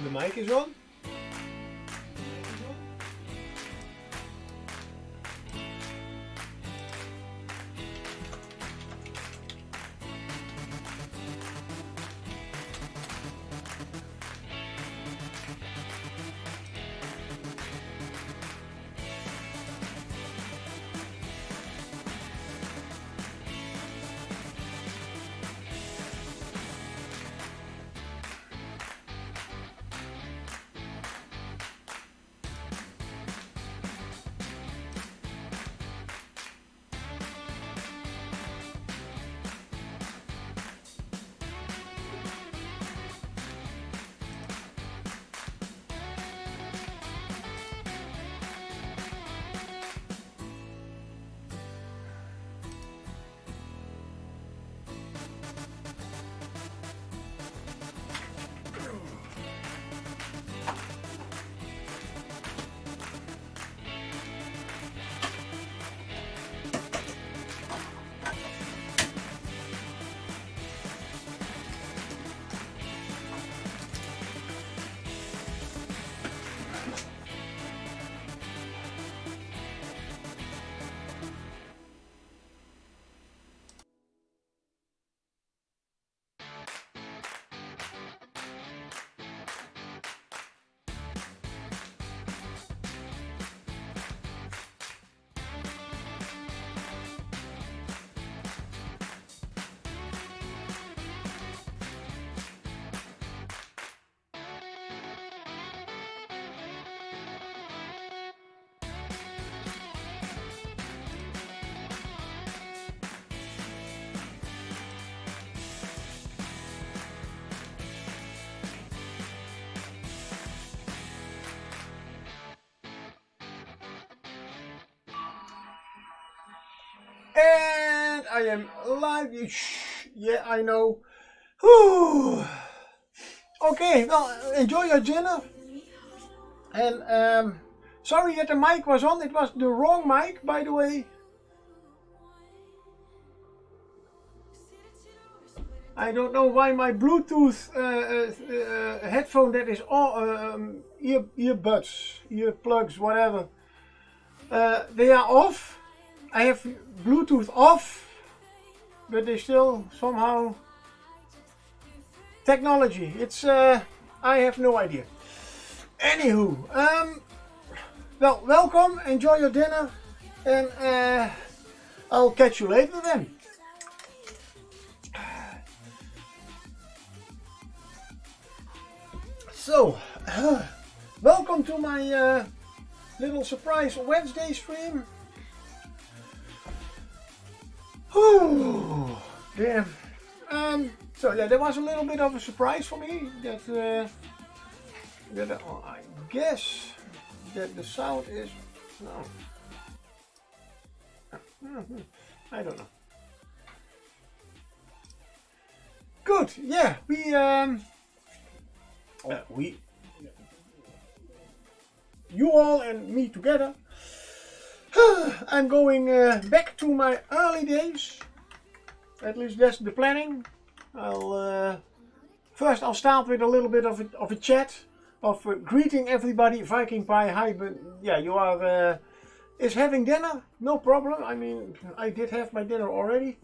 The mic is on. And I am live. Yeah, I know. Whew. Okay, well, enjoy your dinner. And sorry that the mic was on. It was the wrong mic, by the way. I don't know why my Bluetooth headphone that is all earbuds, earplugs, whatever. They are off. I have Bluetooth off, but they still somehow technology. It's I have no idea. Anywho, well, welcome. Enjoy your dinner, and I'll catch you later then. So, welcome to my little surprise Wednesday stream. Oh, damn. So yeah, there was a little bit of a surprise for me that I guess that the sound is no. I don't know. Good. Yeah, you all and me together. I'm going back to my early days. At least that's the planning. First I'll start with a little bit of a chat of greeting everybody. Viking Pie, hi, but yeah, you are is having dinner? No problem. I mean, I did have my dinner already.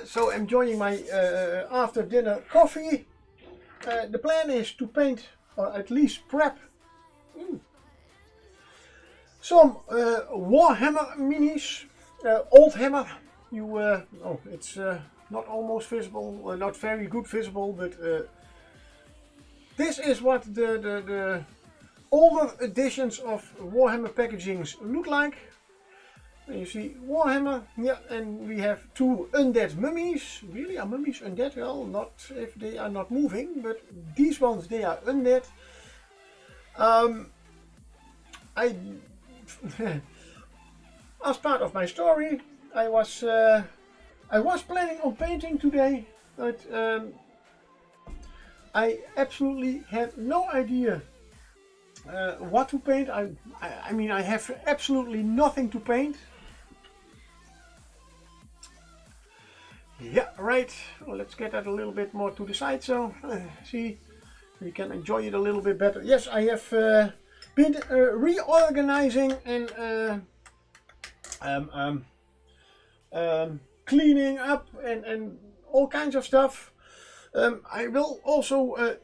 So enjoying my after dinner coffee. The plan is to paint, or at least prep. Some Warhammer minis, old hammer. Oh, it's not almost visible, not very good visible, but this is what the older editions of Warhammer packagings look like. And you see Warhammer, yeah, and we have two Undead Mummies. Really, are mummies undead? Well, not if they are not moving, but these ones, they are undead. As part of my story, I was planning on painting today, but I absolutely had no idea what to paint. I mean, I have absolutely nothing to paint. Yeah, right. Well, let's get that a little bit more to the side so see, we can enjoy it a little bit better. Yes, I have been reorganizing and cleaning up and all kinds of stuff. I will also,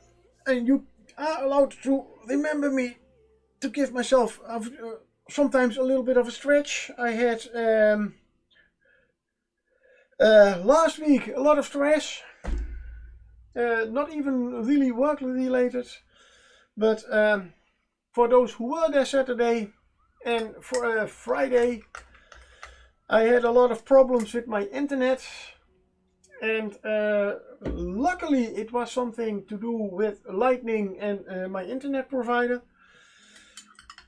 and you are allowed to remember me to give myself sometimes a little bit of a stretch. I had last week a lot of stress, not even really work related, but for those who were there Saturday and for Friday, I had a lot of problems with my internet, and luckily it was something to do with Lightning and my internet provider.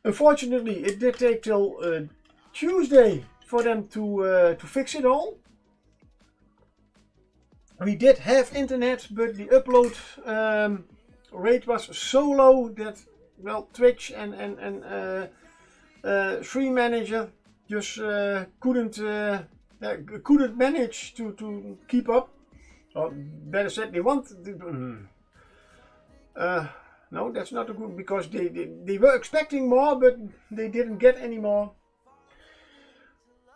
Unfortunately, it did take till Tuesday for them to fix it all. We did have internet, but the upload rate was so low that, well, Twitch and Stream Manager just couldn't manage to keep up. Or better said, they wanted. No, that's not a good, because they were expecting more, but they didn't get any more.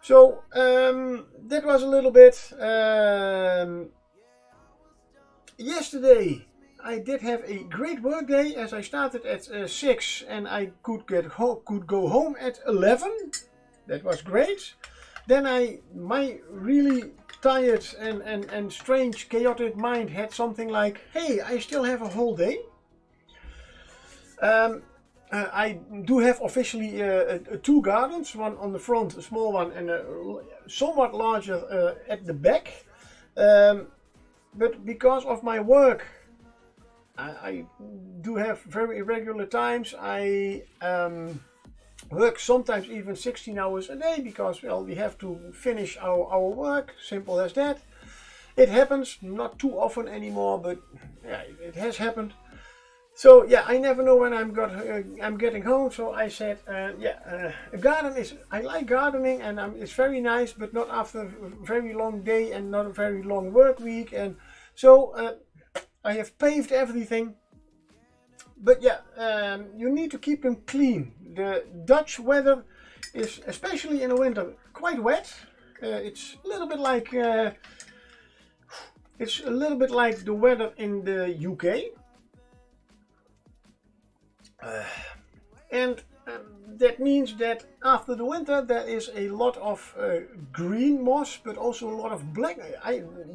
So that was a little bit. Yesterday I did have a great work day, as I started at 6 and I could go home at 11. That was great. Then my really tired and strange chaotic mind had something like, hey, I still have a whole day. I do have officially two gardens, one on the front, a small one, and a somewhat larger at the back. But because of my work, I do have very irregular times. I work sometimes even 16 hours a day because, well, we have to finish our work, simple as that. It happens, not too often anymore, but yeah, it has happened. So yeah, I never know when I'm getting home. So I said, a garden is, I like gardening and it's very nice, but not after a very long day and not a very long work week. And so I have paved everything. But yeah, you need to keep them clean. The Dutch weather is, especially in the winter, quite wet. It's a little bit like the weather in the UK. And that means that after the winter there is a lot of green moss, but also a lot of black.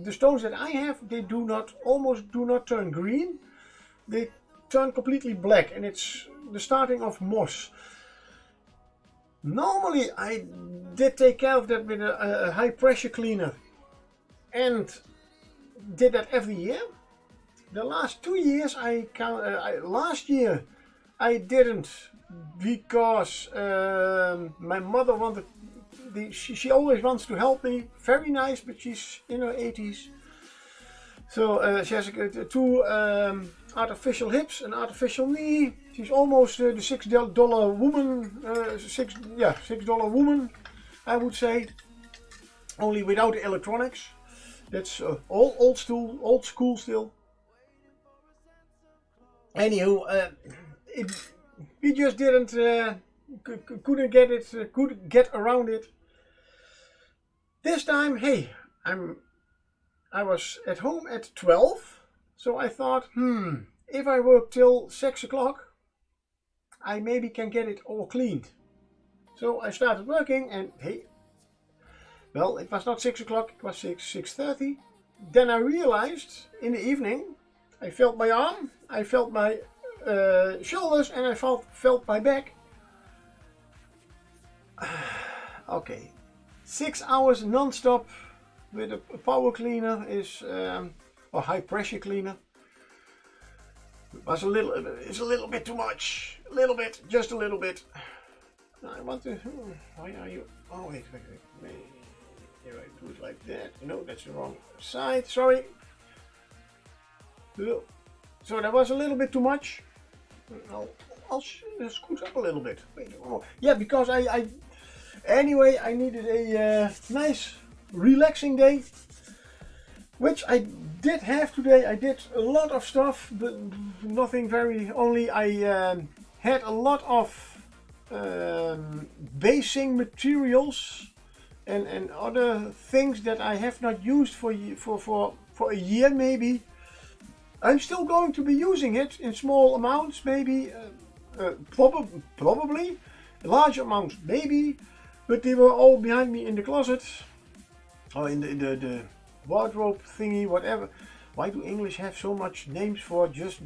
The stones that I have, they almost do not turn green. They turn completely black, and it's the starting of moss. Normally I did take care of that with a high pressure cleaner and did that every year. The last 2 years last year I didn't, because my mother wanted, she always wants to help me, very nice, but she's in her 80s. So she has two artificial hips, an artificial knee. She's almost the $6 woman, $6 woman, I would say, only without the electronics. That's old school still. Anywho, we just didn't couldn't get around it. This time, hey, I was at home at 12, so I thought, if I work till 6 o'clock, I maybe can get it all cleaned. So I started working, and hey, well, it was not 6 o'clock, it was 6:30. Then I realized in the evening, I felt my arm, I felt my shoulders, and I felt my back. Okay, 6 hours non-stop with a power cleaner is or high pressure cleaner. It's a little bit too much. A little bit, just a little bit. I want to. Why are you? Oh wait. Here I do it like that. No, that's the wrong side. Sorry. So that was a little bit too much. I'll scoot up a little bit. Wait, oh. Yeah, because anyway, I needed a nice relaxing day. which I did have today. I did a lot of stuff, but nothing very, only I had a lot of basing materials and other things that I have not used for a year maybe. I'm still going to be using it in small amounts, maybe, probably, large amounts maybe, but they were all behind me in the closet, or in the wardrobe thingy, whatever. Why do English have so much names for just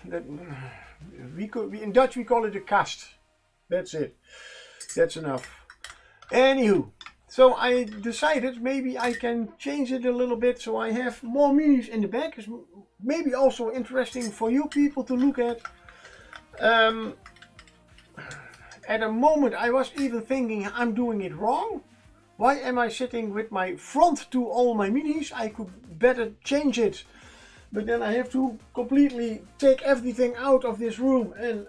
that? In Dutch we call it a kast. That's it. That's enough. Anywho, so I decided maybe I can change it a little bit so I have more minis in the back. It's maybe also interesting for you people to look at. At a moment I was even thinking I'm doing it wrong. Why am I sitting with my front to all my minis? I could better change it. But then I have to completely take everything out of this room and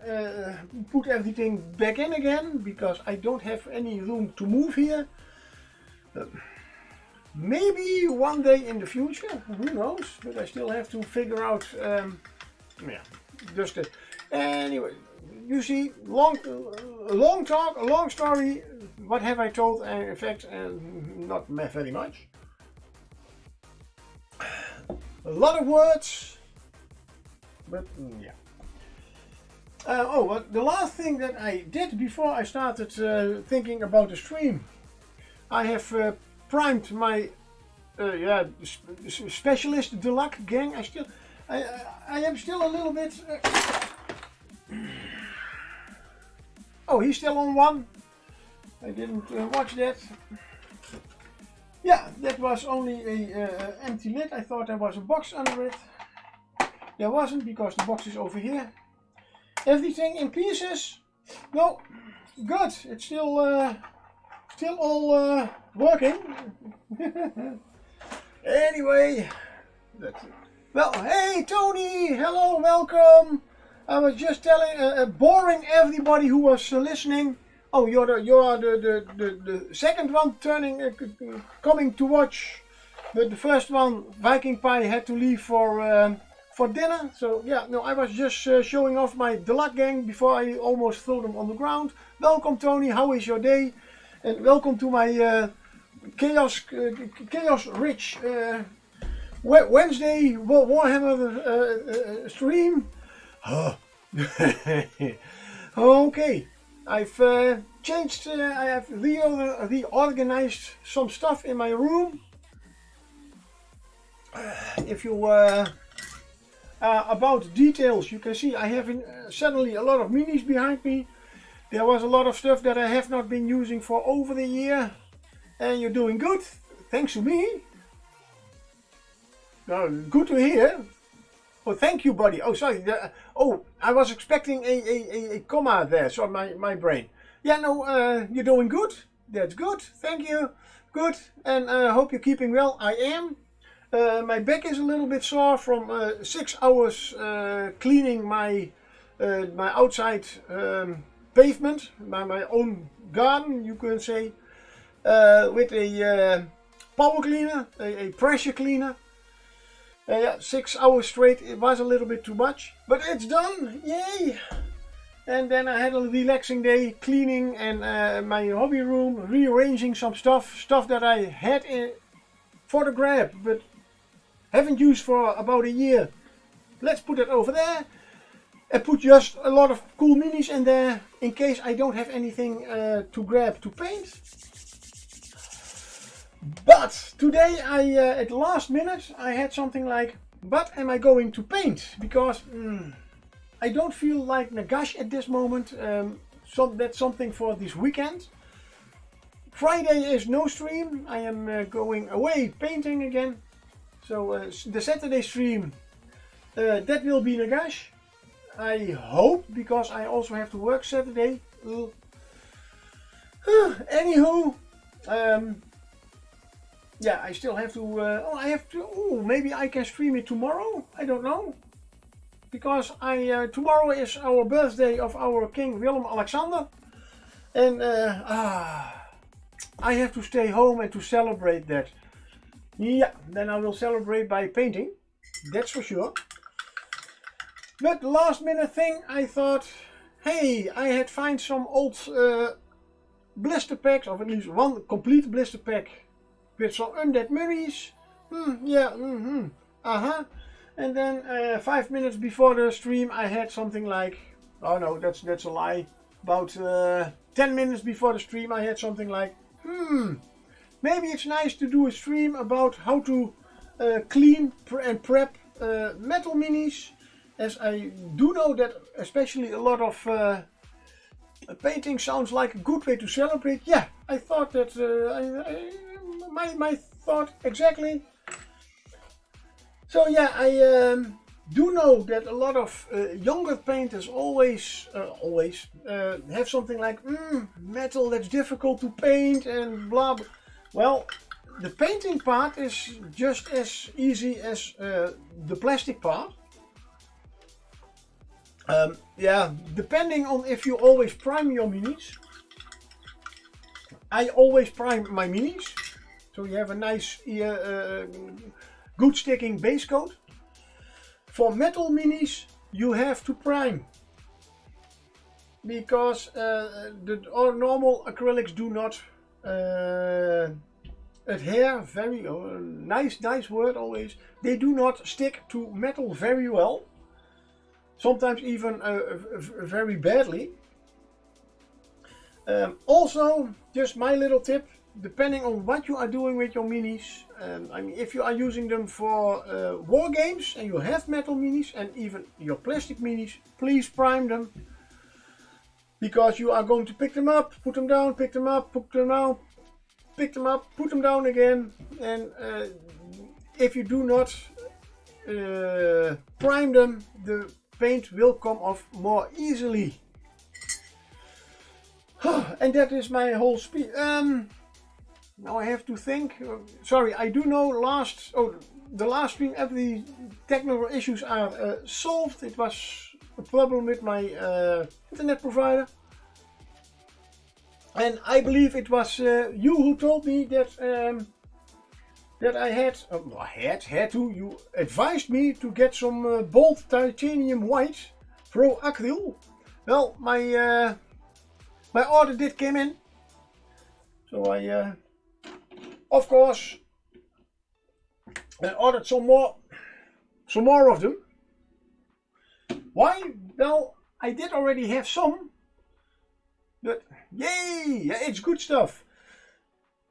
put everything back in again, because I don't have any room to move here. Maybe one day in the future, who knows? But I still have to figure out, yeah, just anyway, you see, long talk, a long story. What have I told? In fact, not very much. A lot of words, but yeah. But the last thing that I did before I started thinking about the stream, I have primed my specialist deluxe gang. I am still a little bit. Oh, he's still on one. I didn't watch that. Yeah, that was only a empty lid. I thought there was a box under it. There wasn't, because the box is over here. Everything in pieces? No, good. It's still all working. Anyway, that's it. Well, hey Tony, hello, welcome. I was just boring everybody who was listening. Oh, you're the second one coming to watch, but the first one, Viking Pie, had to leave for dinner. So yeah, no, I was just showing off my deluxe gang before I almost threw them on the ground. Welcome Tony, how is your day? And welcome to my chaos rich Wednesday Warhammer stream. Okay. I've changed, I have reorganized some stuff in my room. If you about details, you can see I have suddenly a lot of minis behind me. There was a lot of stuff that I have not been using for over the year, and you're doing good, thanks to me. Good to hear. Oh, thank you, buddy. Oh, sorry. I was expecting a comma there. So my brain. Yeah, no, you're doing good. That's good. Thank you. Good. And hope you're keeping well. I am. My back is a little bit sore from 6 hours cleaning my outside pavement, my own garden, you can say, with a power cleaner, a pressure cleaner. Yeah, 6 hours straight. It was a little bit too much, but it's done. Yay! And then I had a relaxing day cleaning and my hobby room, rearranging some stuff that I had for the grab, but haven't used for about a year. Let's put it over there and put just a lot of cool minis in there in case I don't have anything to grab to paint. But today at the last minute I had something like, but am I going to paint? Because I don't feel like Nagash at this moment. So that's something for this weekend. Friday is no stream. I am going away painting again. So the Saturday stream, that will be Nagash. I hope, because I also have to work Saturday. Anywho, yeah, I still have to. Maybe I can stream it tomorrow. I don't know, because tomorrow is our birthday of our King Willem-Alexander, and I have to stay home and to celebrate that. Yeah, then I will celebrate by painting. That's for sure. But last minute thing, I thought, hey, I had find some old blister packs, or at least one complete blister pack with some Undead Mummies. Yeah, And then 5 minutes before the stream, I had something like, oh no, that's a lie. About 10 minutes before the stream, I had something like, maybe it's nice to do a stream about how to clean and prep metal minis. As I do know that especially a lot of painting sounds like a good way to celebrate. Yeah, I thought that my thought exactly. So yeah, I do know that a lot of younger painters always have something like metal that's difficult to paint and blah blah. Well, the painting part is just as easy as the plastic part. Yeah, depending on if you always prime your minis. I always prime my minis, so you have a nice, good sticking base coat. For metal minis, you have to prime, because the normal acrylics do not adhere very, nice word always. They do not stick to metal very well. Sometimes even very badly. Also, just my little tip, depending on what you are doing with your minis. I mean, if you are using them for war games and you have metal minis and even your plastic minis, please prime them. Because you are going to pick them up, put them down, pick them up, put them down, pick them up, put them down again. And if you do not prime them, the paint will come off more easily. And that is my whole speech. Now I have to think. Sorry, I do know the last stream, every technical issues are solved. It was a problem with my internet provider. And I believe it was you who told me that that I you advised me to get some bold titanium white pro acryl. Well, my order did come in, so I of course ordered some more of them. Why? Well, I did already have some, but yay, yeah, it's good stuff.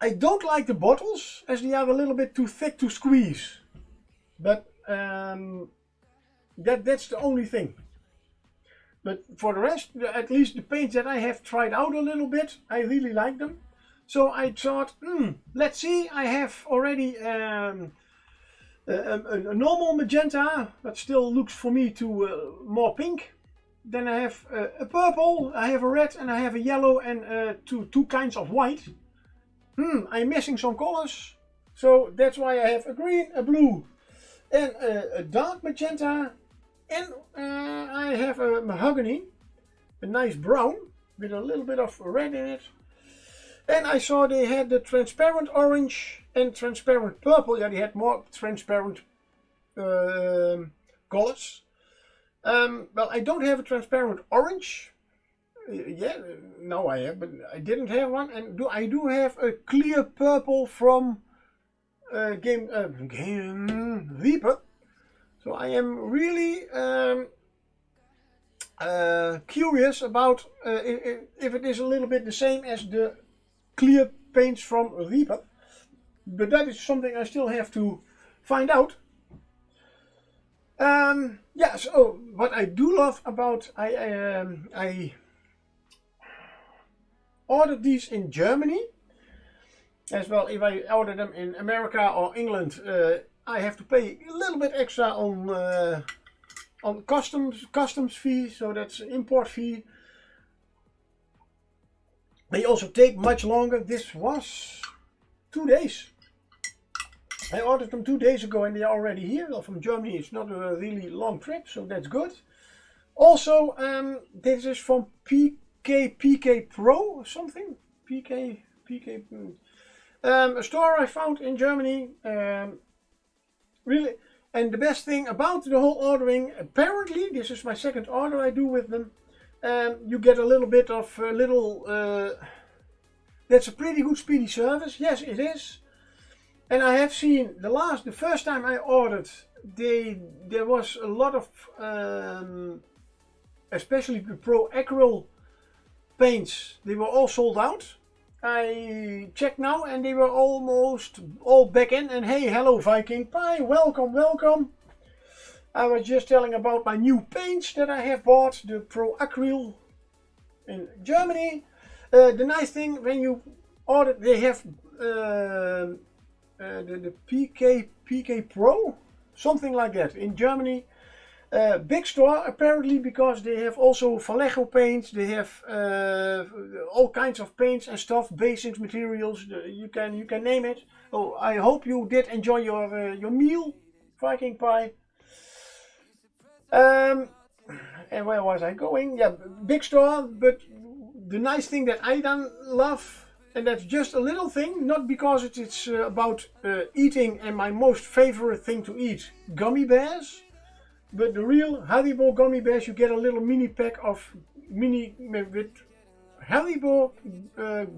I don't like the bottles, as they are a little bit too thick to squeeze. But that's the only thing. But for the rest, at least the paints that I have tried out a little bit, I really like them. So I thought, let's see, I have already a normal magenta, but still looks for me to more pink. Then I have a purple, I have a red, and I have a yellow, and two kinds of white. I'm missing some colors, so that's why I have a green, a blue, and a dark magenta, and I have a mahogany, a nice brown with a little bit of red in it. And I saw they had the transparent orange and transparent purple. Yeah, they had more transparent colors. Well, I don't have a transparent orange. Yeah, no, I have, but I didn't have one. And I do have a clear purple from Game Reaper. So I am really curious about if it is a little bit the same as the clear paints from Reaper. But that is something I still have to find out. Yeah, so what I do love about I ordered these in Germany. As well, if I order them in America or England, I have to pay a little bit extra on customs fee, so that's an import fee. They also take much longer. This was 2 days. I ordered them 2 days ago and they are already here. Well, from Germany it's not a really long trip, so that's good. Also, this is from PK Pro or something. PK. A store I found in Germany. Really, and the best thing about the whole ordering, apparently, this is my second order I do with them. You get a little bit of that's a pretty good speedy service. Yes, it is. And I have seen the first time I ordered, there was a lot of, especially the Pro Acryl paints. They were all sold out. I checked now and they were almost all back in. And hey, hello Viking Pie, welcome, welcome. I was just telling about my new paints that I have bought, the Pro Acryl in Germany. The nice thing when you order, they have the PK Pro, something like that in Germany. Big store apparently, because they have also Vallejo paints, they have all kinds of paints and stuff, basics, materials, you can name it. Oh, I hope you did enjoy your meal, Viking Pie. And where was I going? Yeah, big store, but the nice thing that I don't love, and that's just a little thing, not because it's about eating and my most favorite thing to eat, gummy bears. But the real Haribo gummy bears, you get a little mini pack of with Haribo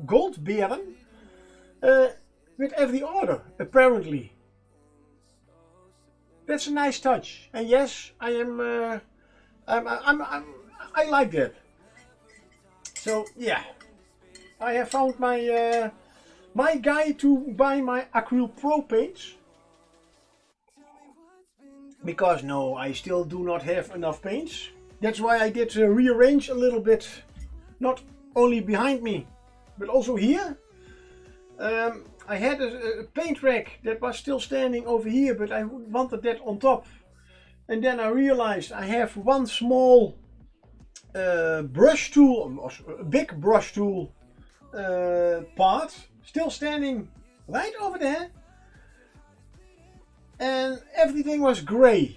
Goldbeeren with every order, apparently. That's a nice touch, and yes, I like that. So yeah, I have found my my guy to buy my Acryl Pro paints. Because no, I still do not have enough paints. That's why I did rearrange a little bit, not only behind me, but also here. I had a paint rack that was still standing over here, but I wanted that on top. And then I realized I have one small brush tool, a big brush tool part, still standing right over there. And everything was grey.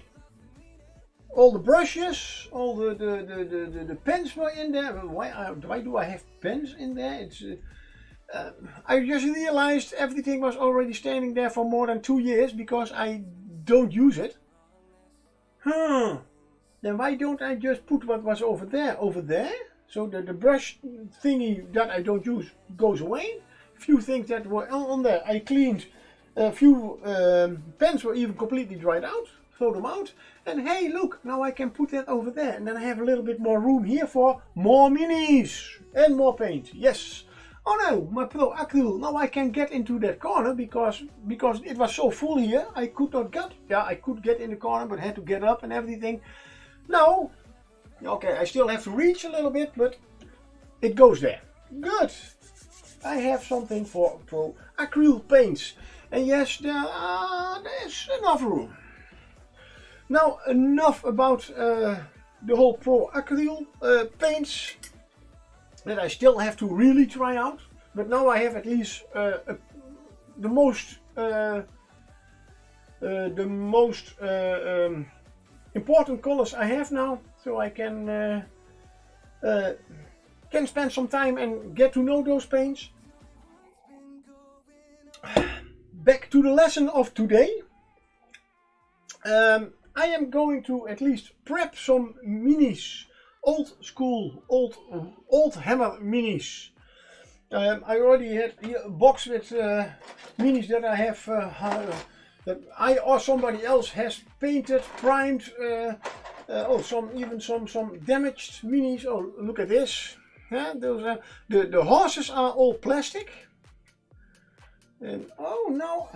All the brushes, all the pens were in there. Why do I have pens in there? It's I just realized everything was already standing there for more than 2 years because I don't use it. Then why don't I just put what was over there? So the brush thingy that I don't use goes away. A few things that were on there I cleaned. A few pens were even completely dried out, throw them out, and hey look, now I can put that over there, and then I have a little bit more room here for more minis and more paint. Yes. Oh no, my Pro Acryl, now I can get into that corner because it was so full here, I could not get, I could get in the corner but had to get up and everything. Now, okay, I still have to reach a little bit, but it goes there. Good. I have something for Pro Acryl paints. And yes, there's enough room. Now, enough about the whole Pro Acryl paints that I still have to really try out. But now I have at least the most important colors I have now, so I can spend some time and get to know those paints. Back to the lesson of today. I am going to at least prep some minis, old school, old hammer minis. I already had here a box with minis that I have, that I or somebody else has painted, primed. Even some damaged minis. Oh, look at this. Yeah, those are the horses are all plastic. And oh no,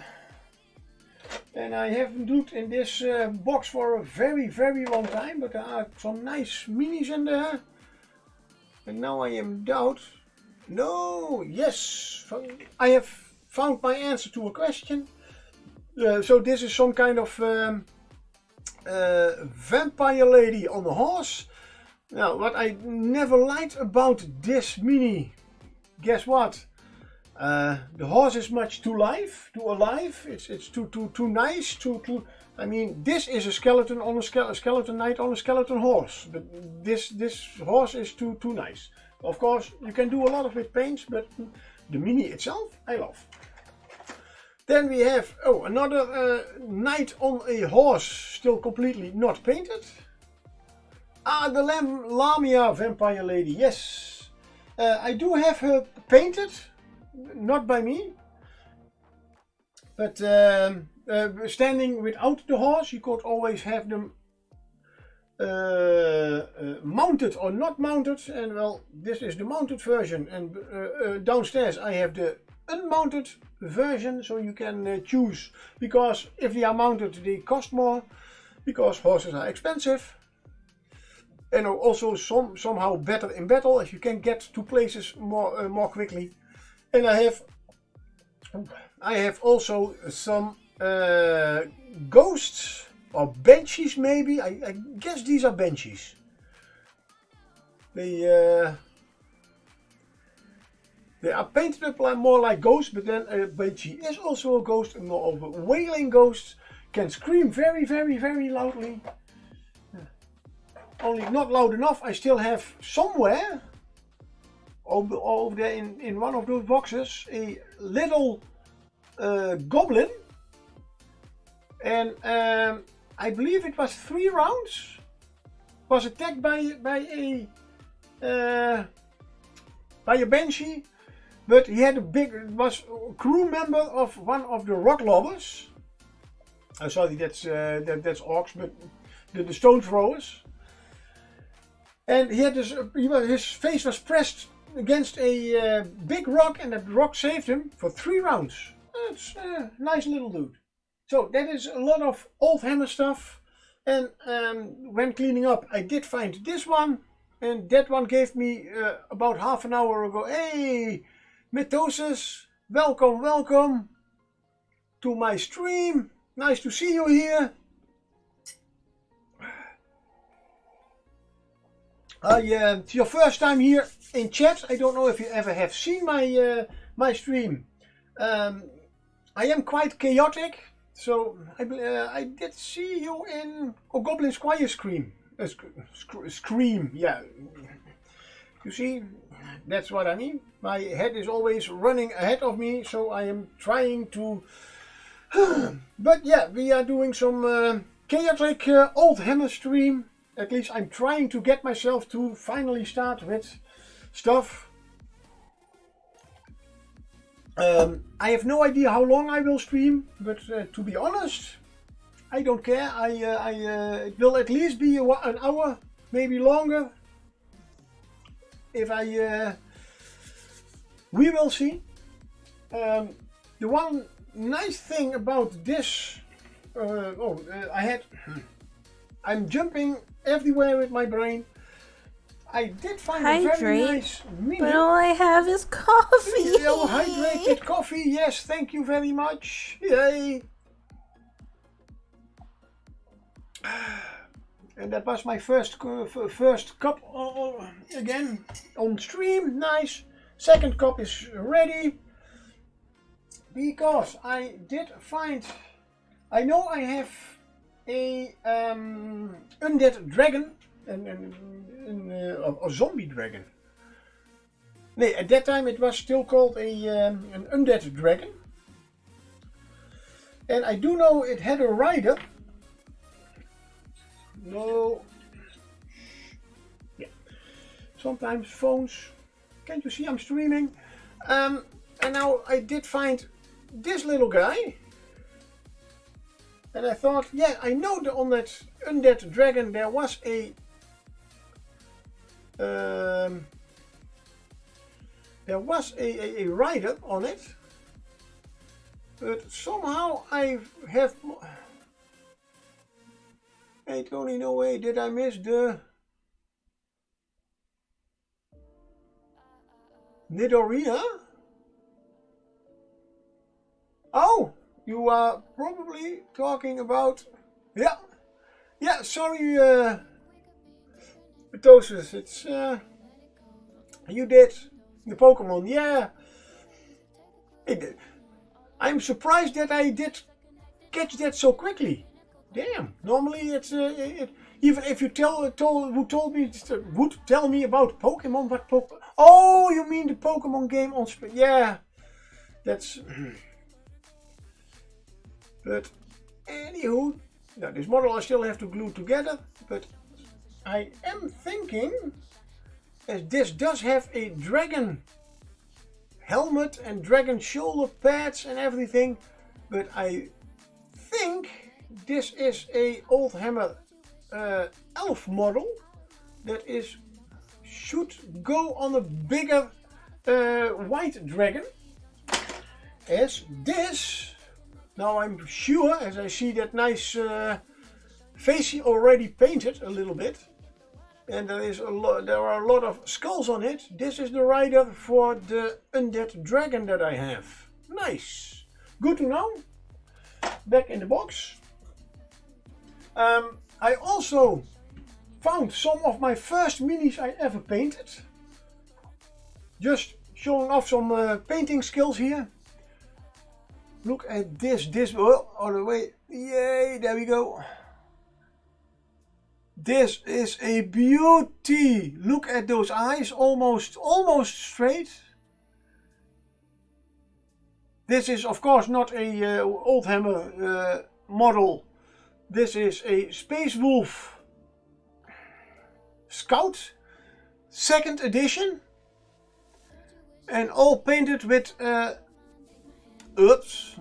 and I haven't looked in this box for a very long time, but there are some nice minis in there. And now I am doubt. No, yes, I have found my answer to a question. So this is some kind of vampire lady on a horse. Now, what I never liked about this mini, guess what? The horse is much too alive. It's too nice. I mean, this is a skeleton on a skeleton knight on a skeleton horse. But this horse is too nice. Of course, you can do a lot of with paints, but the mini itself, I love. Then we have, oh, another knight on a horse, still completely not painted. Ah, the Lamia vampire lady, yes. I do have her painted, not by me. But standing without the horse, you could always have them mounted or not mounted. And well, this is the mounted version. And downstairs I have the unmounted version, so you can choose, because if they are mounted they cost more, because horses are expensive, and are also somehow better in battle, if you can get to places more quickly. And I have also some ghosts or banshees, maybe. I guess these are banshees. They are painted up more like ghosts, but then a banshee is also a ghost, and more of a wailing ghost. Can scream very, very, very loudly. Only not loud enough. I still have somewhere over there in one of those boxes a little goblin, and I believe it was 3 rounds. Was attacked by a banshee. But he had was a crew member of one of the rock lobbers. Sorry, that's orcs, but the stone throwers. And he had his face was pressed against a big rock, and that rock saved him for 3 rounds. That's a nice little dude. So that is a lot of old hammer stuff. And when cleaning up, I did find this one, and that one gave me about half an hour ago. Hey, Mitosis, welcome to my stream. Nice to see you here. It's your first time here in chat. I don't know if you ever have seen my stream. I am quite chaotic, so I did see you in Goblin Squire Scream. Scream, yeah. You see, that's what I mean. My head is always running ahead of me, so I am trying to... But yeah, we are doing some chaotic old hammer stream. At least I'm trying to get myself to finally start with stuff. I have no idea how long I will stream, but to be honest, I don't care. It will at least be an hour, maybe longer. If we will see. The one nice thing about this, I'm jumping everywhere with my brain. I did find a very nice mini. But all I have is coffee. Oh, hydrated coffee. Yes, thank you very much. Yay. And that was my first cup again on stream. Nice. Second cup is ready. Because I did find... I know I have a undead dragon. A zombie dragon. Nee, at that time it was still called an undead dragon. And I do know it had a rider. No. Yeah. Sometimes phones. Can't you see I'm streaming? And now I did find this little guy. And I thought, yeah, I know on that undead dragon there was a rider on it, but somehow I have. Hey Tony, no way, did I miss the Nidorina? Oh, you are probably talking about, yeah, sorry, Mitosis, it's, you did the Pokemon, yeah. I'm surprised that I did catch that so quickly. Damn, normally it's, even if you would tell me about Pokemon, but oh, you mean the Pokemon game on, yeah, that's, But anywho, now this model I still have to glue together, but I am thinking, as this does have a dragon helmet and dragon shoulder pads and everything, but I think this is a Old Hammer elf model that should go on a bigger white dragon as this. Now I'm sure, as I see that nice face already painted a little bit, and there are a lot of skulls on it. This is the rider for the undead dragon that I have. Nice, good to know. Back in the box. I also found some of my first minis I ever painted. Just showing off some painting skills here. Look at this, all the way, yay, there we go. This is a beauty. Look at those eyes, almost straight. This is of course not a Old Hammer model. This is a Space Wolf Scout, 2nd edition. And all painted with, oops.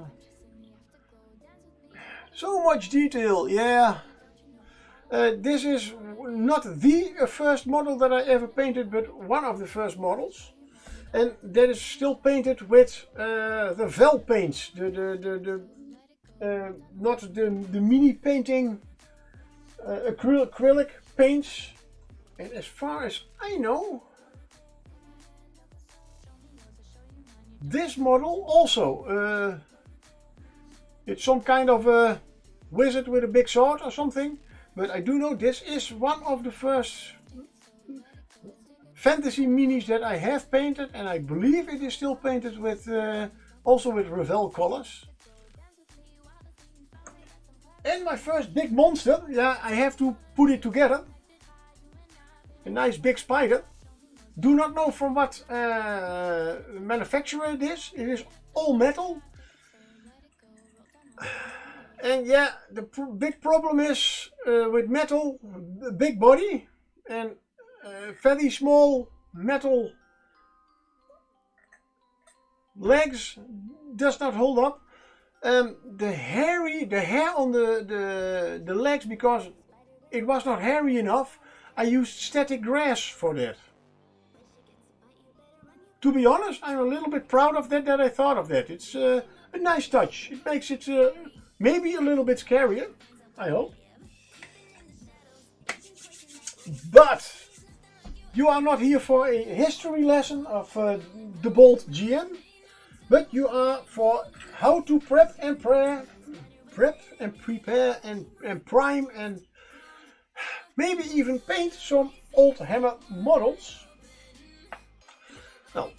So much detail, yeah. This is not the first model that I ever painted, but one of the first models. And that is still painted with the Vel paints, not the mini painting acrylic paints. And as far as I know, this model also, it's some kind of a wizard with a big sword or something. But I do know this is one of the first fantasy minis that I have painted, and I believe it is still painted with also with Revel colors. And my first big monster, yeah, I have to put it together. A nice big spider. Do not know from what manufacturer it is. It is all metal. And yeah, the big problem is with metal, big body and very small metal legs does not hold up. The hair on the legs, because it was not hairy enough, I used static grass for that. To be honest, I'm a little bit proud of that I thought of that. It's a nice touch. It makes it maybe a little bit scarier, I hope. But you are not here for a history lesson of the Bold GM, but you are for how to prep and prepare and prime and maybe even paint some Old Hammer models. Now,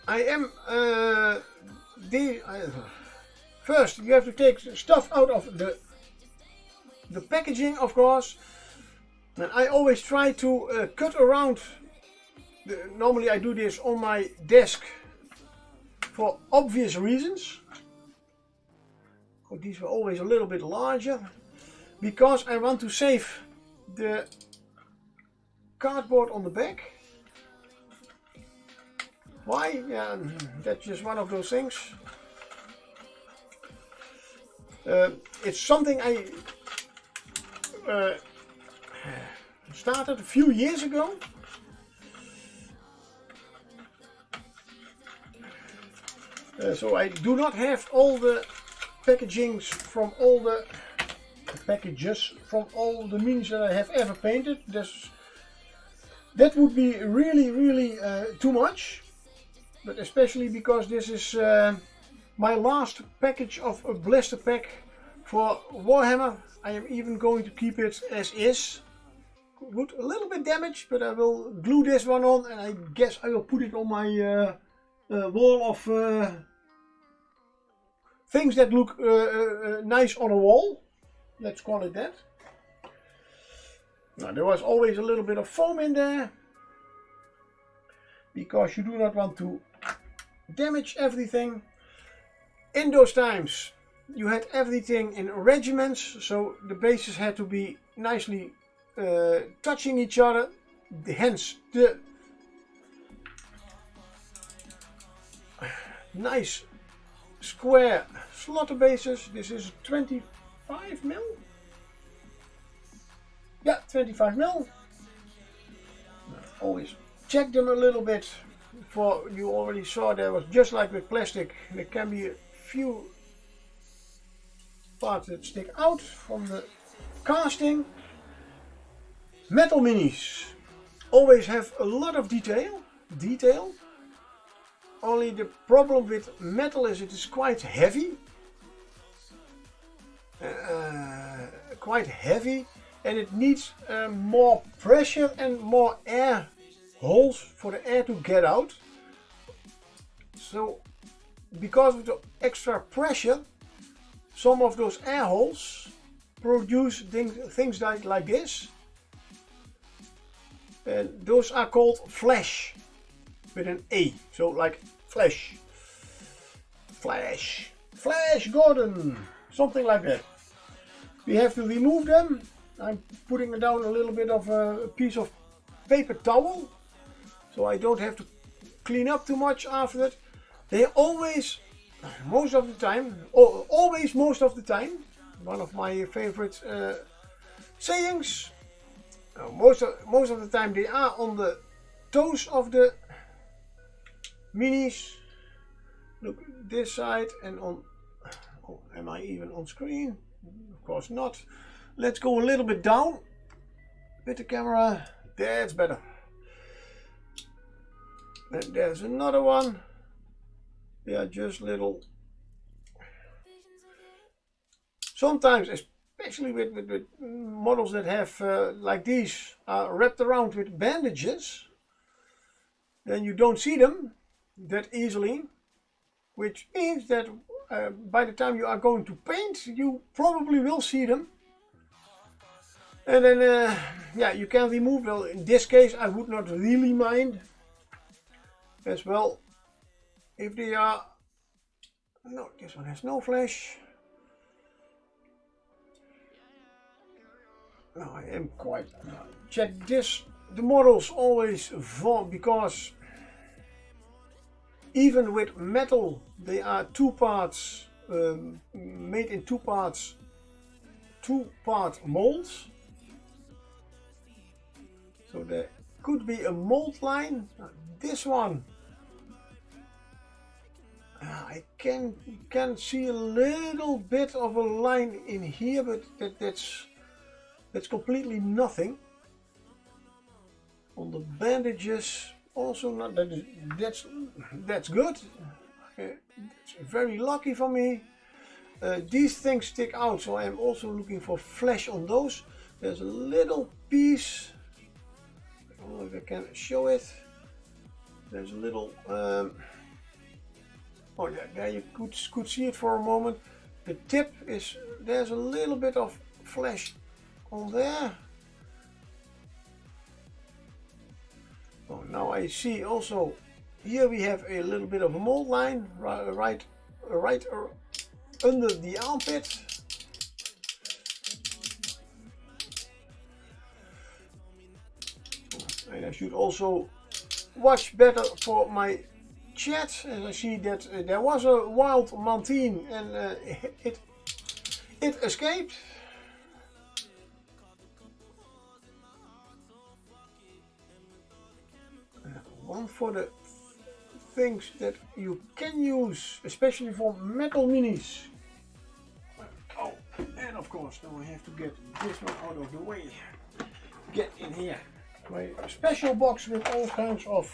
I am first you have to take stuff out of the packaging, of course. And I always try to cut around. Normally I do this on my desk for obvious reasons. These were always a little bit larger because I want to save the cardboard on the back. Why? Yeah, that's just one of those things. It's something I started a few years ago. So I do not have all the packagings from all the packages from all the minis that I have ever painted. That would be really too much. But especially because this is my last package of a blister pack for Warhammer. I am even going to keep it as is. Good, a little bit damaged, but I will glue this one on, and I guess I will put it on my wall of things that look nice on a wall. Let's call it that. Now there was always a little bit of foam in there, because you do not want to damage everything. In those times you had everything in regiments, so the bases had to be nicely touching each other. Hence the nice square slaughter bases. This is 25 mil. Yeah, 25 mil. Always check them a little bit. For you already saw there was, just like with plastic, there can be a few parts that stick out from the casting. Metal minis always have a lot of detail. Only the problem with metal is it is quite heavy. And it needs more pressure and more air holes for the air to get out. So because of the extra pressure, some of those air holes produce things like this, and those are called flash with an A, so like flash Gordon, something like that. We have to remove them. I'm putting down a little bit of a piece of paper towel, so I don't have to clean up too much after it. They always, most of the time, one of my favorite sayings. Most of the time they are on the toes of the minis. Look this side and on. Oh, am I even on screen? Of course not. Let's go a little bit down with the camera. That's better. And there's another one. They are just little. Sometimes, especially with models that have like these, are wrapped around with bandages, then you don't see them that easily, which means that by the time you are going to paint, you probably will see them. And then, yeah, you can remove. Well, in this case, I would not really mind as well if they are. No, this one has no flash. No, I am quite. Check this. The models always fall because even with metal, they are two parts made in two parts, two-part molds. So there could be a mold line. This one, I can see a little bit of a line in here, but that's completely nothing. On the bandages, also not. That's good. It's very lucky for me. These things stick out, so I am also looking for flesh on those. There's a little piece. I don't know if I can show it. There's a little. Oh yeah, there you could see it for a moment. The tip is, there's a little bit of flesh on there. Oh, now I see also here we have a little bit of a mold line right under the armpit. And I should also watch better for my chat, as I see that there was a wild mantine and it escaped. One for the things that you can use, especially for metal minis. Oh, and of course now I have to get this one out of the way. Get in here. My special box with all kinds of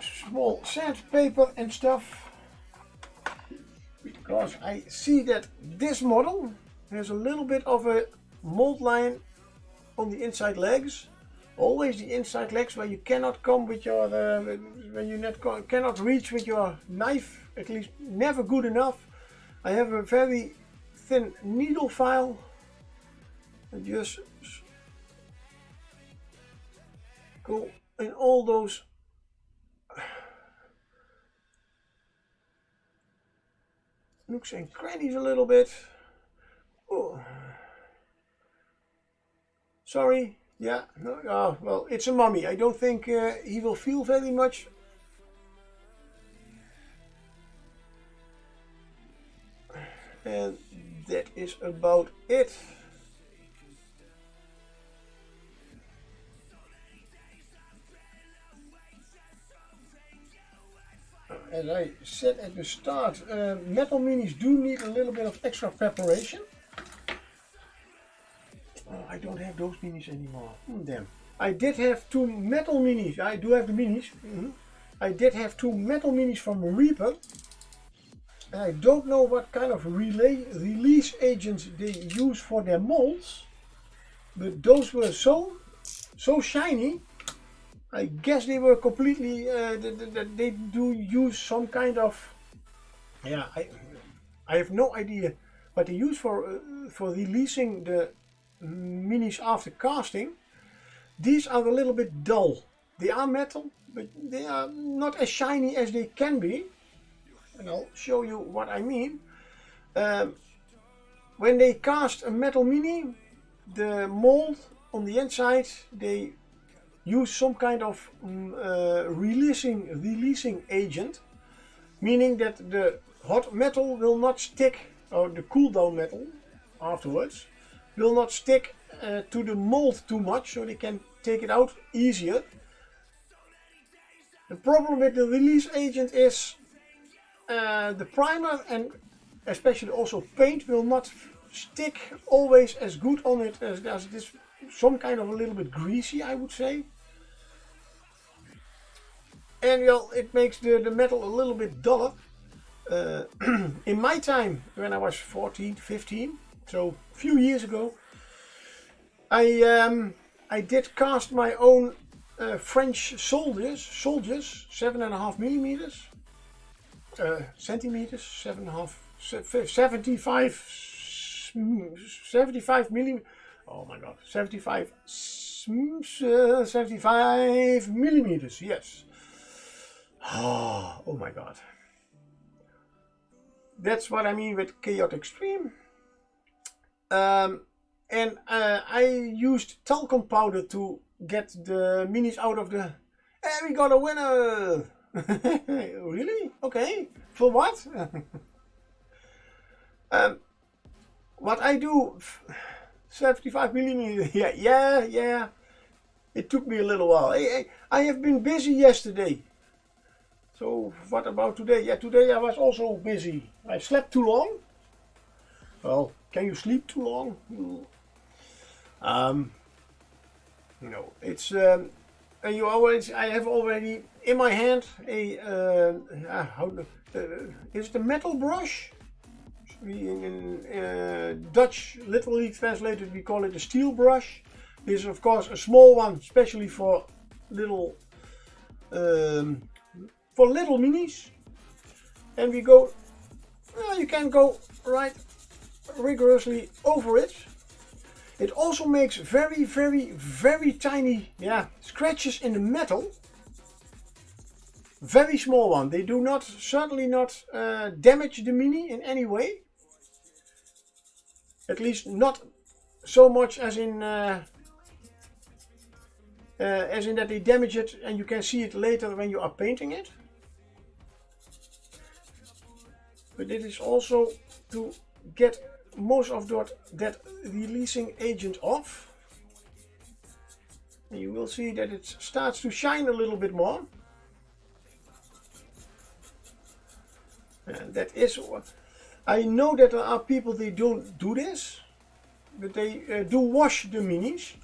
small sandpaper and stuff, because I see that this model has a little bit of a mold line on the inside legs. Always the inside legs where you cannot come with your, when you cannot reach with your knife, at least never good enough. I have a very thin needle file and just go in all those nooks and crannies a little bit. Oh. Sorry, yeah, no, oh, well, it's a mummy. I don't think he will feel very much. And that is about it. As I said at the start, metal minis do need a little bit of extra preparation. Oh, I don't have those minis anymore. Damn. I did have 2 metal minis. I do have the minis. I did have 2 metal minis from Reaper. And I don't know what kind of release agents they use for their molds. But those were so shiny. I guess they were completely, they do use some kind of, yeah, I have no idea what they use for releasing the minis after casting. These are a little bit dull. They are metal, but they are not as shiny as they can be. And I'll show you what I mean. When they cast a metal mini, the mold on the inside, they use some kind of releasing agent, meaning that the hot metal will not stick, or the cool down metal afterwards will not stick to the mold too much, so they can take it out easier. The problem with the release agent is the primer and especially also paint will not stick always as good on it as it is. Some kind of a little bit greasy, I would say. And well, it makes the metal a little bit duller. In my time, when I was 14, 15, so a few years ago, I did cast my own French soldiers, 7.5 millimeters, centimeters, 75 millimeters. Oh my God, 75 millimeters, yes. Oh my God. That's what I mean with chaotic extreme. And I used talcum powder to get the minis out of the... And we got a winner! Really? Okay. For what? What I do... 75 millimeters. Yeah. It took me a little while. I have been busy yesterday. So what about today? Yeah, today I was also busy. I slept too long. Well, can you sleep too long? No, it's and you always. I have already in my hand a is it a metal brush? In Dutch, literally translated, we call it a steel brush. This is of course a small one, especially for little minis. And we go. You can go right rigorously over it. It also makes very tiny scratches in the metal. Very small one. They do not, certainly not damage the mini in any way. At least not so much as in that they damage it and you can see it later when you are painting it. But it is also to get most of that releasing agent off. And you will see that it starts to shine a little bit more. And that is what I know, that there are people they don't do this, but they do wash the minis.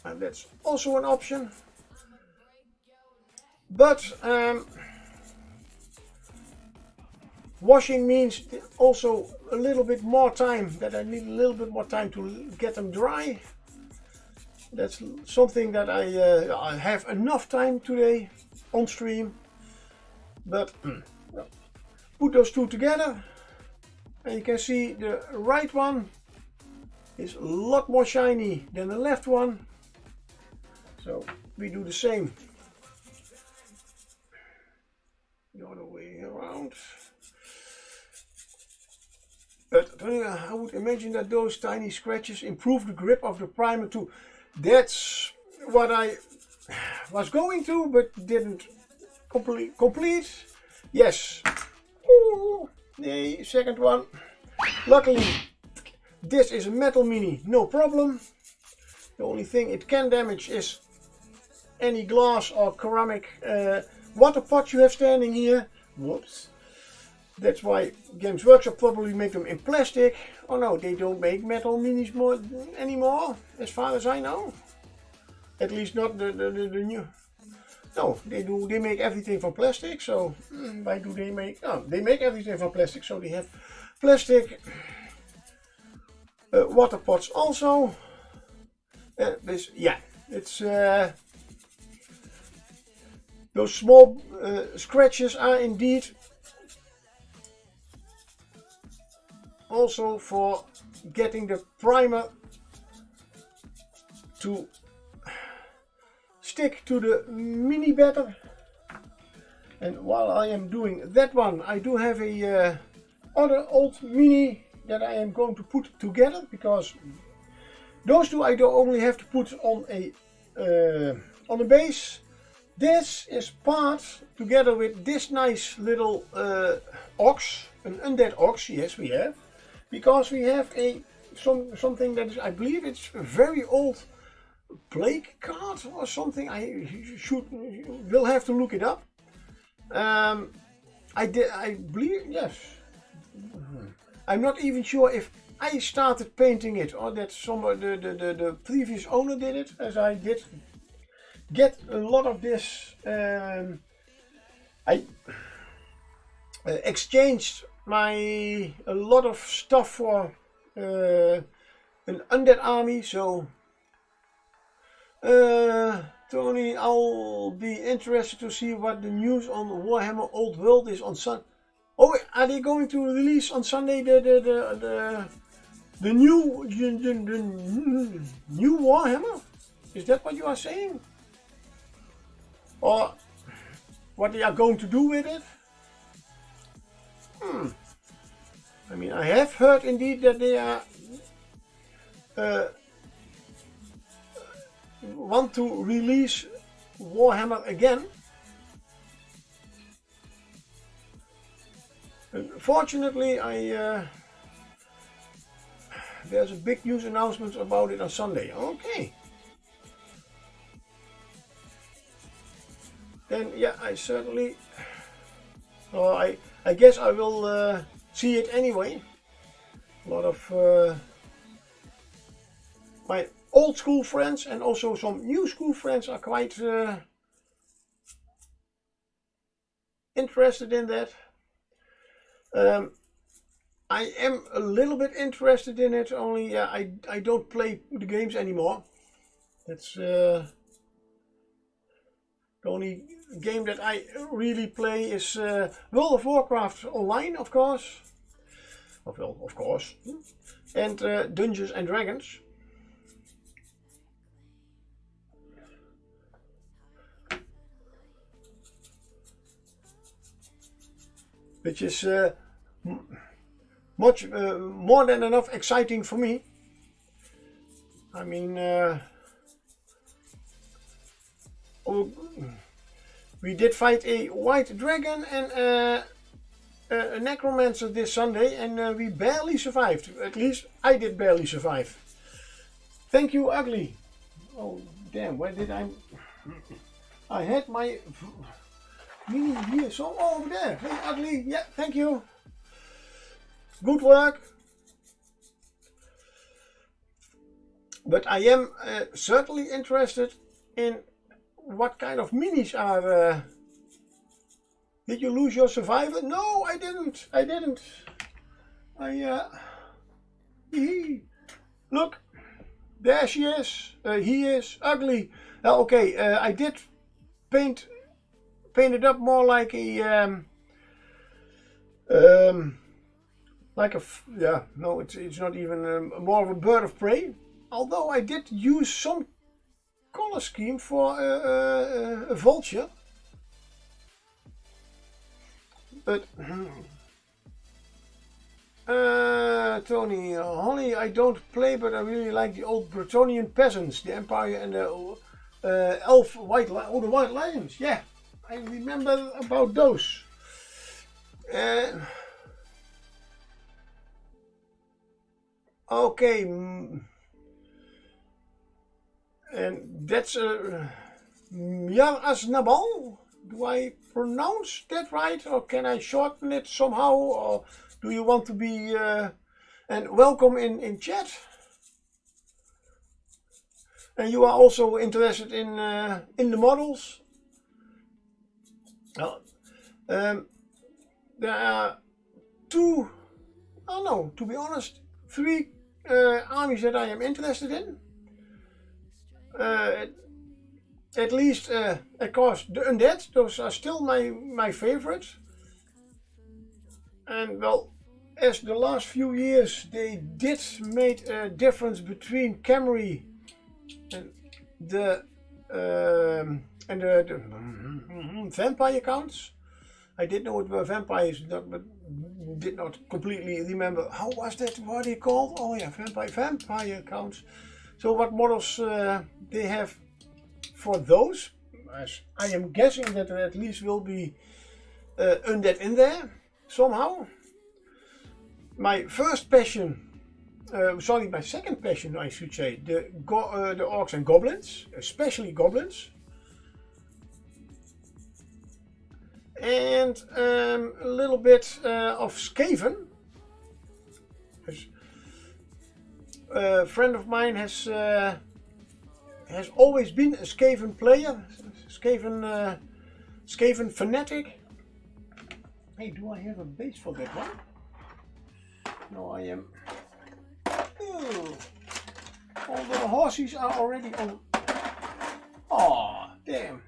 And that's also an option. But washing means also a little bit more time, that I need a little bit more time to get them dry. That's something that I have enough time today on stream. But put those two together and you can see the right one is a lot more shiny than the left one. So we do the same the other way around. But I would imagine that those tiny scratches improve the grip of the primer too. That's what I was going to, but didn't complete. Yes. Ooh, the second one. Luckily, this is a metal mini, no problem. The only thing it can damage is any glass or ceramic water pot you have standing here. Whoops. That's why Games Workshop probably make them in plastic. Oh no, they don't make metal minis anymore, as far as I know. At least not the new. No, they do. They make everything from plastic. So why do they make? Oh, they make everything from plastic. So they have plastic water pots also. This, yeah, it's those small scratches are indeed also for getting the primer to stick to the mini better. And while I am doing that one, I do have a other old mini that I am going to put together, because those two I do only have to put on a base. This is part together with this nice little ox, an undead ox. Yes, we have, because we have something that is, I believe it's a very old plague card or something. I will have to look it up. I believe, yes. I'm not even sure if I started painting it or that somebody, the previous owner did it, as I did get a lot of this. I exchanged a lot of stuff for an undead army, so Tony, I'll be interested to see what the news on Warhammer Old World is on Sunday. Oh, are they going to release on Sunday the new Warhammer? Is that what you are saying? Or what they are going to do with it? I mean, I have heard indeed that they are want to release Warhammer again. Unfortunately, there's a big news announcement about it on Sunday. Okay. Then yeah, I certainly. Well, I guess I will see it anyway. A lot of my old school friends and also some new school friends are quite interested in that. I am a little bit interested in it, only I don't play the games anymore. That's the only game that I really play is World of Warcraft Online, of course. Well, of course. And Dungeons and Dragons. Which is much more than enough exciting for me. I mean, we did fight a white dragon and a necromancer this Sunday, and we barely survived. At least I did barely survive. Thank you, Ugly. Oh, damn, where did I had my mini here, so over there. Hey, Ugly, yeah, thank you. Good work. But I am certainly interested in what kind of minis are. Did you lose your survivor? No, I didn't. I didn't. Look, there she is. He is Ugly. Okay, I did paint it up more like a yeah, no, it's not even more of a bird of prey. Although I did use some color scheme for a vulture, but Tony, Holly, I don't play, but I really like the old Bretonian peasants, the Empire and the elf white, the white lions. Yeah, I remember about those. Okay, and that's Mjar Asnabal. Do I pronounce that right, or can I shorten it somehow, or do you want to be and welcome in chat? And you are also interested in the models. Well, there are two, oh no, to be honest, three armies that I am interested in. At least, of course, the Undead, those are still my favorites. And well, as the last few years they did make a difference between Camry and the vampire counts. I did know it were vampires, but did not completely remember how was that, what they called. Oh yeah, vampire counts. So what models they have for those? As I am guessing that there at least will be Undead in there somehow. My first passion, sorry, my second passion, I should say, the orcs and goblins, especially goblins. And a little bit of Skaven. A friend of mine has always been a Skaven player, Skaven fanatic. Hey, do I have a base for that one? No, I am. Ooh, all the horses are already on. Oh, damn!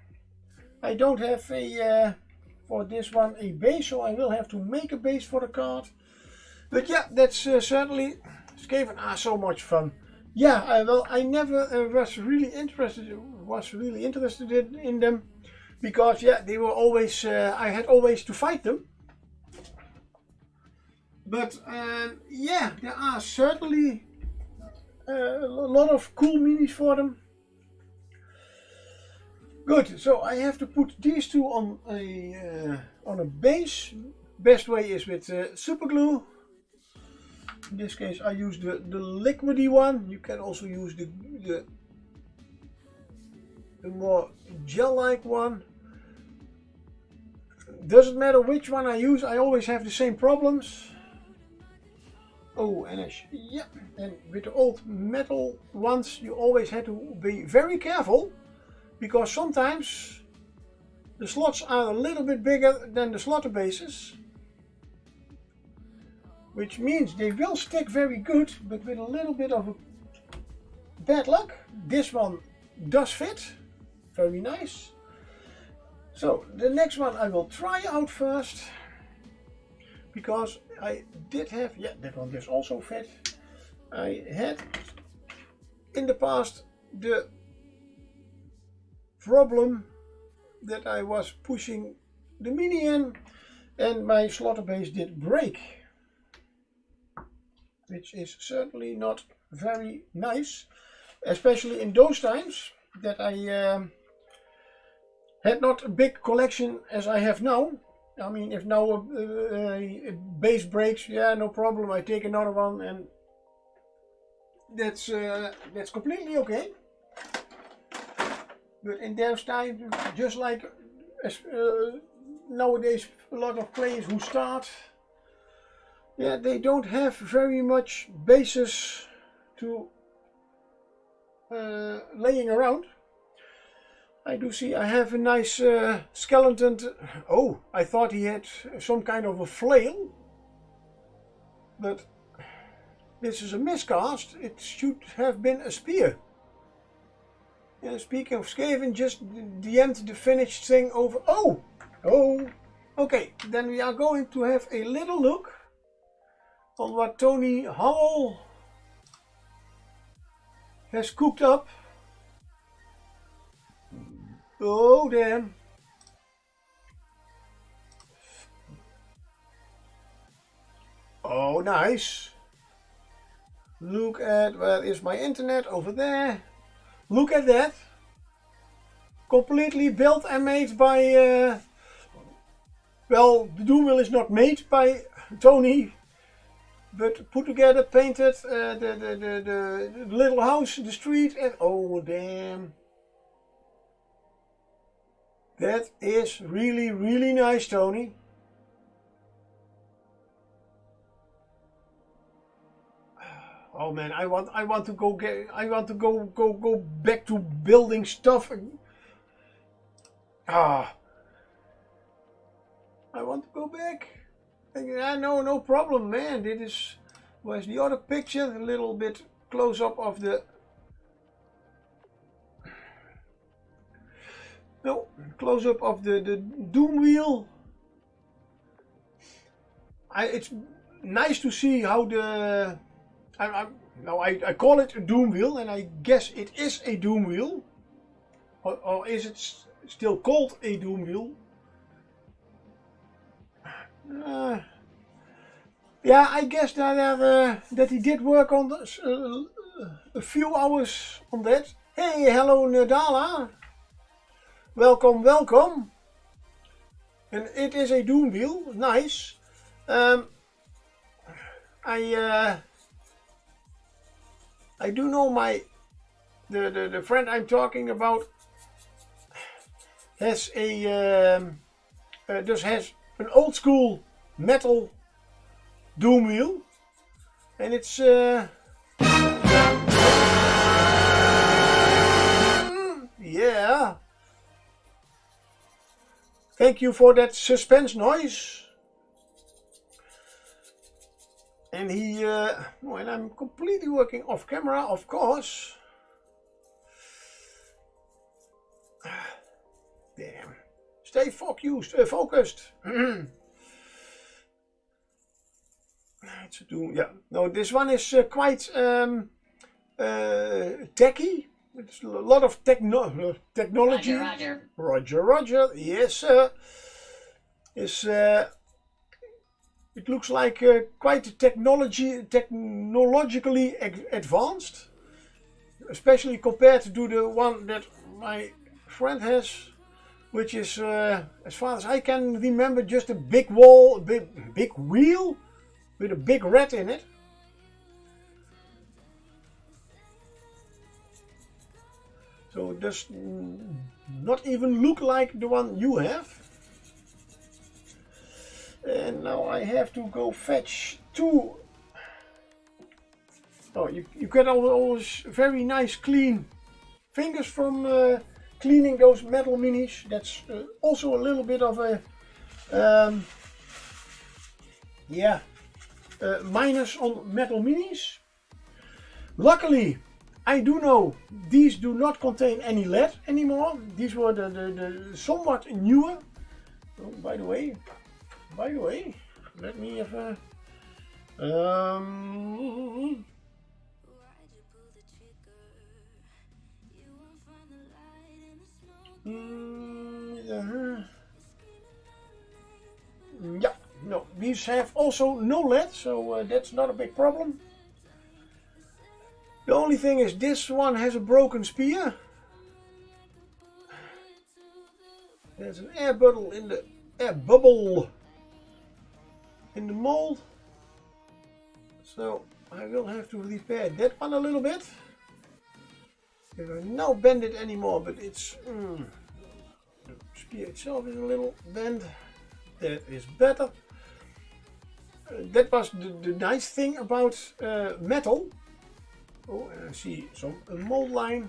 I don't have a for this one a base, so I will have to make a base for the card. But yeah, that's certainly Skaven are so much fun. Yeah, well, I never was really interested in them because yeah, they were always I had always to fight them. But yeah, there are certainly a lot of cool minis for them. Good, so I have to put these two on a base. Best way is with super glue. In this case I use the liquidy one. You can also use the more gel-like one. Doesn't matter which one I use, I always have the same problems. Oh, and yeah, and with the old metal ones you always had to be very careful because sometimes the slots are a little bit bigger than the slaughter bases, which means they will stick very good, but with a little bit of a bad luck. This one does fit, very nice. So the next one I will try out first, because I did have, yeah, that one does also fit. I had in the past the problem that I was pushing the mini in and my slaughter base did break, which is certainly not very nice, especially in those times that I had not a big collection as I have now. I mean, if now a base breaks, yeah, no problem, I take another one, and that's completely okay. But in those times, just like nowadays, a lot of players who start, yeah, they don't have very much bases to laying around. I do see I have a nice skeleton. Oh, I thought he had some kind of a flail, but this is a miscast. It should have been a spear. Yeah, speaking of Skaven, just DM'd the finished thing over. Oh, okay. Then we are going to have a little look on what Tony Howell has cooked up. Oh damn. Oh Oh, nice. Look at, where is my internet? Over there. Look at that. Completely built and made by, well, the Doom Wheel is not made by Tony, but put together, painted, the little house, the street, and oh damn. That is really, really nice, Tony. Oh man, I want to go back to building stuff. I want to go back. Yeah, no problem, man. This is, where's the other picture? A little bit close up of the. No, close up of the Doom Wheel. It's nice to see how the. I call it a Doom Wheel, and I guess it is a Doom Wheel. Or is it still called a Doom Wheel? Yeah, I guess that he did work on this, a few hours on that. Hey, hello Nadala. Welcome, welcome. And it is a Doom Wheel. Nice. I do know the friend I'm talking about has a has an old school metal Doom Wheel, and it's yeah. Thank you for that suspense noise. And he, and I'm completely working off camera, of course. Damn. Stay focused. It's a Doom. Yeah. No, this one is quite techy. It's a lot of technology. Roger. Yes, sir. It looks like quite technologically advanced, especially compared to the one that my friend has, which is, as far as I can remember, just a big wheel with a big rat in it. So it does not even look like the one you have. And now I have to go fetch two. Oh, you get always very nice clean fingers from cleaning those metal minis. That's also a little bit of a minus on metal minis. Luckily, I do know these do not contain any lead anymore. These were the somewhat newer. Oh, by the way, let me have a. Yeah, no, these have also no lead, so that's not a big problem. The only thing is this one has a broken spear. There's an air bubble in the mold, so I will have to repair that one a little bit. I now bend it anymore, but it's the spear itself is a little bent. That is better. That was the nice thing about metal. Oh, and I see some mold line.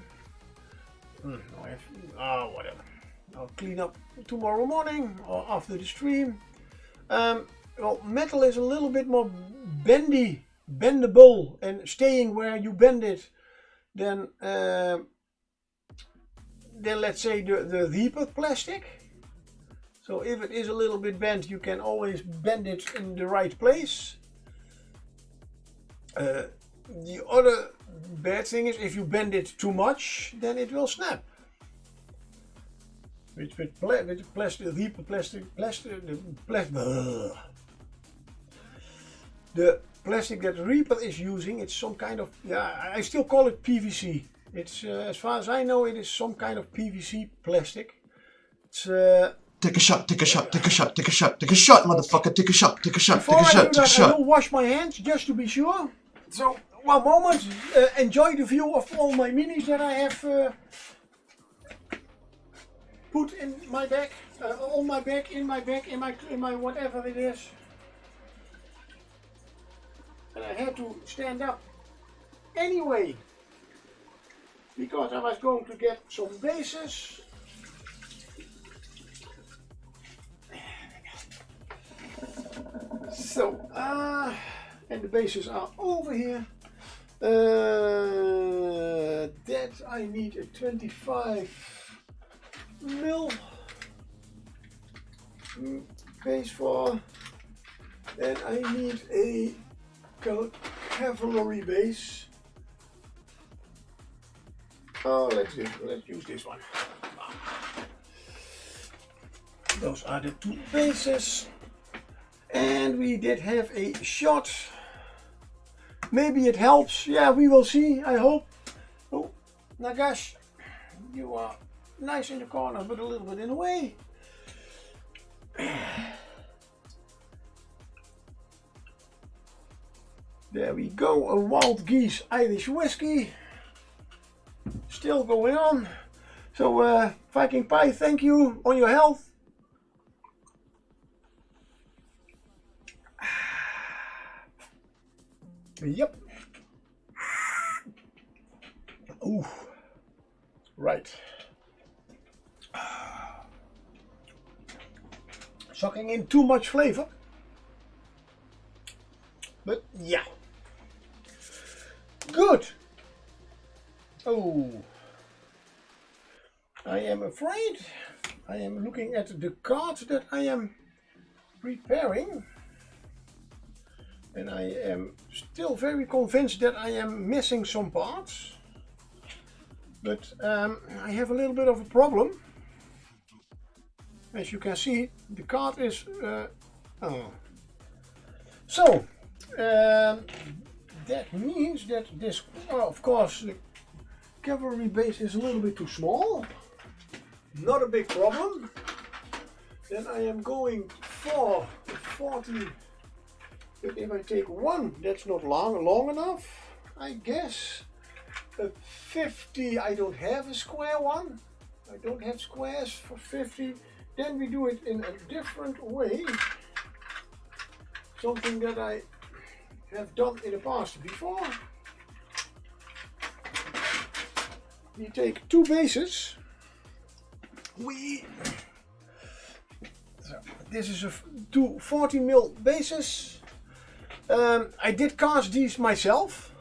Whatever. I'll clean up tomorrow morning or after the stream. Well, metal is a little bit more bendable and staying where you bend it than let's say the Reaper plastic. So if it is a little bit bent, you can always bend it in the right place. The other bad thing is if you bend it too much, then it will snap. With Reaper plastic, the plastic that Reaper is using. It's some kind of, yeah, I still call it PVC. It's as far as I know, it is some kind of PVC plastic. It's take a shot, take a shot, take a shot, take a shot, take a shot, motherfucker, take a shot, take a shot, take a shot, take a shot. I will wash my hands just to be sure. So, one moment, enjoy the view of all my minis that I have put in my bag, on my bag, in my whatever it is. And I had to stand up anyway, because I was going to get some bases. So, and the bases are over here. That I need a 25 mil base for. Then I need a cavalry base. Oh, let's use this one. Those are the two bases. And we did have a shot. Maybe it helps. Yeah, we will see. I hope. Oh, Nagash, you are nice in the corner, but a little bit in the way. There we go. A wild geese Irish whiskey. Still going on. So, Viking Pie, thank you on your health. Yep. Ooh. Right. Sucking in too much flavor. But yeah. Good. Oh. I am afraid. I am looking at the cards that I am preparing. And I am still very convinced that I am missing some parts. But I have a little bit of a problem. As you can see, the card is... oh. So, that means that this... Well, of course, the cavalry base is a little bit too small. Not a big problem. Then I am going for 40... But if I take one, that's not long enough, I guess. A 50, I don't have a square one. I don't have squares for 50. Then we do it in a different way. Something that I have done in the past before. We take two bases. So this is two 40 mil bases. I did cast these myself.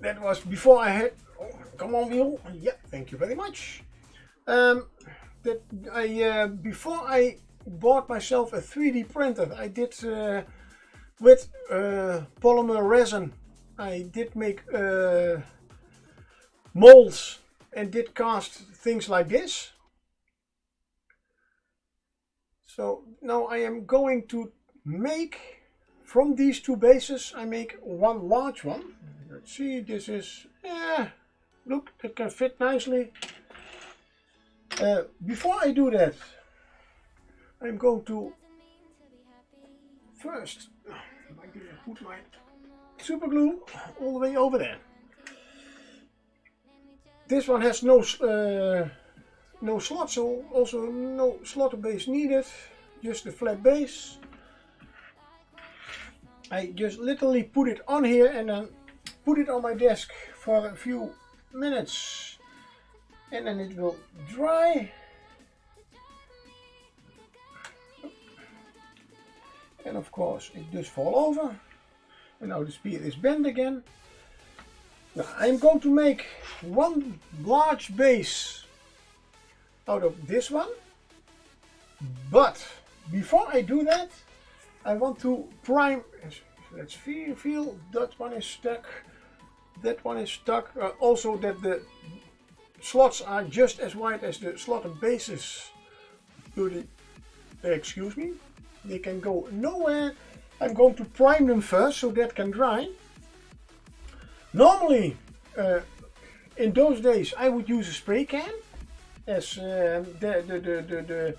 That was before I had. Oh, come on, wheel. Yeah, thank you very much. Before I bought myself a 3D printer, I did with polymer resin. I did make molds and did cast things like this. So now I am going to make, from these two bases, I make one large one. Let's see, this is, look, it can fit nicely. Before I do that, I'm going to first, put my super glue all the way over there. This one has no slot, so also no slot base needed, just a flat base. I just literally put it on here and then put it on my desk for a few minutes and then it will dry. And of course it does fall over. And now the spear is bent again. Now I'm going to make one large base out of this one, but before I do that, I want to prime. Let's feel that one is stuck. That one is stuck. Also, that the slots are just as wide as the slotted bases. Excuse me. They can go nowhere. I'm going to prime them first so that can dry. Normally, in those days, I would use a spray can as the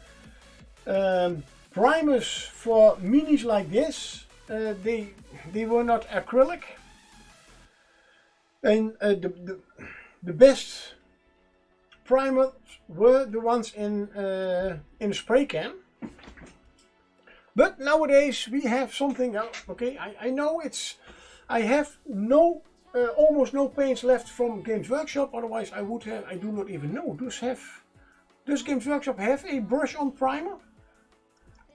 primers for minis like this. They were not acrylic, and the best primers were the ones in a spray can. But nowadays we have something else. Okay, I know I have almost no paints left from Games Workshop. Otherwise, I would have. I do not even know. Does Games Workshop have a brush-on primer?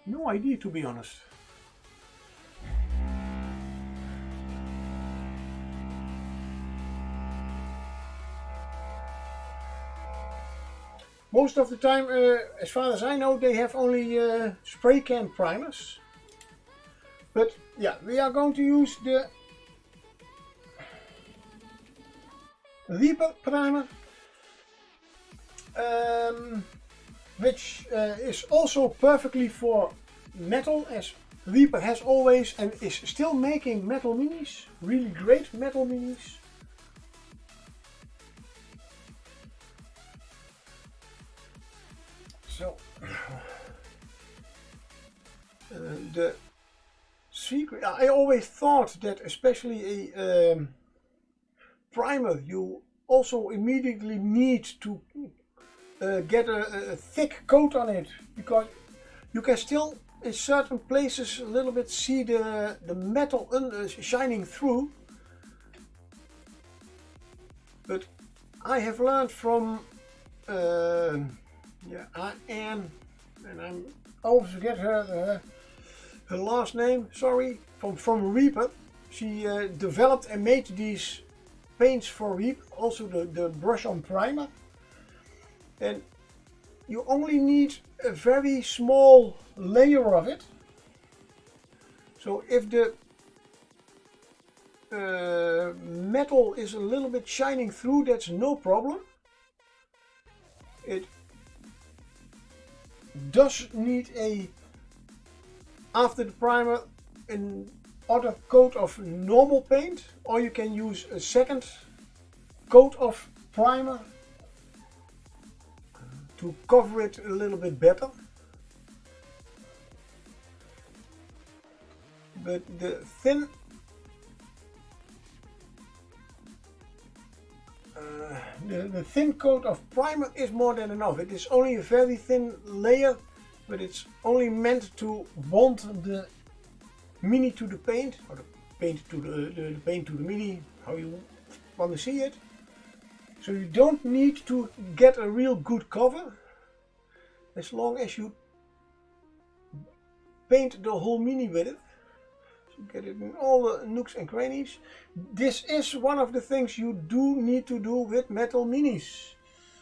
No idea, to be honest. Most of the time, as far as I know, they have only spray can primers. But yeah, we are going to use the Reaper primer, which is also perfectly for metal, as Reaper has always and is still making metal minis, really great metal minis. So the secret, I always thought that especially a primer, you also immediately need to get a thick coat on it, because you can still in certain places a little bit see the metal shining through. But I have learned from Anne, and I always forget her last name, sorry, from Reaper. She developed and made these paints for Reaper, also the brush-on primer. And you only need a very small layer of it. So if the metal is a little bit shining through, that's no problem. It does need after the primer another coat of normal paint, or you can use a second coat of primer to cover it a little bit better. But the thin the thin coat of primer is more than enough. It is only a very thin layer, but it's only meant to bond the mini to the paint, or the paint to the paint to the mini, how you want to see it. So you don't need to get a real good cover, as long as you paint the whole mini with it. So get it in all the nooks and crannies. This is one of the things you do need to do with metal minis.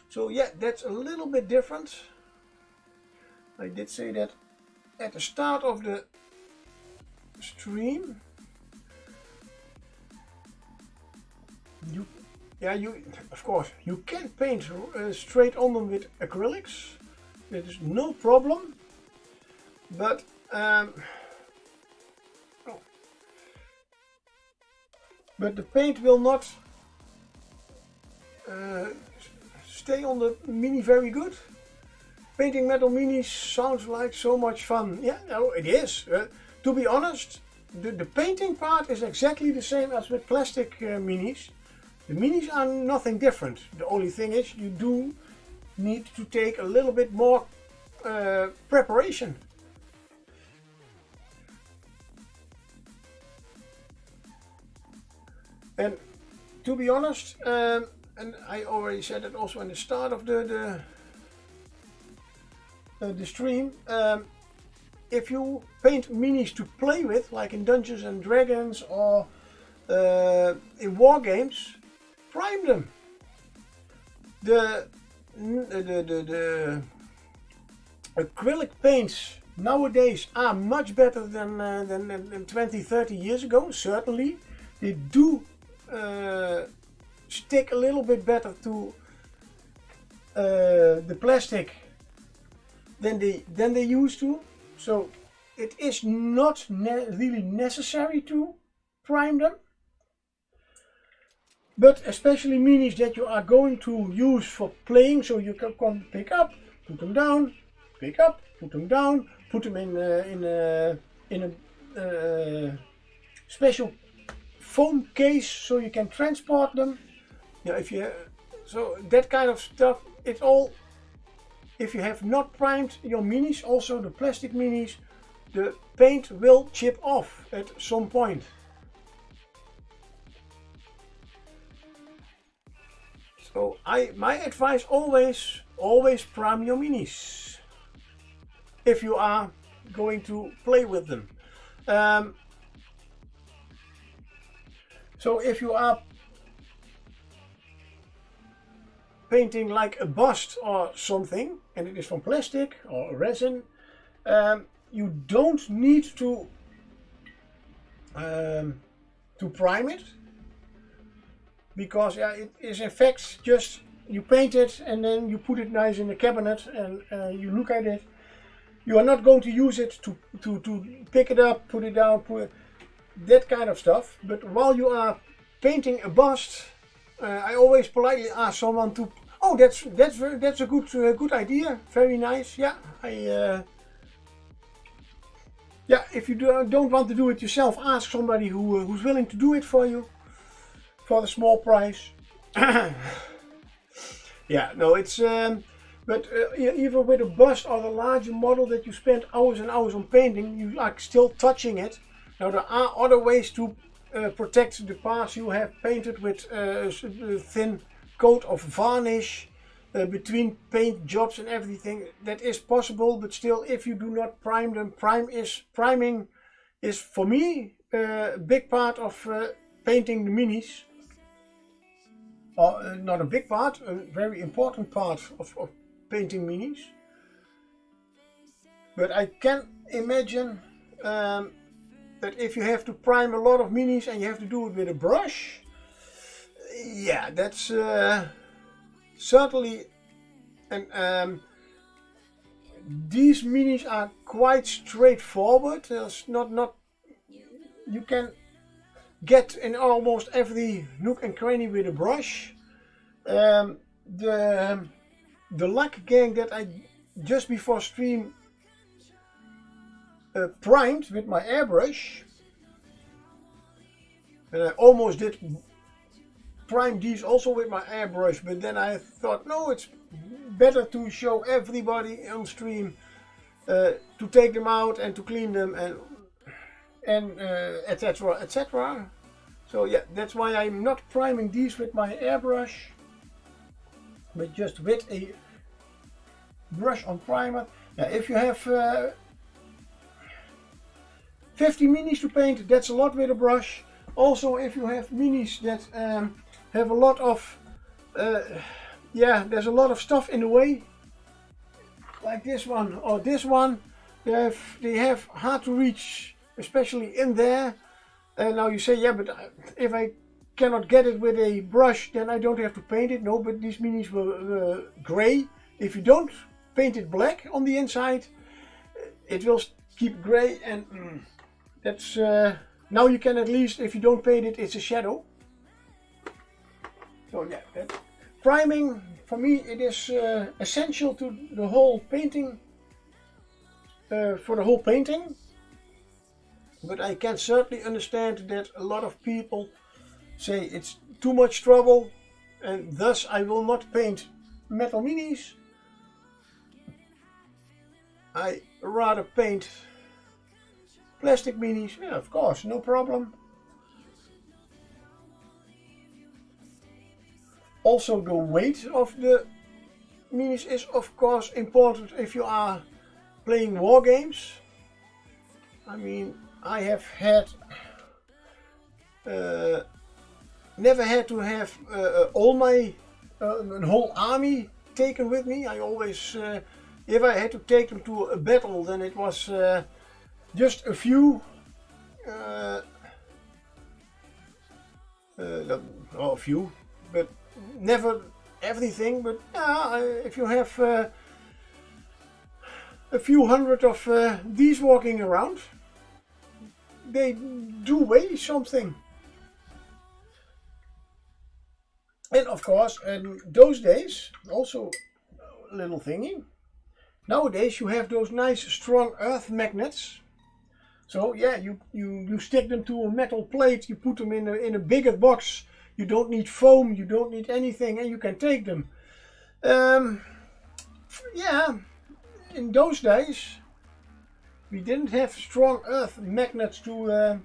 So yeah, that's a little bit different. I did say that at the start of the stream. Of course, you can paint straight on them with acrylics. That is no problem. But but the paint will not stay on the mini very good. Painting metal minis sounds like so much fun. Yeah, no, it is. To be honest, the painting part is exactly the same as with plastic minis. The minis are nothing different. The only thing is you do need to take a little bit more preparation. And to be honest, and I already said it also in the start of the stream, if you paint minis to play with, like in Dungeons and Dragons or in war games, prime them. The acrylic paints nowadays are much better than 20-30 years ago. Certainly, they do stick a little bit better to the plastic than they used to. So it is not really necessary to prime them. But especially minis that you are going to use for playing, so you can pick up, put them down, pick up, put them down, put them in a special foam case so you can transport them. Yeah, so that kind of stuff. It's all. If you have not primed your minis, also the plastic minis, the paint will chip off at some point. So my advice always prime your minis if you are going to play with them. So if you are painting like a bust or something, and it is from plastic or resin, you don't need to prime it. Because it is in fact just you paint it and then you put it nice in the cabinet and you look at it. You are not going to use it to pick it up, put it down, that kind of stuff. But while you are painting a bust, I always politely ask someone to. Oh, that's a good idea. Very nice. Yeah, yeah. If you don't want to do it yourself, ask somebody who's willing to do it for you. For the small price. Yeah, no, it's but even with a bust or the larger model that you spend hours and hours on painting, you are still touching it. Now there are other ways to protect the parts you have painted with a thin coat of varnish between paint jobs and everything. That is possible, but still, if you do not prime them, priming is for me a big part of painting the minis. Not a big part, a very important part of painting minis. But I can imagine that if you have to prime a lot of minis and you have to do it with a brush, yeah, that's certainly. And these minis are quite straightforward. There's not you can get in almost every nook and cranny with a brush. The lack gang that I just before stream primed with my airbrush, and I almost did prime these also with my airbrush, but then I thought no, it's better to show everybody on stream to take them out and to clean them and etc. etc. So yeah, that's why I'm not priming these with my airbrush, but just with a brush on primer. Yeah, if you have 50 minis to paint, that's a lot with a brush. Also, if you have minis that have a lot of there's a lot of stuff in the way, like this one or this one, they have hard to reach, especially in there. And now you say, yeah, but if I cannot get it with a brush, then I don't have to paint it. No, but these minis were gray. If you don't paint it black on the inside, it will keep gray, and that's now you can at least, if you don't paint it, it's a shadow. So yeah, priming for me, it is essential to the whole painting, for the whole painting. But I can certainly understand that a lot of people say it's too much trouble, and thus I will not paint metal minis. I rather paint plastic minis. Yeah, of course, no problem. Also, the weight of the minis is of course important if you are playing war games. I mean, I have had never had to have all my a whole army taken with me. I always, if I had to take them to a battle, then it was just a few. A few, but never everything. But if you have a few hundred of these walking around. They do weigh something. And of course, in those days, also a little thingy. Nowadays you have those nice strong earth magnets. So yeah, you stick them to a metal plate, you put them in a bigger box. You don't need foam, you don't need anything, and you can take them. Yeah, in those days we didn't have strong earth magnets to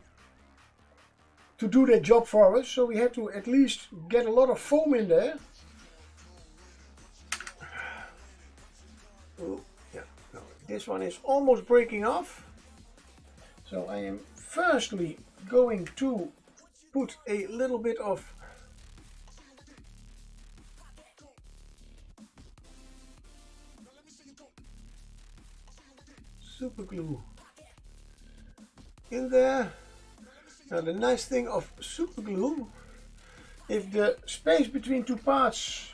do that job for us, so we had to at least get a lot of foam in there. Oh, yeah, no, this one is almost breaking off. So I am firstly going to put a little bit of super glue in there. Now the nice thing of super glue, if the space between two parts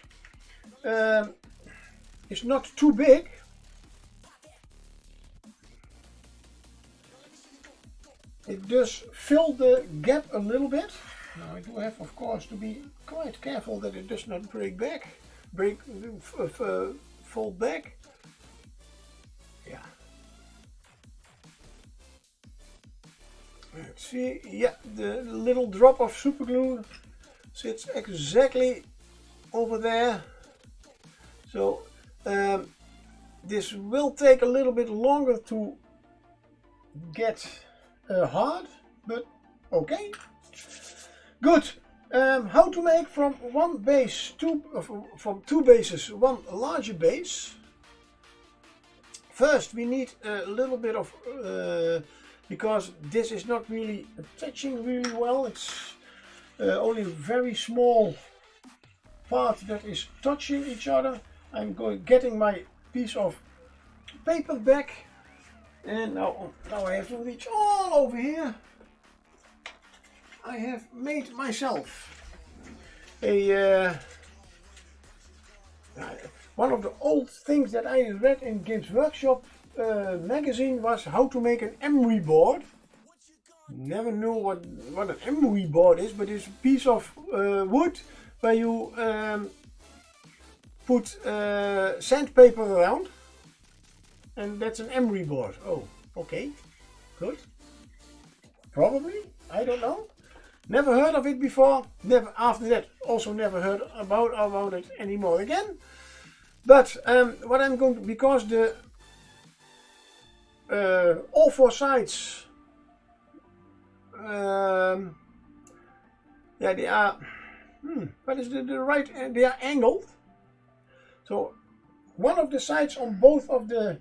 is not too big, it does fill the gap a little bit. Now I do have, of course, to be quite careful that it does not fold back. Yeah. Let's see. Yeah, the little drop of super glue sits exactly over there. So this will take a little bit longer to get hard, but okay. Good. How to make from one base from two bases one larger base. First we need a little bit of because this is not really attaching really well. It's only a very small part that is touching each other. I'm getting my piece of paper back, and now I have to reach all over here. I have made myself a one of the old things that I read in Games Workshop magazine was how to make an emery board. Never knew what an emery board is, but it's a piece of wood where you put sandpaper around, and that's an emery board. Oh, okay, good. Probably, I don't know. Never heard of it before. Never after that. Also never heard about it anymore again. But what I'm going to, because the all four sides, yeah, they are. What is the right? They are angled. So one of the sides on both of the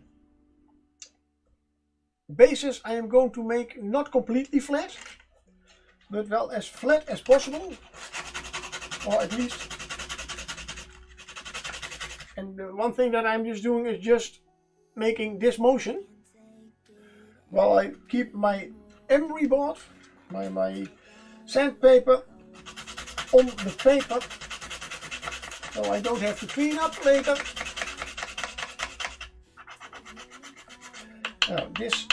bases I am going to make not completely flat, but well as flat as possible, or at least. And the one thing that I'm just doing is just making this motion while I keep my emery board, my sandpaper on the paper, so I don't have to clean up later. Now this,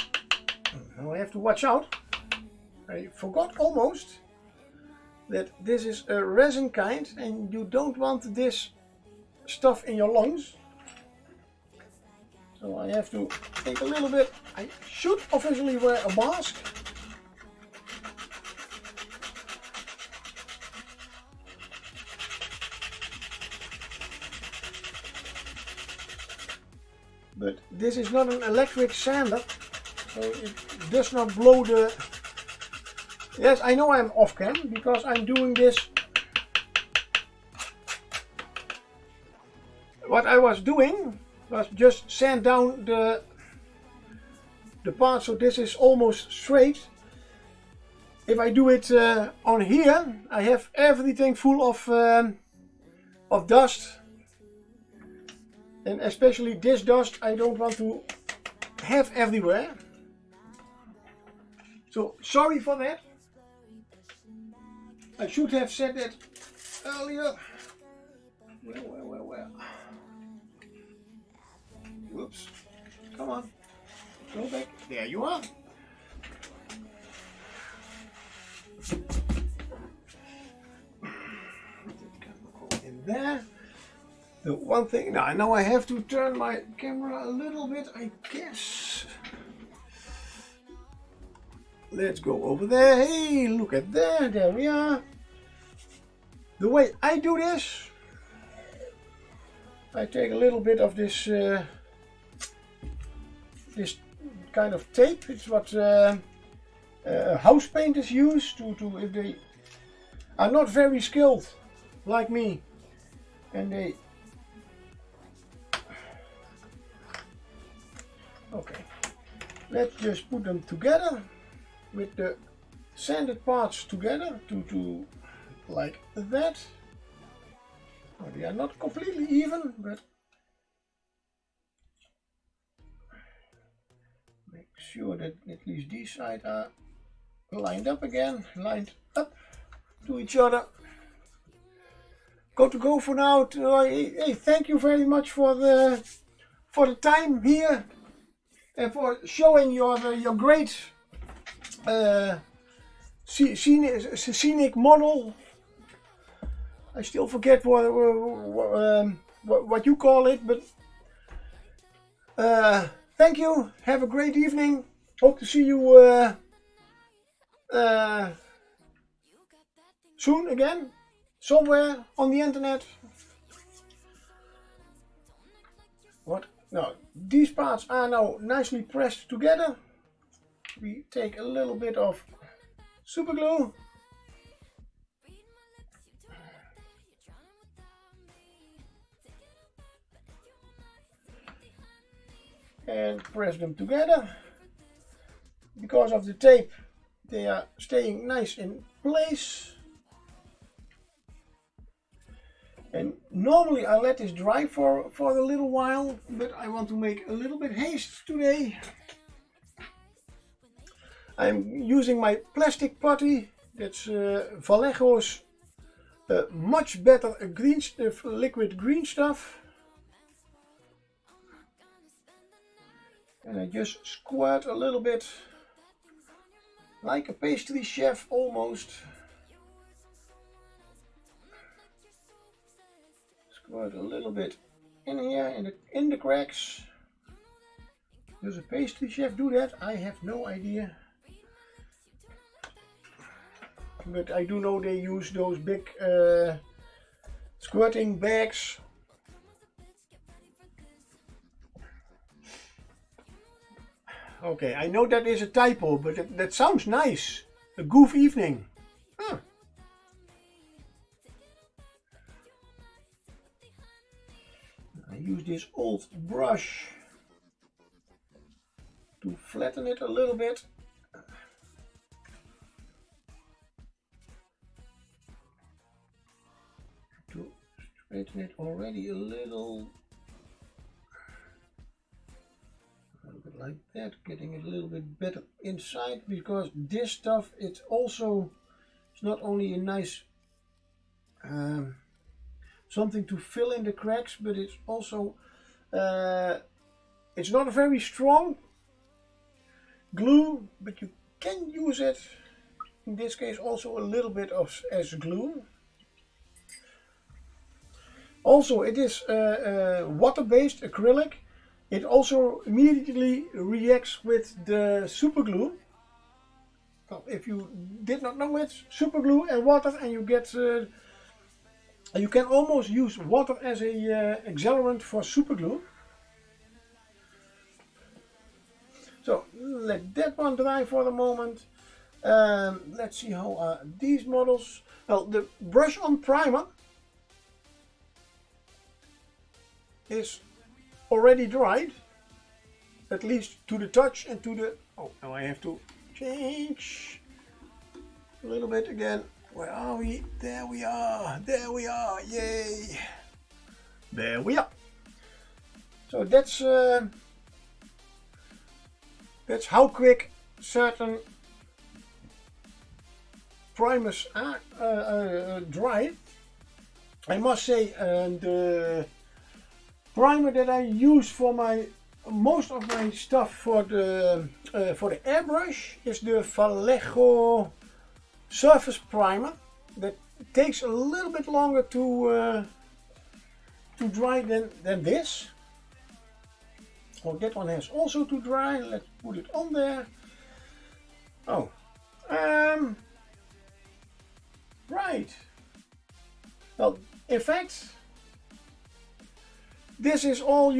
now I have to watch out. I forgot almost that this is a resin kind and you don't want this stuff in your lungs. So I have to take a little bit. I should officially wear a mask. But this is not an electric sander, so it does not blow the... Yes, I know I'm off cam because I'm doing this. What I was doing was just sand down the part, so this is almost straight. If I do it on here, I have everything full of dust, and especially this dust I don't want to have everywhere. So sorry for that. I should have said that earlier. Where? Whoops. come on. Go back. There you are. In there. The one thing, now I have to turn my camera a little bit, I guess. Let's go over there. Hey, look at there. There we are. The way I do this, I take a little bit of this this kind of tape. It's what house painters use to if they are not very skilled like me, and they. Okay, let's just put them together with the sanded parts together to like that. Well, they are not completely even, but make sure that at least these sides are lined up again, lined up to each other. Got to go for now. Hey, thank you very much for the time here. And for showing your great scenic model. I still forget what you call it, but thank you. Have a great evening. Hope to see you soon again, somewhere on the internet. What? Now, these parts are now nicely pressed together. We take a little bit of super glue. And press them together. Because of the tape, they are staying nice in place. And normally I let this dry for a little while, but I want to make a little bit haste today. I'm using my plastic putty. That's Vallejo's much better green stuff, liquid green stuff. And I just squirt a little bit, like a pastry chef almost. Squirt a little bit in here, in the cracks. Does a pastry chef do that? I have no idea. But I do know they use those big squirting bags. Okay, I know that is a typo, but that sounds nice. A goof evening. Huh. I use this old brush to flatten it a little bit. To straighten it already a little bit like that, getting it a little bit better inside, because this stuff, it's not only a nice something to fill in the cracks, but it's also it's not a very strong glue, but you can use it in this case also a little bit as glue. Also, it is water-based acrylic. It also immediately reacts with the super glue. Well, if you did not know it, super glue and water, and you get you can almost use water as a accelerant for super glue. So let that one dry for the moment. Let's see how are these models. Well, the brush on primer is already dried, at least to the touch and to the. Oh, now I have to change a little bit again. Where are we? There we are. There we are. Yay! There we are. So that's how quick certain primers are dry. I must say, the primer that I use for my most of my stuff for the airbrush is the Vallejo surface primer. That takes a little bit longer to dry than this. Oh, that one has also to dry. Let's put it on there. Oh, right. Well, in fact, this is all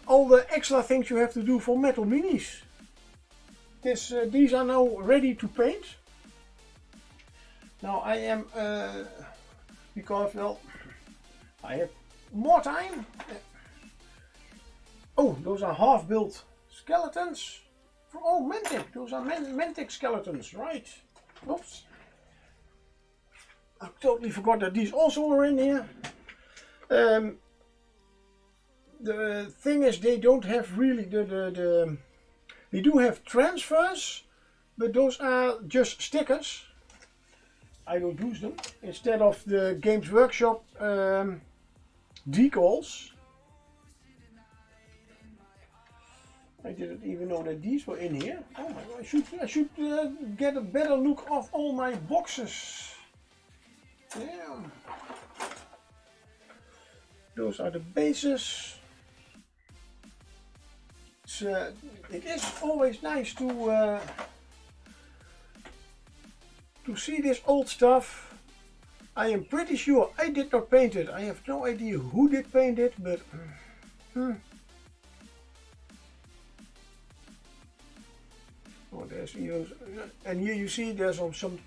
all the extra things you have to do for metal minis. These are now ready to paint. Now I am because well, I have more time. Oh, those are half-built skeletons. Oh, Mantic. Those are Mantic skeletons, right? Oops. I totally forgot that these also are in here. The thing is, they don't have really they do have transfers, but those are just stickers. I don't use them instead of the Games Workshop decals. I didn't even know that these were in here. Oh my God! I should get a better look of all my boxes. Yeah. Those are the bases. It is always nice to see this old stuff. I am pretty sure I did not paint it. I have no idea who did paint it, but oh, there's even, and here you see there's some.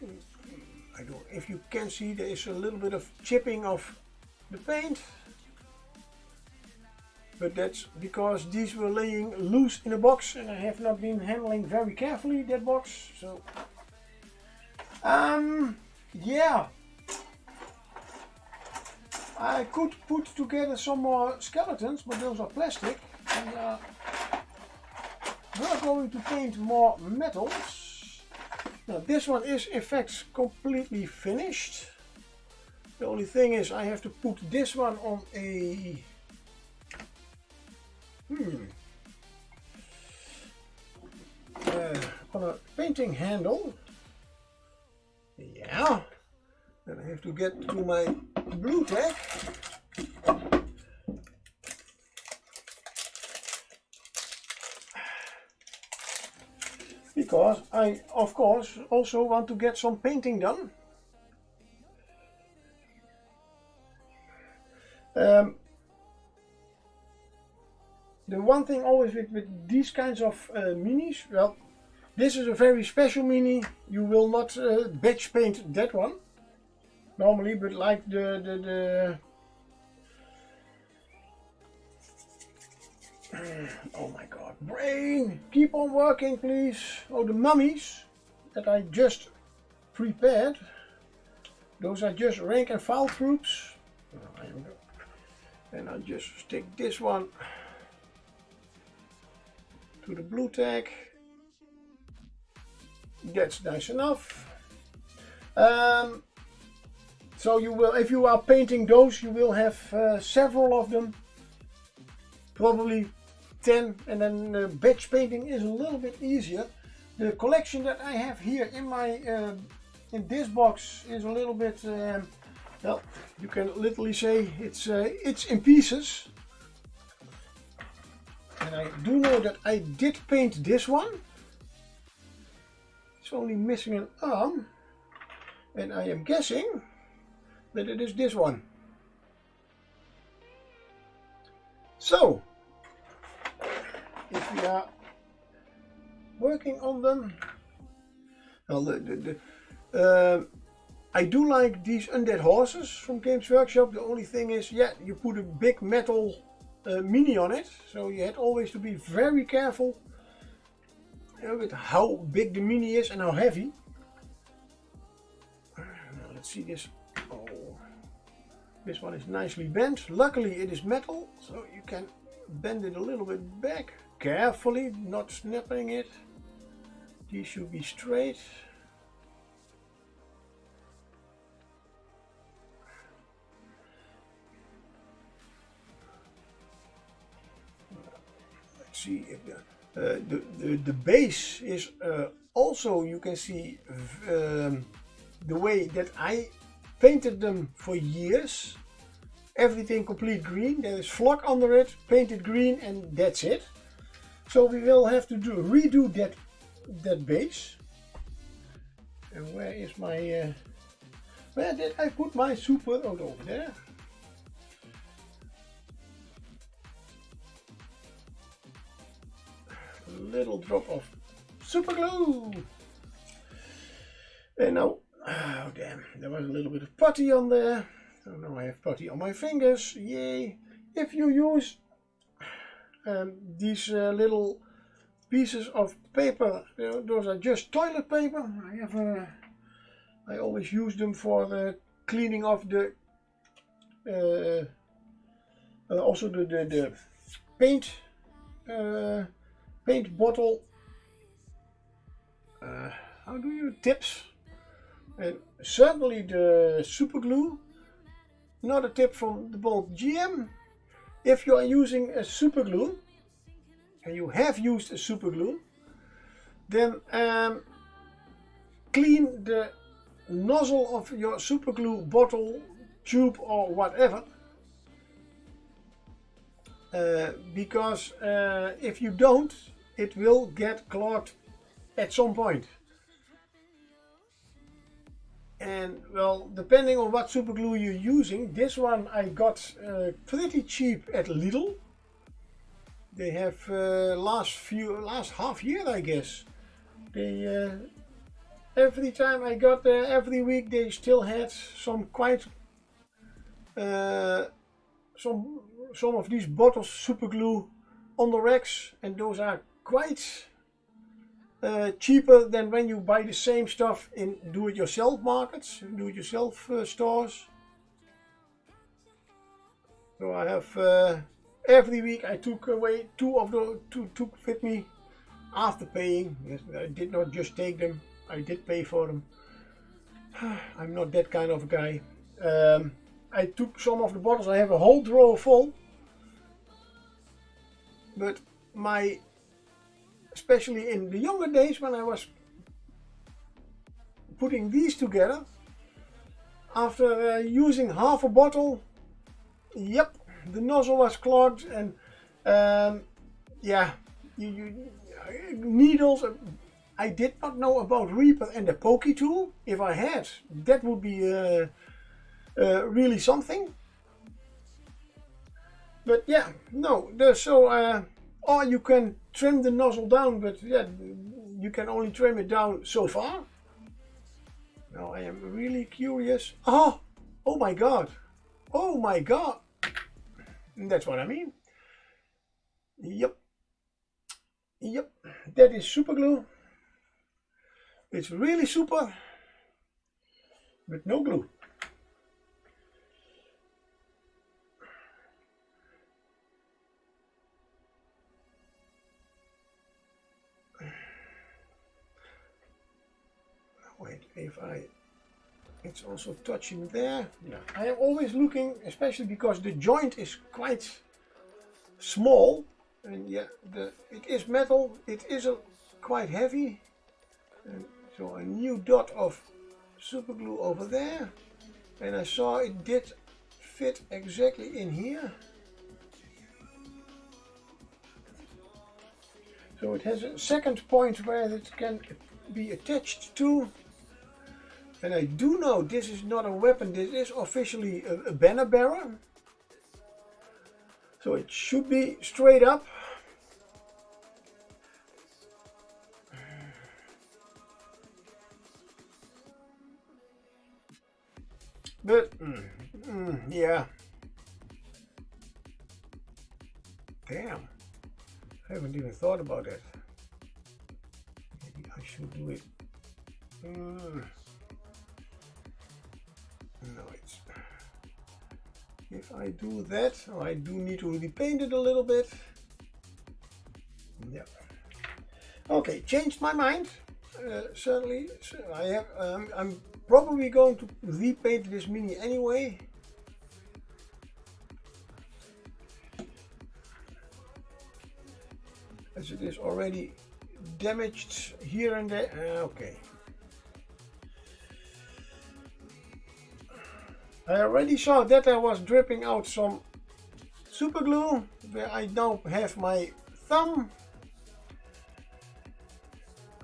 I don't. If you can see, there is a little bit of chipping of the paint. But that's because these were laying loose in a box and I have not been handling very carefully that box. So, yeah. I could put together some more skeletons, but those are plastic. And we're going to paint more metals. Now this one is in fact completely finished. The only thing is I have to put this one on a on a painting handle. Yeah. Then I have to get to my blue tack. Because I, of course, also want to get some painting done. The one thing always with these kinds of minis, well, this is a very special mini. You will not batch paint that one normally, but like the oh my God, brain, keep on working, please. Oh, the mummies that I just prepared. Those are just rank and file troops. And I'll just stick this one to the blue tag. That's nice enough. So you will, if you are painting those, you will have several of them, probably 10, and then batch painting is a little bit easier. The collection that I have here in my in this box is a little bit well, you can literally say it's in pieces. And I do know that I did paint this one. It's only missing an arm, and I am guessing that it is this one. So, if we are working on them, well, I do like these undead horses from Games Workshop. The only thing is, yeah, you put a big metal mini on it, so you had always to be very careful with how big the mini is and how heavy. Now let's see this. Oh, this one is nicely bent. Luckily it is metal, so you can bend it a little bit back carefully, not snapping it. These should be straight. see if the base is also, you can see the way that I painted them for years. Everything complete green. There is flock under it, painted green, and that's it. So we will have to redo that base. And where is my where did I put my super? Oh, over there. A little drop of super glue. And now, oh damn, there was a little bit of putty on there. So now I have putty on my fingers. Yay! If you use these little pieces of paper, those are just toilet paper. I always use them for cleaning off the also the paint paint bottle. How do you tips? And certainly the super glue. Another tip from the Bold GM: if you are using a super glue, and you have used a super glue, then clean the nozzle of your super glue bottle, tube, or whatever. Because if you don't, it will get clogged at some point. And well, depending on what super glue you're using, this one I got pretty cheap at Lidl. They have last half year, I guess. They every time I got there, every week they still had some quite some of these bottles super glue on the racks, and those are quite cheaper than when you buy the same stuff in do-it-yourself markets, do-it-yourself stores. So I have every week I took away two took with me after paying. I did not just take them, I did pay for them. I'm not that kind of a guy. I took some of the bottles. I have a whole drawer full, but especially in the younger days when I was putting these together, after using half a bottle, yep, the nozzle was clogged, and yeah, needles. I did not know about Reaper and the pokey tool. If I had, that would be really something. But yeah, no, or you can trim the nozzle down, but yeah, you can only trim it down so far. Now I am really curious. Oh my god, oh my god, that's what I mean. Yep, that is super glue. It's really super, but no glue. Wait, it's also touching there. Yeah, I am always looking, especially because the joint is quite small, and yeah, it is metal. It is quite heavy, and so a new dot of super glue over there, and I saw it did fit exactly in here. So it has a second point where it can be attached to. And I do know this is not a weapon, this is officially a banner bearer. So it should be straight up. But, yeah. Damn. I haven't even thought about it. Maybe I should do it. No, if I do that, I do need to repaint it a little bit. Yeah. Okay, changed my mind. Certainly, I have. I'm probably going to repaint this mini anyway. as it is already damaged here and there. Okay. I already saw that I was dripping out some super glue where I now have my thumb.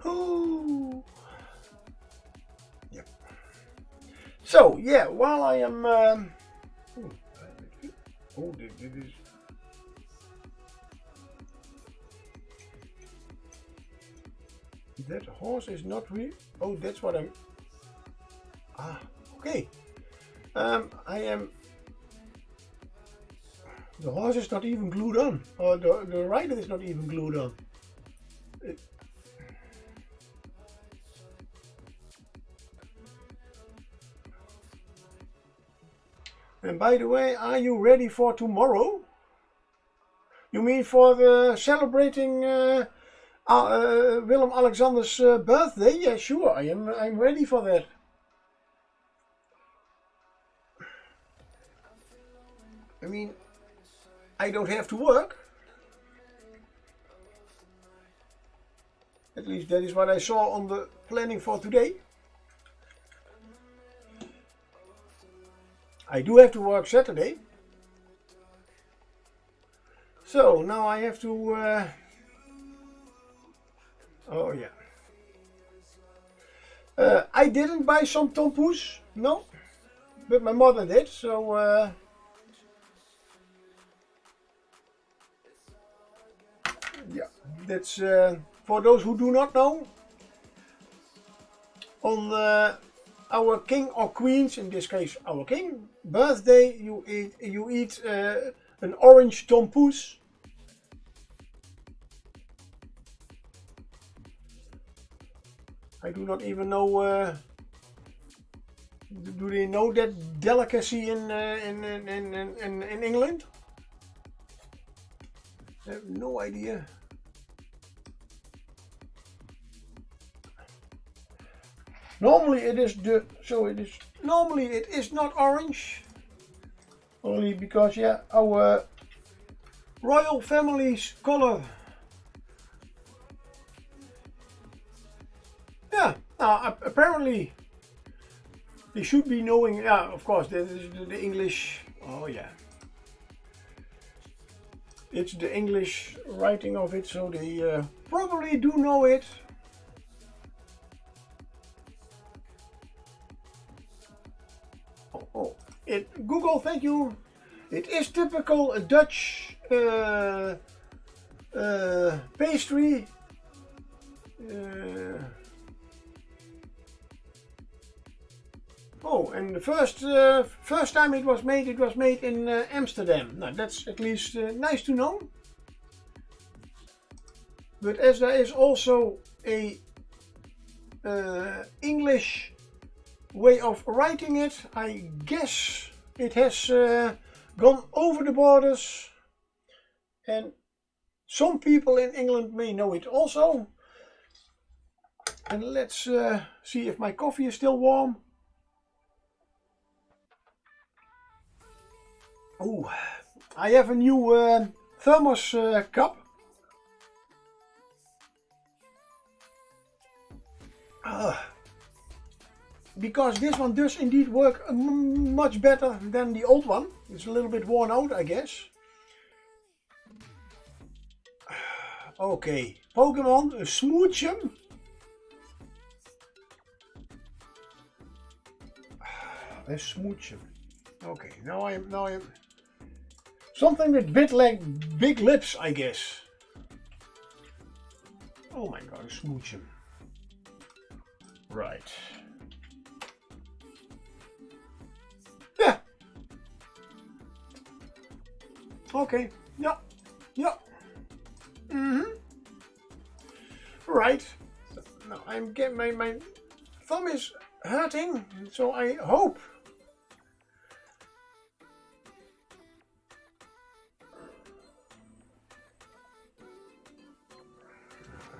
Ooh. Yep. So yeah, while I am this is that horse is not real. Oh, that's what I'm. Okay. I am. The horse is not even glued on, or the rider is not even glued on. And by the way, are you ready for tomorrow? You mean for the celebrating Willem Alexander's birthday? Yeah, sure. I'm ready for that. I mean, I don't have to work. At least that is what I saw on the planning for today. I do have to work Saturday. So now I have to... oh yeah. I didn't buy some tompoes, no. But my mother did, so... yeah, that's for those who do not know. On our king or queen's, in this case our king, birthday, you eat an orange tompoes. I do not even know. Do they know that delicacy in England? I have no idea. Normally it is normally it is not orange. Only because yeah, our royal family's color. Yeah, apparently they should be knowing. Yeah, of course, this is the English. Oh yeah. It's the English writing of it, so they probably do know it. Google, thank you. It is typical Dutch pastry. Oh, and the first time it was made in Amsterdam. Now that's at least nice to know. But as there is also a English way of writing it, I guess it has gone over the borders, and some people in England may know it also. And let's see if my coffee is still warm. Oh, I have a new thermos cup. Because this one does indeed work much better than the old one. It's a little bit worn out, I guess. Okay, Pokemon, a Smoochum. A Smoochum. Okay, now I am something with big lips, I guess. Oh my god, a Smoochum. Right. Yeah. Okay. Yeah. Yeah. Right. So now I'm getting my thumb is hurting, so I hope.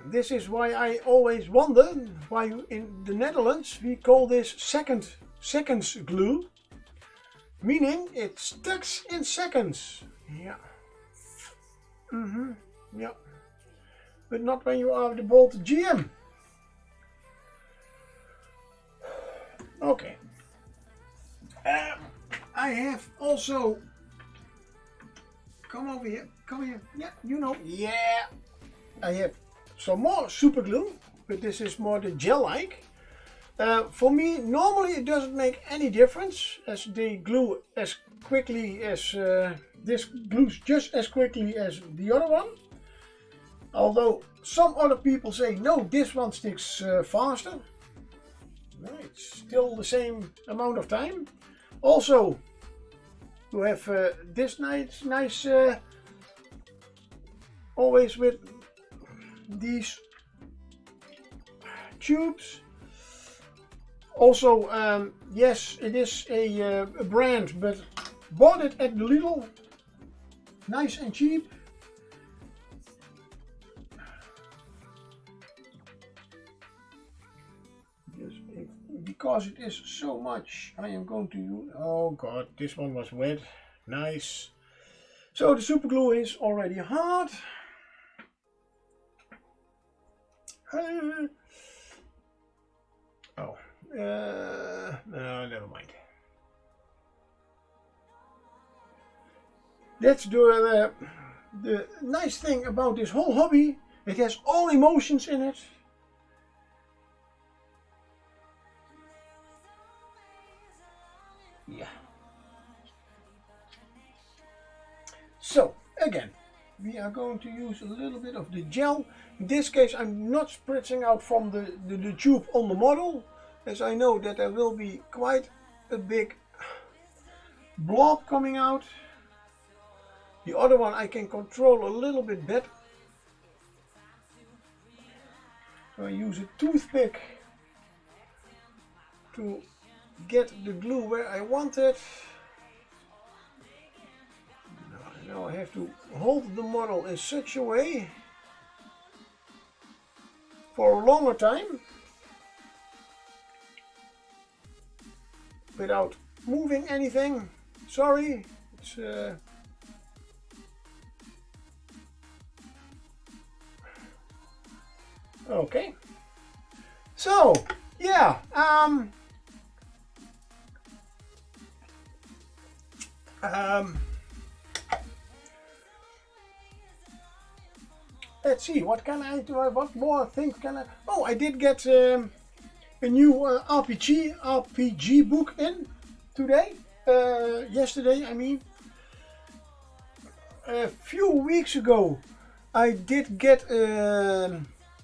This is why I always wonder why in the Netherlands we call this seconds glue, meaning it sticks in seconds. Yeah. Yeah. but not when you are the bold GM. Okay. I have also... Come over here. Come here. Yeah, you know. Yeah. I have some more super glue, but this is more the gel-like. For me, normally it doesn't make any difference, as they glue as quickly as... this glues just as quickly as the other one. Although some other people say, no, this one sticks faster. No, it's still the same amount of time. Also, you have this nice always with these tubes. Also, yes, it is a brand, but bought it at the Lidl. Nice and cheap. Because it is so much, I am going to use... Oh god, this one was wet. Nice. So the super glue is already hard. Oh, no, never mind. That's the nice thing about this whole hobby. It has all emotions in it. Yeah. So again, we are going to use a little bit of the gel. In this case, I'm not spritzing out from the tube on the model, as I know that there will be quite a big blob coming out. The other one I can control a little bit better. So I use a toothpick to get the glue where I want it. Now I have to hold the model in such a way for a longer time without moving anything. Sorry, it's okay. So yeah, let's see, what can I do? What more things can I... Oh, I did get a new RPG book in today. Yesterday, I mean. A few weeks ago, I did get a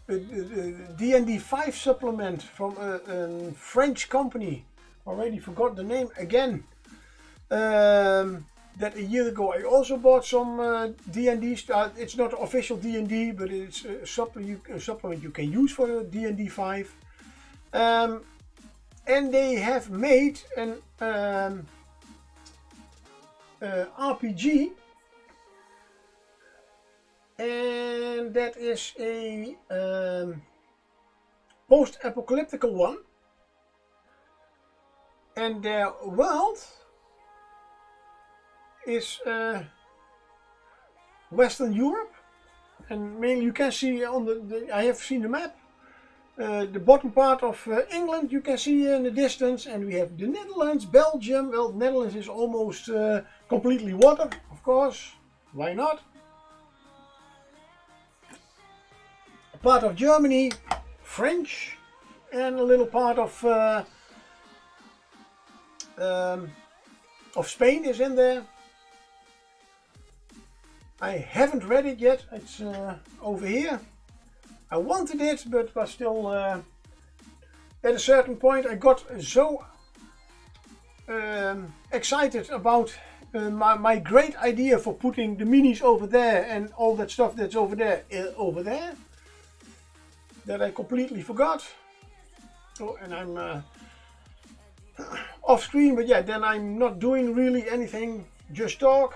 D&D 5 supplement from a French company. Already forgot the name again. That a year ago I also bought some D&D stuff. It's not official D&D, but it's a supplement you can use for D&D 5. And they have made an RPG, and that is a post-apocalyptical one. And their world is Western Europe, and mainly you can see on I have seen the map, the bottom part of England you can see in the distance, and we have the Netherlands, Belgium. Well, Netherlands is almost completely water, of course, why not? A part of Germany, French, and a little part of Spain is in there. I haven't read it yet. It's over here. I wanted it, but was still at a certain point I got so excited about my great idea for putting the minis over there and all that stuff that's over there that I completely forgot. Oh, and I'm off screen, but yeah, then I'm not doing really anything, just talk.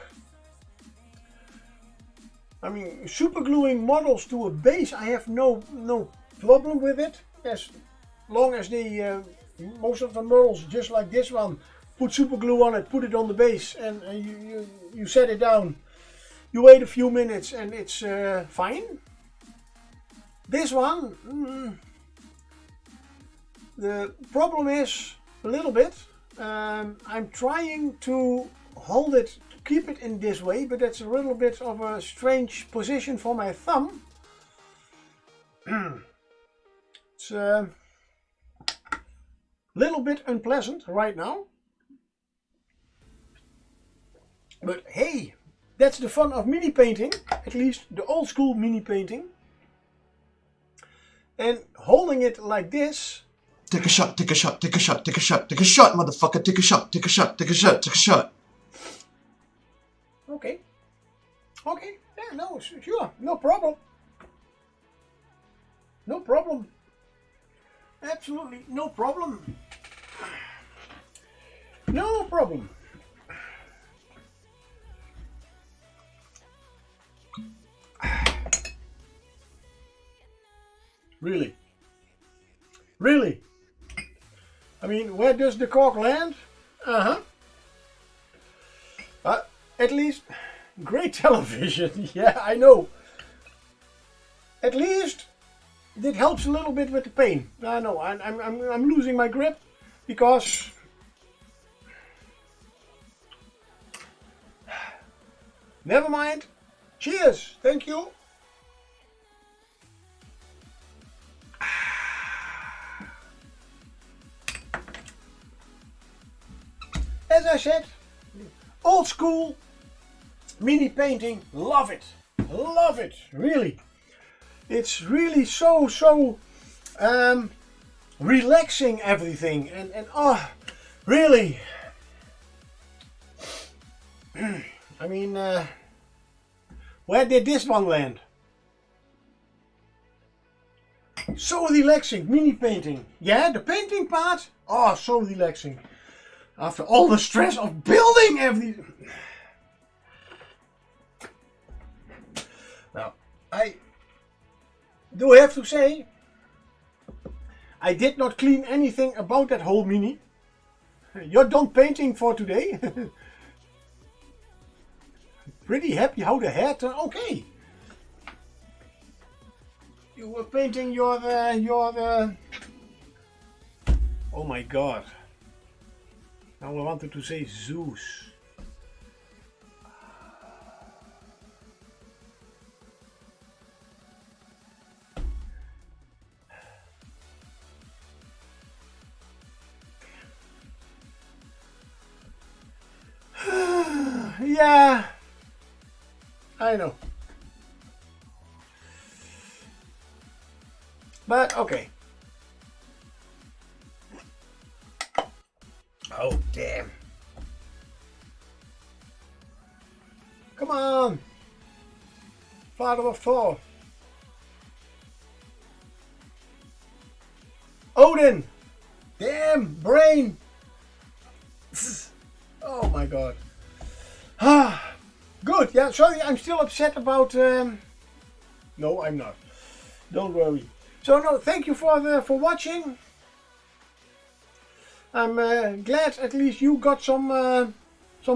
I mean, super gluing models to a base, I have no problem with it, as long as they, most of the models, just like this one, put super glue on it, put it on the base, and you set it down. You wait a few minutes and it's fine. This one, the problem is a little bit. I'm trying to hold it, to keep it in this way, but that's a little bit of a strange position for my thumb. It's a little bit unpleasant right now. But hey, that's the fun of mini painting, at least the old school mini painting. And holding it like this. Take a shot, take a shot, take a shot, take a shot, take a shot, motherfucker, take a shot, take a shot, take a shot, take a shot. Okay. Okay, yeah, no, sure, no problem. No problem. Absolutely no problem. No problem. Really? Really? I mean, where does the cork land? At least, great television. Yeah, I know. At least, it helps a little bit with the pain. I know. I'm losing my grip because. Never mind. Cheers. Thank you. As I said, old school mini painting, love it, really. It's really so relaxing, everything, and oh, really. I mean, where did this one land? So relaxing, mini painting. Yeah, the painting part, oh, so relaxing. After all the stress of building everything. Now, I do have to say, I did not clean anything about that whole mini. You're done painting for today. Pretty happy how the hair turned. Okay. You were painting your oh my god. Now I wanted to say Zeus. Yeah, I know. But okay. Oh, damn. Come on. Father of Thor. Odin. Damn, brain. Oh my god. Good. Yeah, sorry, I'm still upset about... No, I'm not. Don't worry. So, no, thank you for watching. I'm glad at least you got some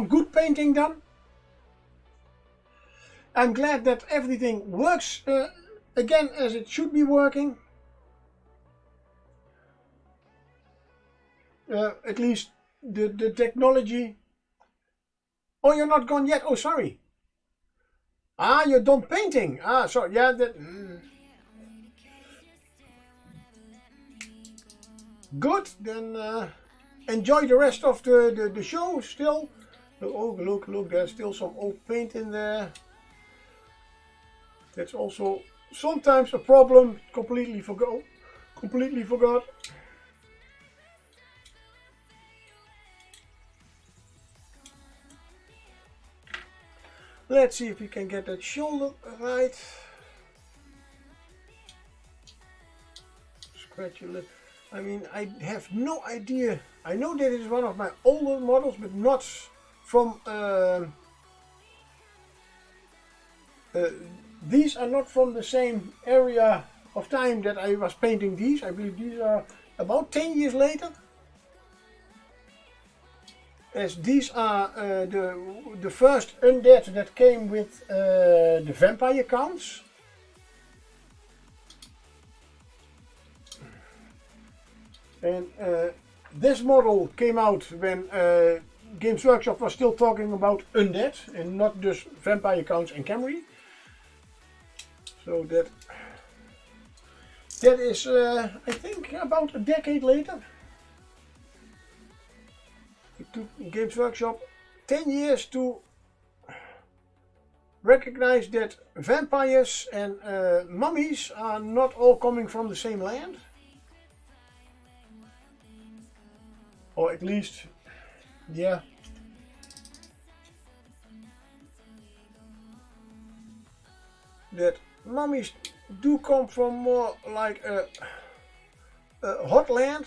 good painting done. I'm glad that everything works again as it should be working. At least the technology. Oh, you're not gone yet. Oh, sorry. Ah, you're done painting. Ah, sorry. Yeah, that. Good. Then enjoy the rest of the show. Still. Oh, look. There's still some old paint in there. That's also sometimes a problem. Completely forgot. Let's see if we can get that shoulder right. Scratch your lip. I mean, I have no idea. I know that it is one of my older models, but not from... these are not from the same area of time that I was painting these. I believe these are about 10 years later. As these are the first Undead that came with the vampire counts. And this model came out when Games Workshop was still talking about Undead and not just Vampire Counts and Camry. So that is, I think, about a decade later. It took Games Workshop 10 years to recognize that vampires and mummies are not all coming from the same land. Or at least, yeah. That mummies do come from more like a hot land.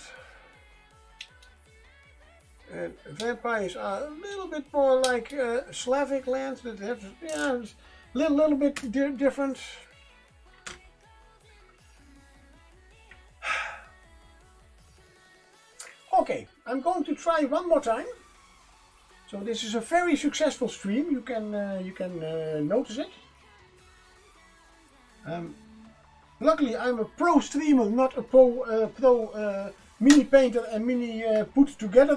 And vampires are a little bit more like Slavic lands that have, yeah, a little bit different. Okay, I'm going to try one more time. So this is a very successful stream. You can notice it. Luckily, I'm a pro streamer, not a pro mini painter and mini put together.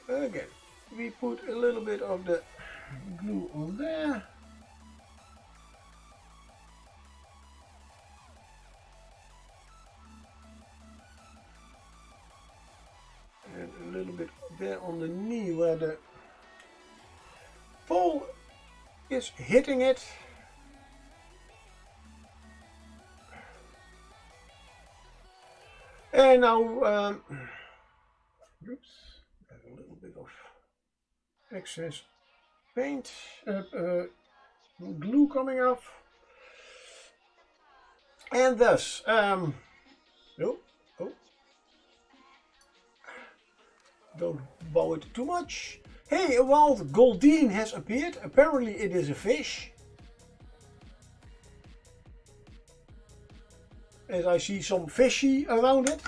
So again, we put a little bit of the glue on there. And a little bit there on the knee where the pole is hitting it. And now, oops, there's a little bit of excess paint, glue coming off. And thus, don't bow it too much. Hey, a wild Goldine has appeared. Apparently it is a fish. As I see some fishy around it.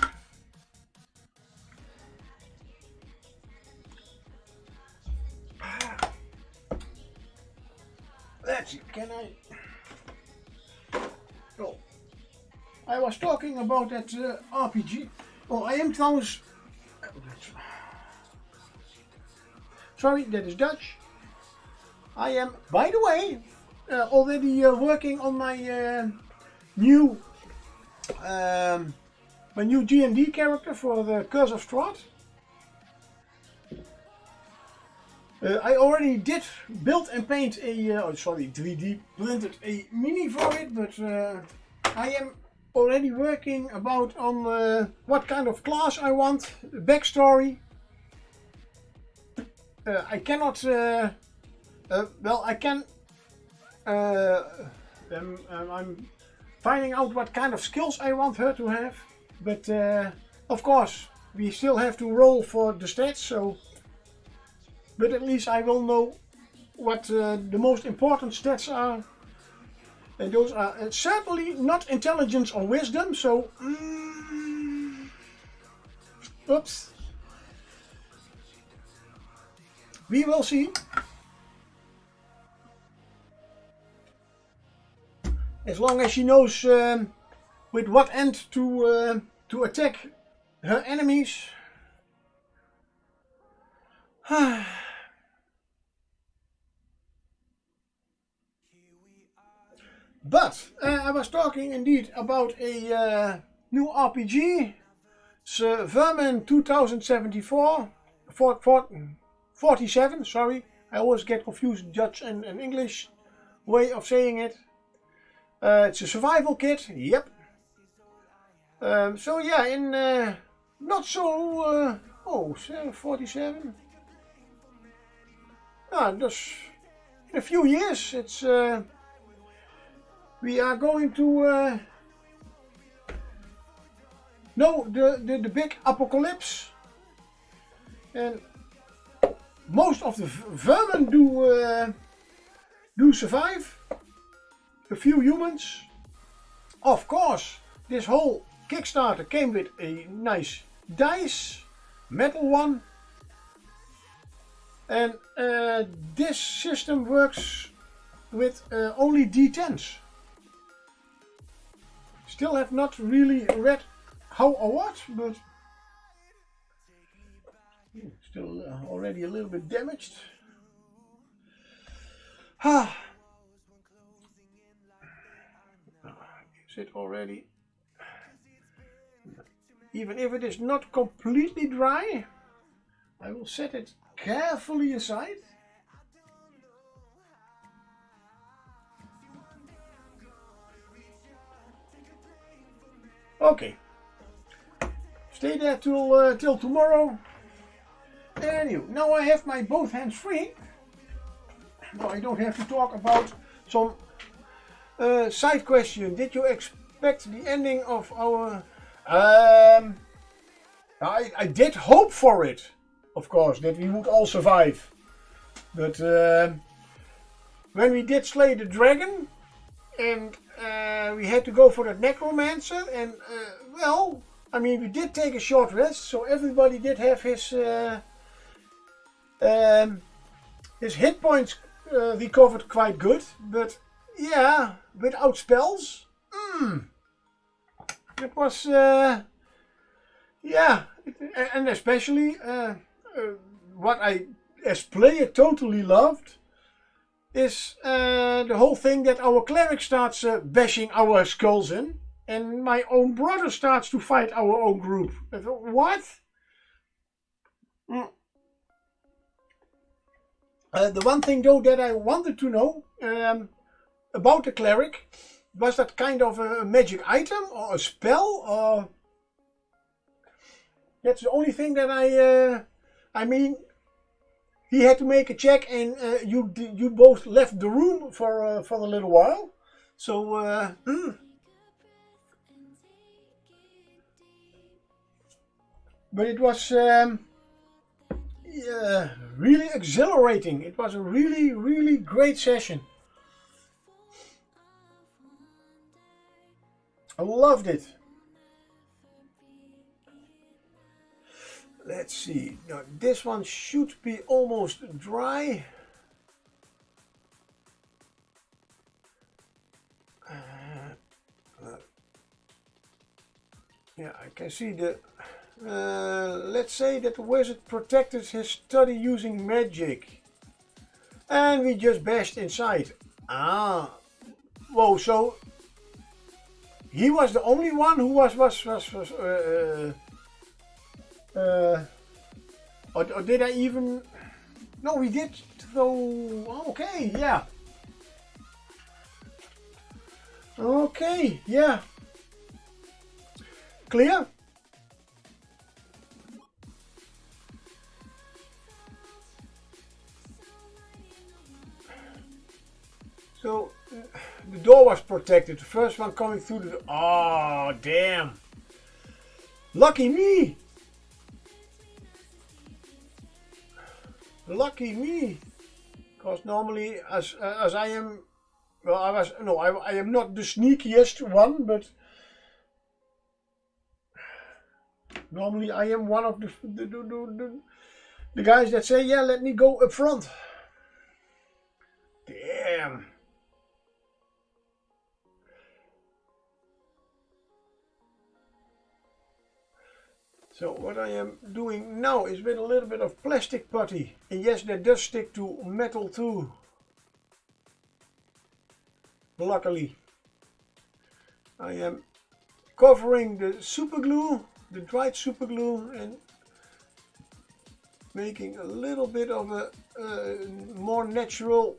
Let's see, can I... Oh, I was talking about that RPG. Oh, I am trouwens... Sorry, that is Dutch. I am, by the way, already working on my new G&D character for the Curse of Strahd. I already did build and paint a, 3D printed a mini for it, but I am already working about on what kind of class I want, backstory. I cannot, well, I can, I'm finding out what kind of skills I want her to have, but of course we still have to roll for the stats, so, but at least I will know what the most important stats are, and those are certainly not intelligence or wisdom, so, oops. We will see. As long as she knows with what end to attack her enemies. But I was talking indeed about a new RPG. It's Vermin 2074. 47, sorry, I always get confused Dutch and English way of saying it. It's a survival kit, yep. So yeah, in not so, 47. Just in a few years, it's we are going to know the big apocalypse, and most of the vermin do survive. A few humans. Of course, this whole Kickstarter came with a nice dice, metal one, and this system works with only D10s. Still have not really read how or what, but still already a little bit damaged. Is it already? Even if it is not completely dry, I will set it carefully aside. Okay. Stay there till tomorrow. Anyway, now I have my both hands free. Now I don't have to talk about some side question. Did you expect the ending of our... I did hope for it, of course, that we would all survive. But when we did slay the dragon, and we had to go for that necromancer, and well, I mean, we did take a short rest, so everybody did have his hit points recovered quite good. But yeah, without spells, it was yeah, and especially what I as player totally loved is the whole thing that our cleric starts bashing our skulls in, and my own brother starts to fight our own group. What? The one thing though that I wanted to know about the cleric, was that kind of a magic item or a spell, or that's the only thing that I mean, he had to make a check, and you both left the room for a little while. So but it was really exhilarating. It was a really great session. I loved it. Let's see. Now this one should be almost dry. Yeah, I can see the... let's say that the wizard protected his study using magic. And we just bashed inside. Ah. Whoa, so... he was the only one who was or did I even... No, we did throw... Okay, yeah. Okay, yeah. Clear? So, the door was protected. The first one coming through the door. Oh, damn. Lucky me. Lucky me. Because normally, as I am... Well, I am not the sneakiest one, but... Normally I am one of the guys that say, yeah, let me go up front. Damn. So what I am doing now is with a little bit of plastic putty. And yes, that does stick to metal too. Luckily. I am covering the super glue, the dried super glue, and making a little bit of a more natural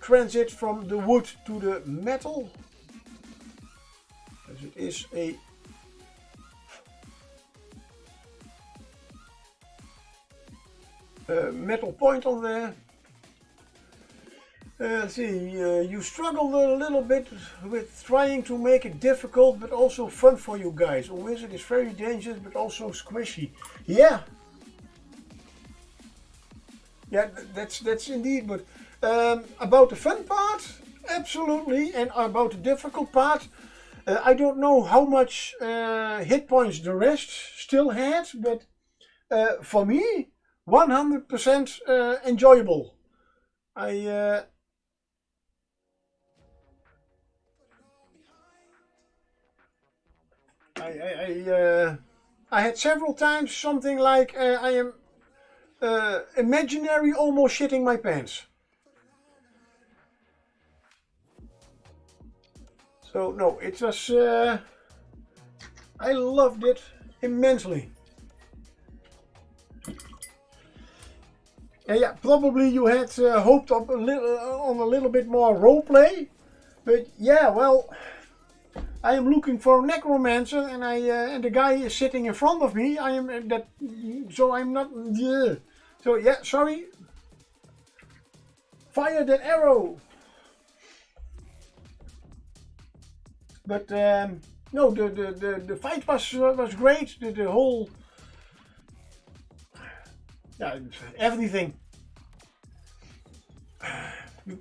transit from the wood to the metal, as it is a metal point on there. Let's see, you struggled a little bit with trying to make it difficult but also fun for you guys. A wizard is very dangerous but also squishy. Yeah. Yeah, that's indeed, but about the fun part, absolutely, and about the difficult part, I don't know how much hit points the rest still had, but for me, 100% enjoyable. I had several times something like I am imaginary almost shitting my pants. So no, it was, I loved it immensely. Yeah, probably you had hoped up on a little bit more roleplay, but yeah, well, I am looking for a necromancer, and and the guy is sitting in front of me. So I'm not. Yeah. So yeah, sorry. Fire that arrow. But no, the fight was great. The whole, yeah, everything.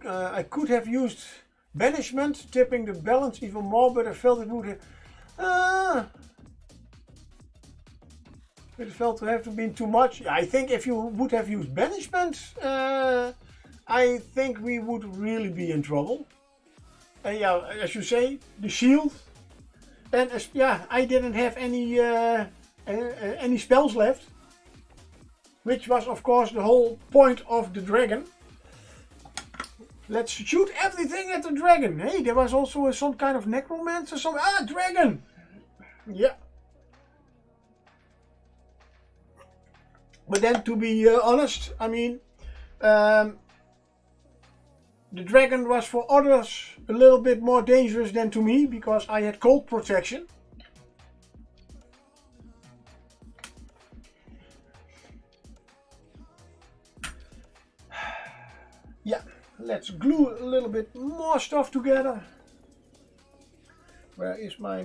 I could have used banishment, tipping the balance even more, but I felt it would have. It felt to have to be too much. I think if you would have used banishment, I think we would really be in trouble. Yeah, as you say, the shield, and yeah, I didn't have any spells left, which was of course the whole point of the dragon. Let's shoot everything at the dragon. Hey, there was also some kind of necromancer. Dragon! Yeah. But then, to be honest, I mean, the dragon was for others a little bit more dangerous than to me, because I had cold protection. Yeah. Let's glue a little bit more stuff together. Where is my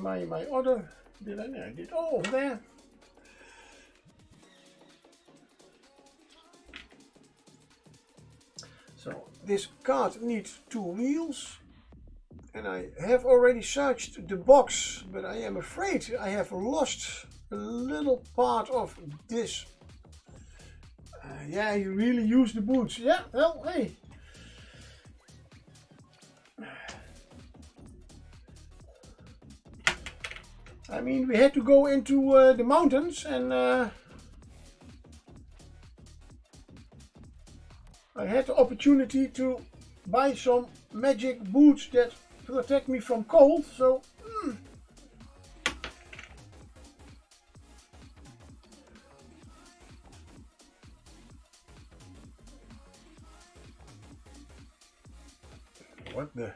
other? I did all over there. So this cart needs 2 wheels, and I have already searched the box, but I am afraid I have lost a little part of this. Yeah, you really use the boots. Yeah, well, hey. I mean, we had to go into the mountains, and I had the opportunity to buy some magic boots that protect me from cold, so What the?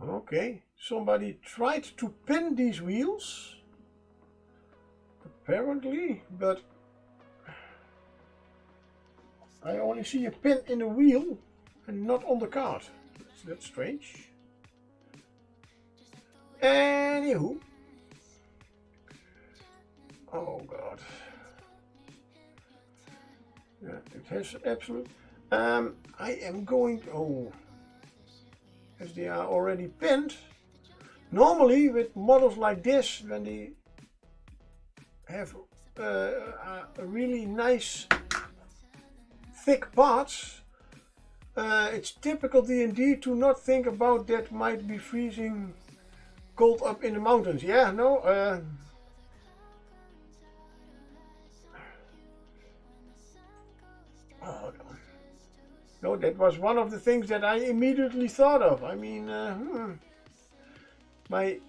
Okay, somebody tried to pin these wheels, apparently, but I only see a pin in the wheel and not on the cart. That's strange. Anywho. Oh god. Yeah, it has absolute. I am going. Oh. As they are already pinned. Normally with models like this, when they have a really nice thick parts, it's typical D&D to not think about that might be freezing cold up in the mountains. Yeah, no. No, that was one of the things that I immediately thought of. I mean, my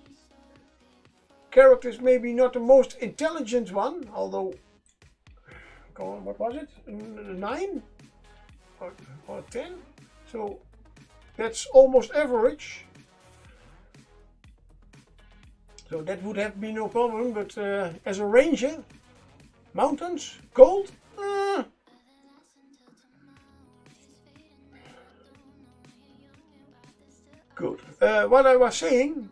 character is maybe not the most intelligent one, although, what was it? 9 or 10? So that's almost average. So that would have been no problem, but as a ranger, mountains, cold, good. What I was saying,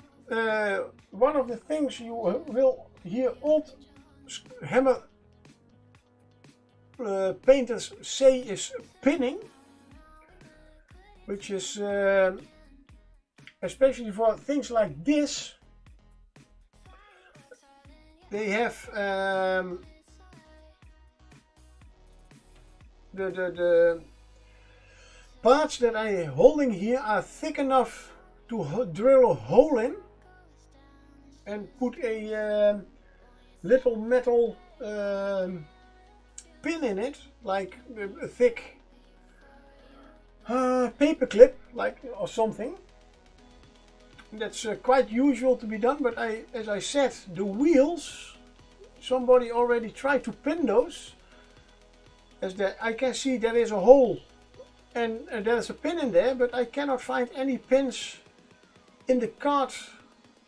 one of the things you will hear old hammer painters say is pinning, which is especially for things like this, they have the parts that I'm holding here are thick enough to drill a hole in and put a little metal pin in it, like a thick paper clip, like or something. That's quite usual to be done, but as I said, the wheels, somebody already tried to pin those. As that I can see there is a hole and there's a pin in there, but I cannot find any pins in the cart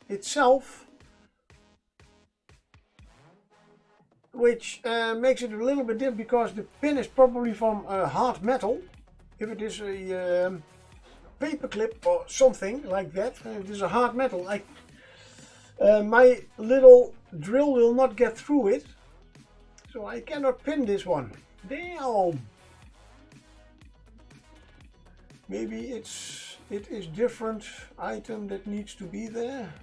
itself, which makes it a little bit different, because the pin is probably from hard metal. If it is a paper clip or something like that, it is a hard metal. My little drill will not get through it, so I cannot pin this one. Damn! Maybe it is different item that needs to be there.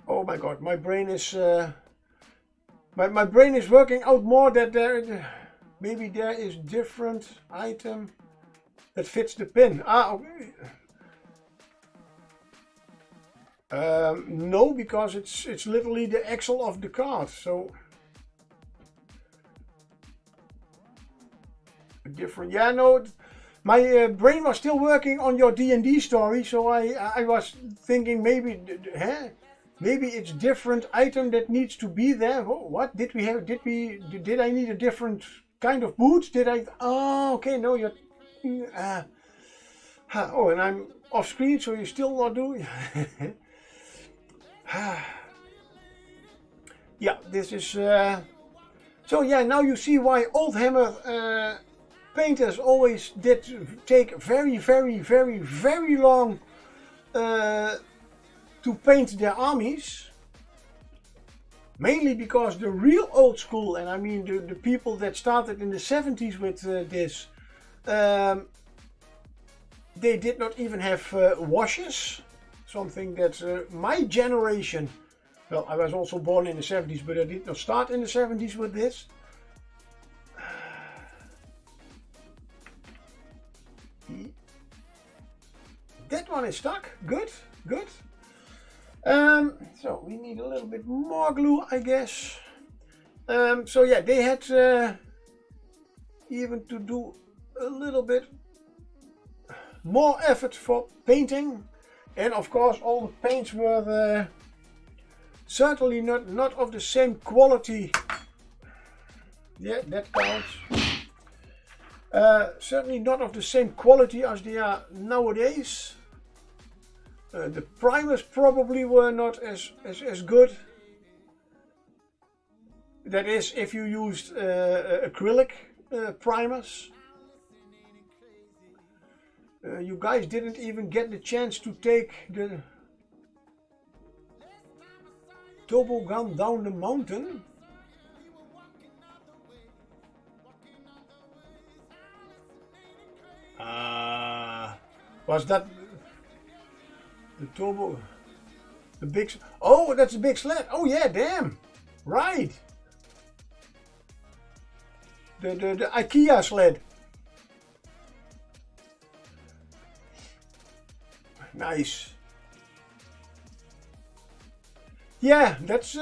Oh my god, my brain is my brain is working out more that maybe there is different item that fits the pin. Okay. No, because it's literally the axle of the cart, so different. Yeah, no, my brain was still working on your D&D story, so I was thinking maybe, maybe it's different item that needs to be there. What did we have? Did I need a different kind of boots? Did I? Oh, okay. No, you're. Oh, and I'm off screen, so you still not do. Yeah, this is. So yeah, now you see why Old Hammer painters always did take very, very, very, very long to paint their armies. Mainly because the real old school, and I mean the people that started in the 70s with this, they did not even have washes. Something that my generation, well, I was also born in the 70s, but I did not start in the 70s with this. That one is stuck. Good, good. So we need a little bit more glue, I guess. So yeah, they had even to do a little bit more effort for painting, and of course all the paints were certainly not of the same quality. Yeah, that counts. Certainly not of the same quality as they are nowadays. The primers probably were not as good. That is, if you used acrylic primers. You guys didn't even get the chance to take the toboggan down the mountain. Was that the turbo? The big. Oh, that's a big sled. Oh yeah, damn. Right. The IKEA sled. Nice. Yeah, that's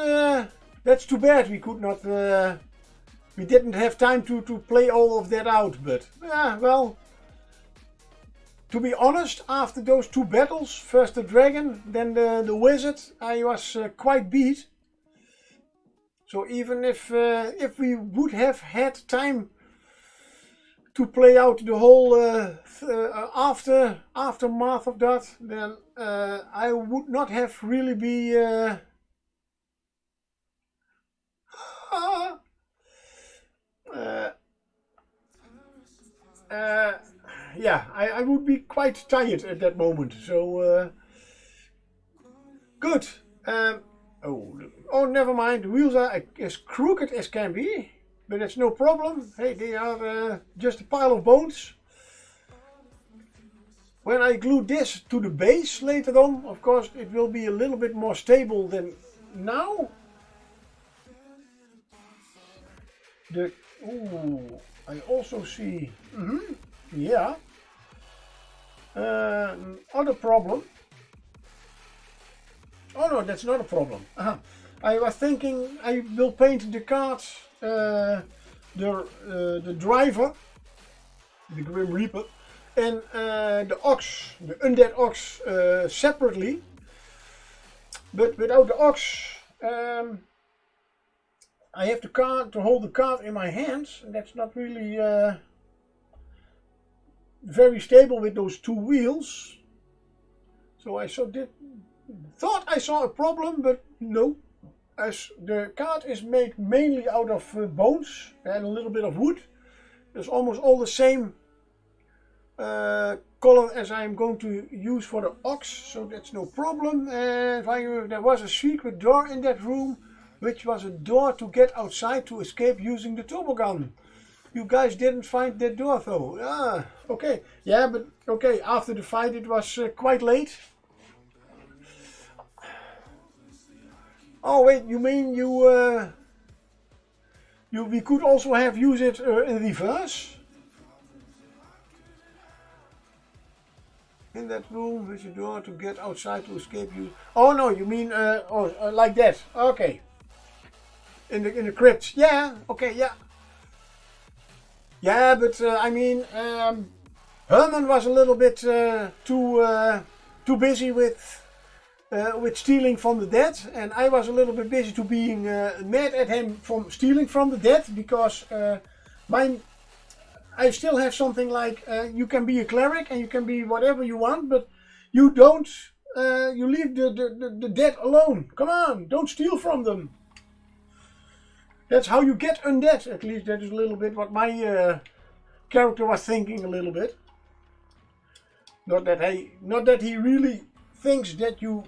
too bad we could not. We didn't have time to play all of that out, but yeah, well. To be honest, after those two battles, first the dragon, then the wizard, I was quite beat. So even if we would have had time to play out the whole aftermath of that, then I would not have really be. Yeah, I would be quite tired at that moment. So Good. Oh, never mind. The wheels are as crooked as can be, but that's no problem. Hey, they are just a pile of bones. When I glue this to the base later on, of course, it will be a little bit more stable than now. I also see. Yeah. Other problem. Oh no, that's not a problem. I was thinking I will paint the cart, the driver, the Grim Reaper, and the ox, the undead ox, separately. But without the ox, I have to hold the cart in my hands, and that's not really very stable with those two wheels. So I thought I saw a problem, but no. As the cart is made mainly out of bones and a little bit of wood, it's almost all the same color as I'm going to use for the ox, so that's no problem. And there was a secret door in that room, which was a door to get outside to escape using the toboggan. You guys didn't find that door though. Ah, okay. Yeah, but okay, after the fight it was quite late. Oh wait, you mean we could also have used it in reverse? In that room with the door to get outside to escape you. Oh no, you mean like that. Okay. In the crypt. Yeah, okay, yeah. Yeah, but I mean Herman was a little bit too busy with stealing from the dead, and I was a little bit busy to being mad at him from stealing from the dead, because I still have something like you can be a cleric and you can be whatever you want, but you don't you leave the dead alone. Come on, don't steal from them. That's how you get undead. At least that is a little bit what my character was thinking a little bit. Not that he really thinks that you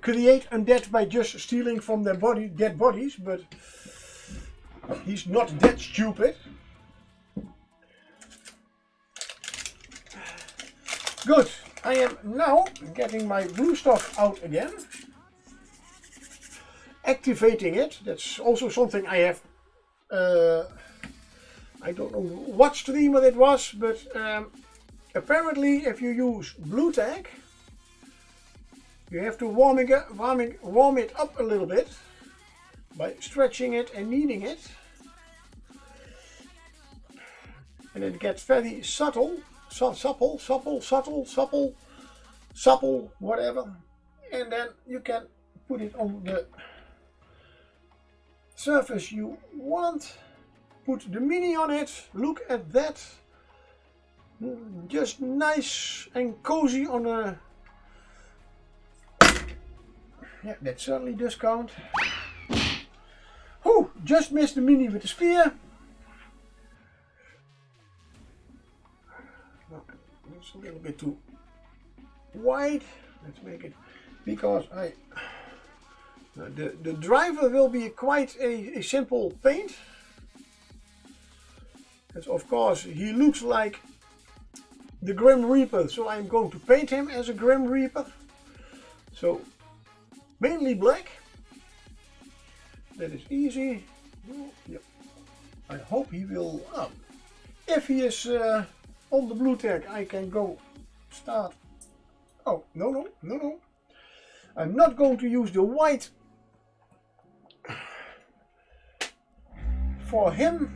create undead by just stealing from their dead bodies, but he's not that stupid. Good. I am now getting my blue stuff out again. Activating it. That's also something I have. I don't know what streamer it was, but apparently if you use blue tag, you have to warm it up a little bit by stretching it and kneading it. And it gets very supple, whatever. And then you can put it on the surface you want. Put the mini on it. Look at that. Just nice and cozy on a... Yeah, that certainly does count. Whew, just missed the mini with the spear. It's a little bit too wide. Let's make it, because the driver will be quite a simple paint. As of course he looks like the Grim Reaper, so I'm going to paint him as a Grim Reaper. So mainly black. That is easy. Yep. I hope he will. If he is on the blue tag, I can go start. Oh, no. I'm not going to use the white for him.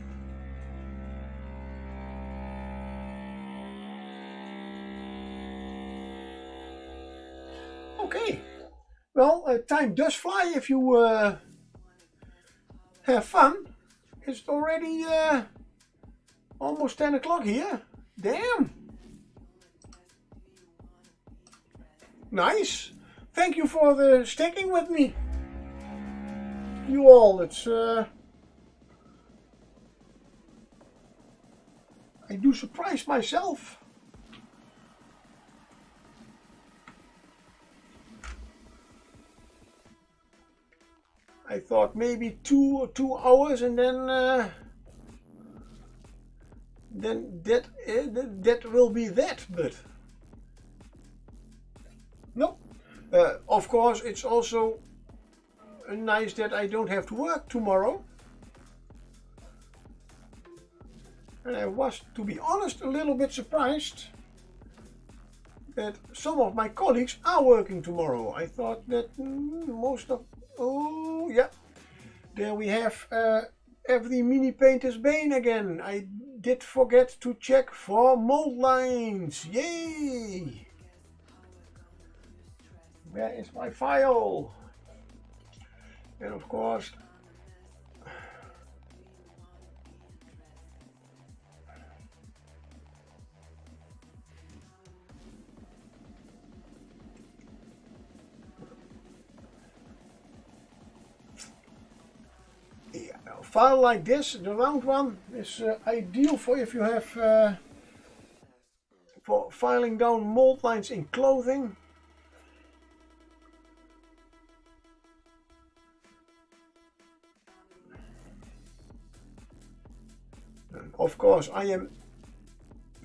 Okay. Well, time does fly if you have fun. It's already almost 10 o'clock here. Damn. Nice. Thank you for sticking with me. You all. It's I do surprise myself. I thought maybe 2 hours, and then that will be that. But no. Of course, it's also nice that I don't have to work tomorrow. And I was, to be honest, a little bit surprised that some of my colleagues are working tomorrow. I thought that most of... Oh, yeah. There we have every mini painter's bane again. I did forget to check for mold lines. Yay! Where is my file? And of course, yeah, a file like this, the round one, is ideal for if you have for filing down mold lines in clothing. Of course, I am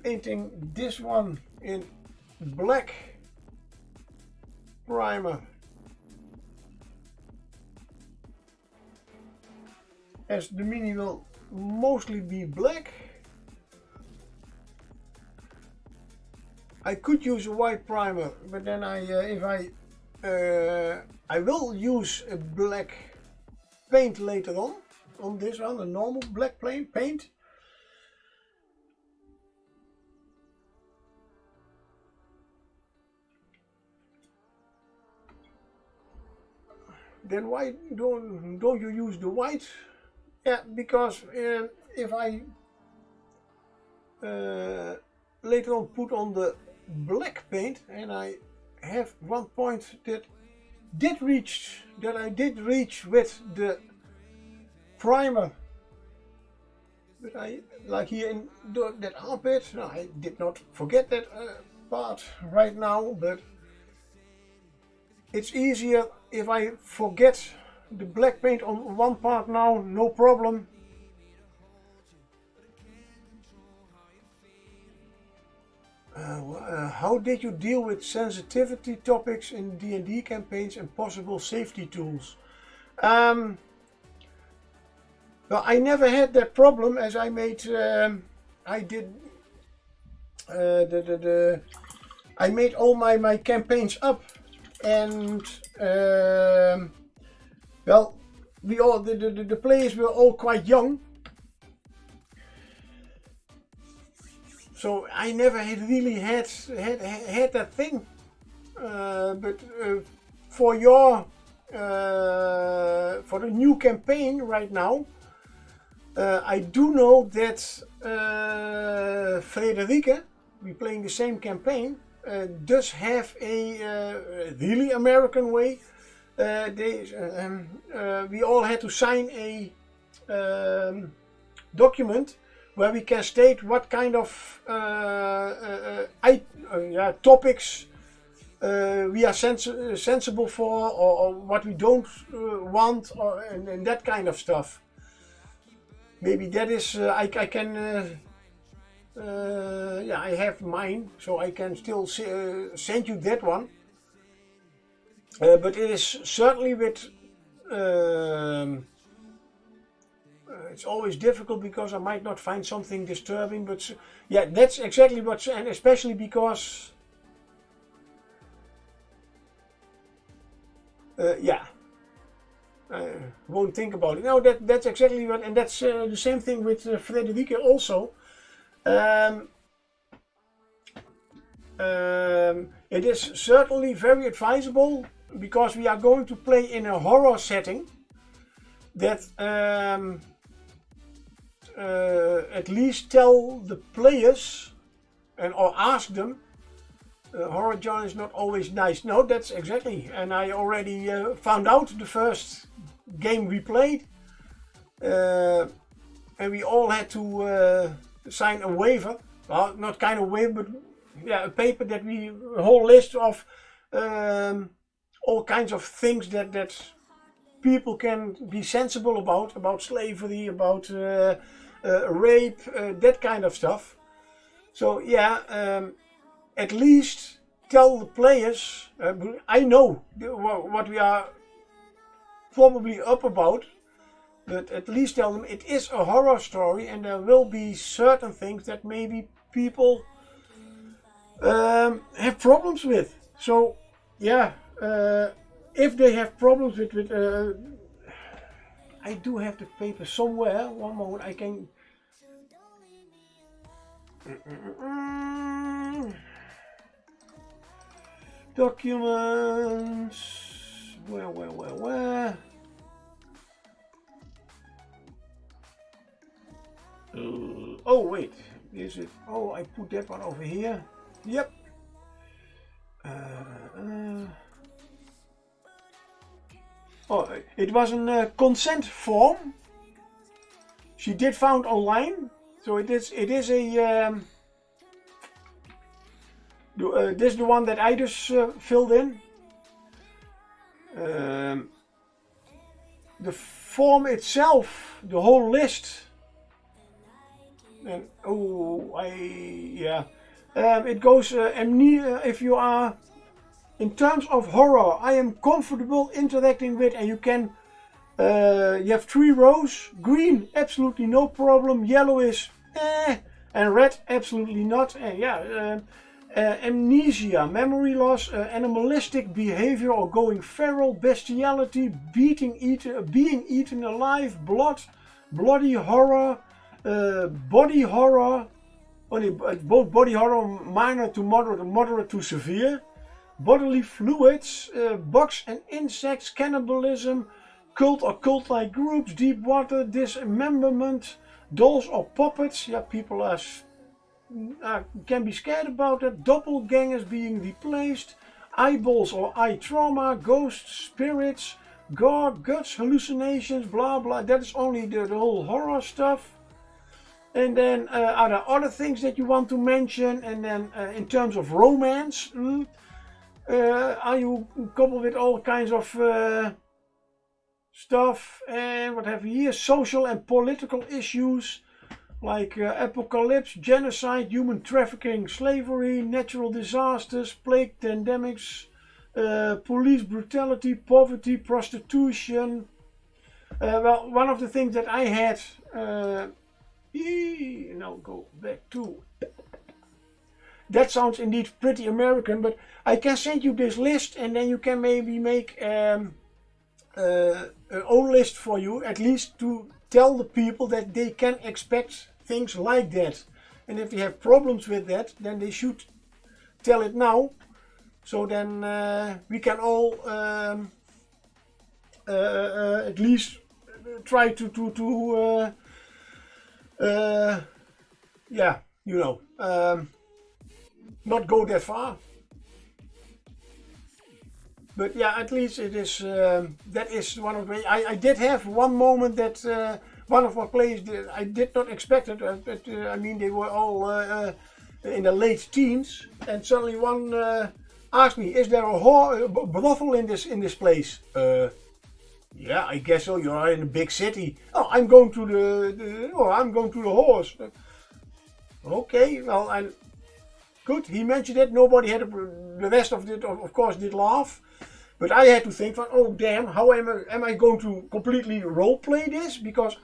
painting this one in black primer, as the mini will mostly be black. I could use a white primer, but then I will use a black paint later on this one, a normal black paint. Then why don't you use the white? Yeah, because if I later on put on the black paint, and I have one point that I did reach with the primer, but I, like here in that armpit, no, I did not forget that part right now, but it's easier if I forget the black paint on one part now, no problem. How did you deal with sensitivity topics in D&D campaigns and possible safety tools? Well, I never had that problem, as I made I made all my campaigns up. And well, we all the players were all quite young, so I never really had that thing. But for the new campaign right now, I do know that Frederike, we're playing the same campaign. Does have a really American way. We all had to sign a document where we can state what kind of topics we are sensible for, or what we don't want, and that kind of stuff. Maybe that is I can. Yeah, I have mine, so I can still send you that one. But it is certainly with... it's always difficult because I might not find something disturbing, but yeah, that's exactly what... And especially because... yeah, I won't think about it. No, that's exactly what... And that's the same thing with Frederike also. It is certainly very advisable, because we are going to play in a horror setting, that at least tell the players or ask them, horror genre is not always nice. No, that's exactly, and I already found out the first game we played, and we all had to sign a waiver. Well, not kind of waiver, but yeah, a paper that a whole list of all kinds of things that people can be sensible about slavery, about rape, that kind of stuff. So yeah, at least tell the players. I know what we are probably up about, but at least tell them it is a horror story, and there will be certain things that maybe people have problems with. So yeah, if they have problems with I do have the paper somewhere. One moment, I can. Documents. Where? Oh wait, is it? Oh, I put that one over here. Yep. Oh, it was a consent form. She did found online, so it is a. This is the one that I just filled in. The form itself, the whole list. And it goes if you are in terms of horror, I am comfortable interacting with, and you can you have 3 rows. Green, absolutely no problem. Yellow is and red, absolutely not. Amnesia, memory loss, animalistic behavior or going feral, bestiality, being eaten alive, bloody horror, body horror, both body horror, minor to moderate to severe, bodily fluids, bugs and insects, cannibalism, cult or cult-like groups, deep water, dismemberment, dolls or puppets. Yeah, people can be scared about that. Doppelgangers being replaced, eyeballs or eye trauma, ghosts, spirits, gore, guts, hallucinations, blah blah. That is only the whole horror stuff. And then are there other things that you want to mention? And then in terms of romance, are you coupled with all kinds of stuff? And what have we here? Social and political issues like apocalypse, genocide, human trafficking, slavery, natural disasters, plague, pandemics, police brutality, poverty, prostitution. Well, one of the things that I had, now go back to, that sounds indeed pretty American, but I can send you this list and then you can maybe make an own list for you, at least to tell the people that they can expect things like that. And if they have problems with that, then they should tell it now. So then we can all at least try to yeah, you know, not go that far. But yeah, at least it is. That is one of the. I did have one moment that one of my players I did not expect it. But I mean, they were all in the late teens, and suddenly one asked me, "Is there a brothel in this place?" Yeah, I guess so. You are in a big city. Oh, I'm going to I'm going to the horse. Okay, well, and good. He mentioned it. Nobody had the rest of it. Of course, did laugh. But I had to think, oh damn, how am I going to completely role play this? Because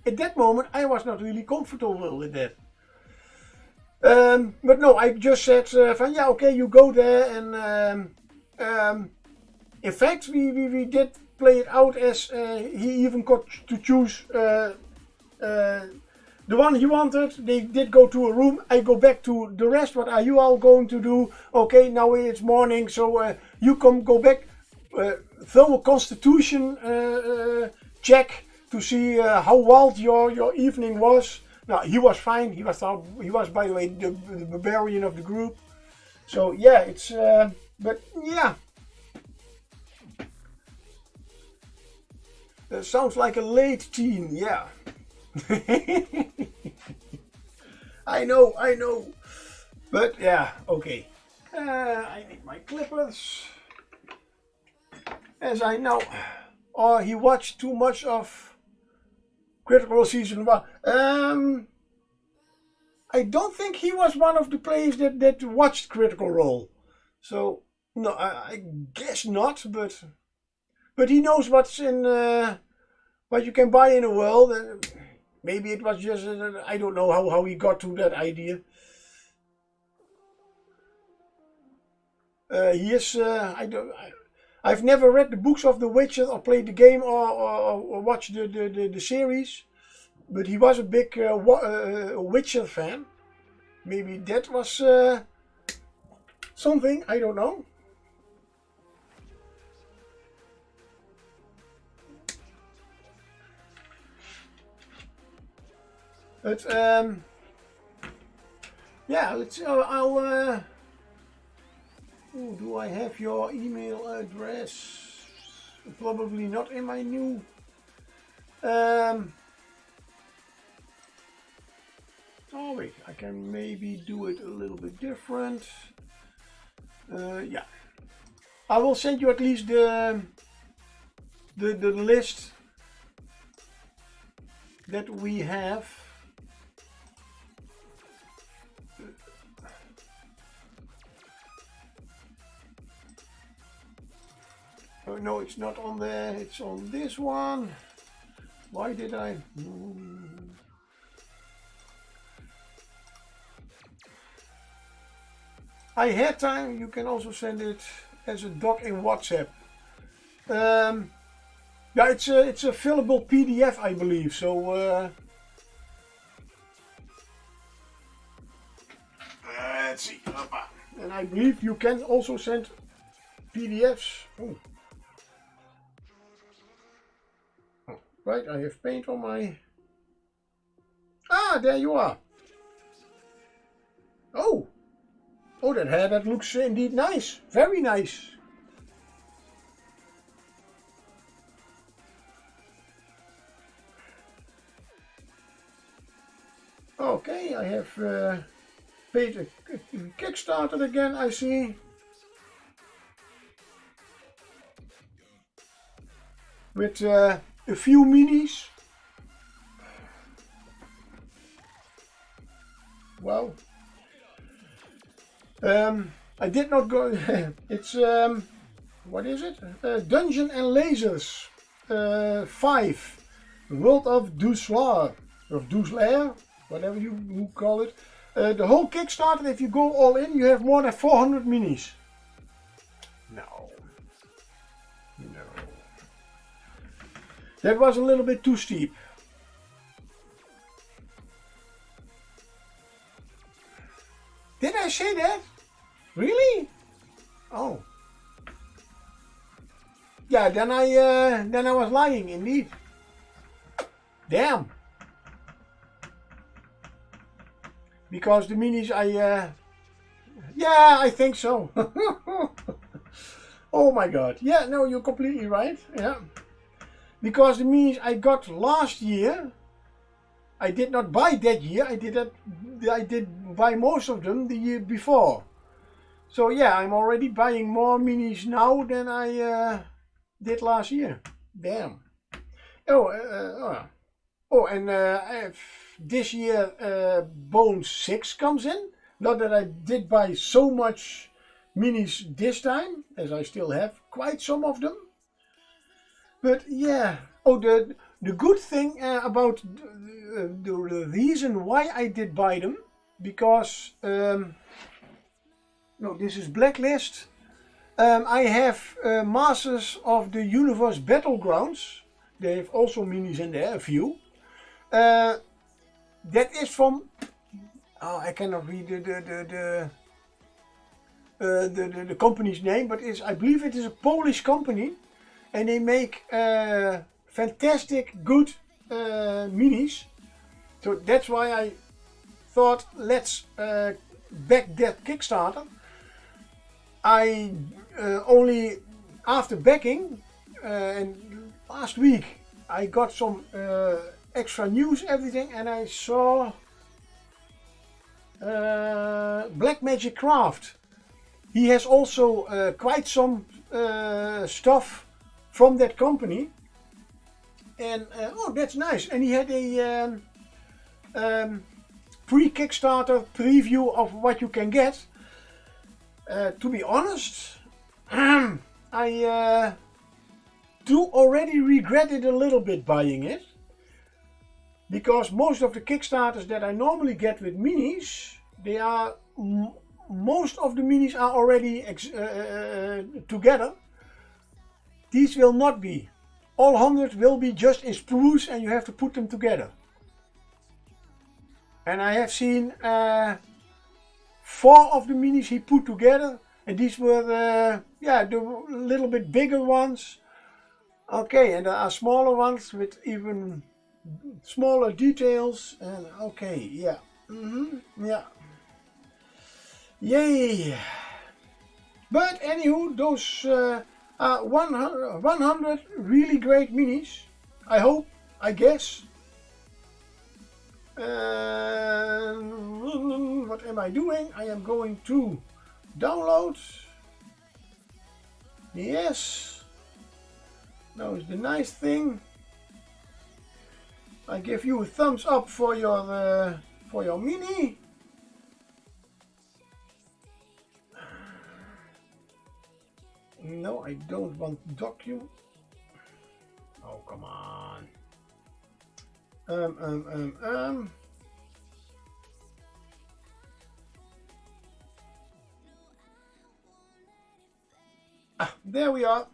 at that moment I was not really comfortable with that. But no, I just said, yeah, okay, you go there, and in fact we did play it out as he even got to choose the one he wanted. They did go to a room. I go back to the rest. What are you all going to do? Okay, now it's morning, so you go back. Throw a constitution check to see how wild your evening was. Now he was fine. He was by the way the barbarian of the group. So yeah, it's but yeah. Sounds like a late teen, yeah. I know. But yeah, okay. I need my clippers. As I know. or he watched too much of Critical Role Season 1. I don't think he was one of the players that watched Critical Role. So, no, I guess not, but he knows what's in, what you can buy in the world. Maybe it was just, I don't know how he got to that idea. I've never read the books of The Witcher or played the game or watched the series, but he was a big Witcher fan. Maybe that was something, I don't know. But yeah, let's. I'll. Oh, do I have your email address? Probably not in my new. Oh wait, I can maybe do it a little bit different. Yeah, I will send you at least the list that we have. Oh no, it's not on there, it's on this one. Why did I? I had time, you can also send it as a doc in WhatsApp. Yeah, it's a fillable PDF, I believe, so let's see. And I believe you can also send PDFs. Oh. Right, I have paint on my... Ah, there you are. Oh. Oh, that looks indeed nice. Very nice. Okay, I have paid a Kickstarter again, I see. With a few minis. Wow. I did not go. It's what is it? Dungeon and Lasers 5, World of Duslar or Duslar, whatever you call it. The whole Kickstarter, if you go all in, you have more than 400 minis. No. That was a little bit too steep. Did I say that? Really? Oh. Yeah, then I was lying indeed. Damn. Because the minis yeah, I think so. Oh my god. Yeah, no, you're completely right. Yeah. Because the minis I got last year, I did not buy that year. I did buy most of them the year before. So yeah, I'm already buying more minis now than I did last year. Damn. Oh, and this year Bone 6 comes in. Not that I did buy so much minis this time, as I still have quite some of them. But yeah, oh, the good thing about the reason why I did buy them, because no, this is Blacklist. I have Masters of the Universe Battlegrounds. They have also minis in there, a few. That is from. Oh, I cannot read the company's name, but I believe it is a Polish company. And they make fantastic, good minis. So that's why I thought, let's back that Kickstarter. I only, after backing, and last week, I got some extra news, everything, and I saw Black Magic Craft. He has also quite some stuff from that company, and oh, that's nice. And he had a pre-Kickstarter preview of what you can get. To be honest, I do already regret it a little bit buying it, because most of the Kickstarters that I normally get with minis, they are most of the minis are already together. These will not be. All 100 will be just in sprues, and you have to put them together. And I have seen 4 of the minis he put together, and these were yeah, the little bit bigger ones. Okay, and there are smaller ones with even smaller details. And okay, yeah, yeah, yay! But anywho, those are 100 really great minis. I hope, I guess. What am I doing? I am going to download. Yes. Now is the nice thing. I give you a thumbs up for your mini. No, I don't want document. Oh, come on. Ah, there we are.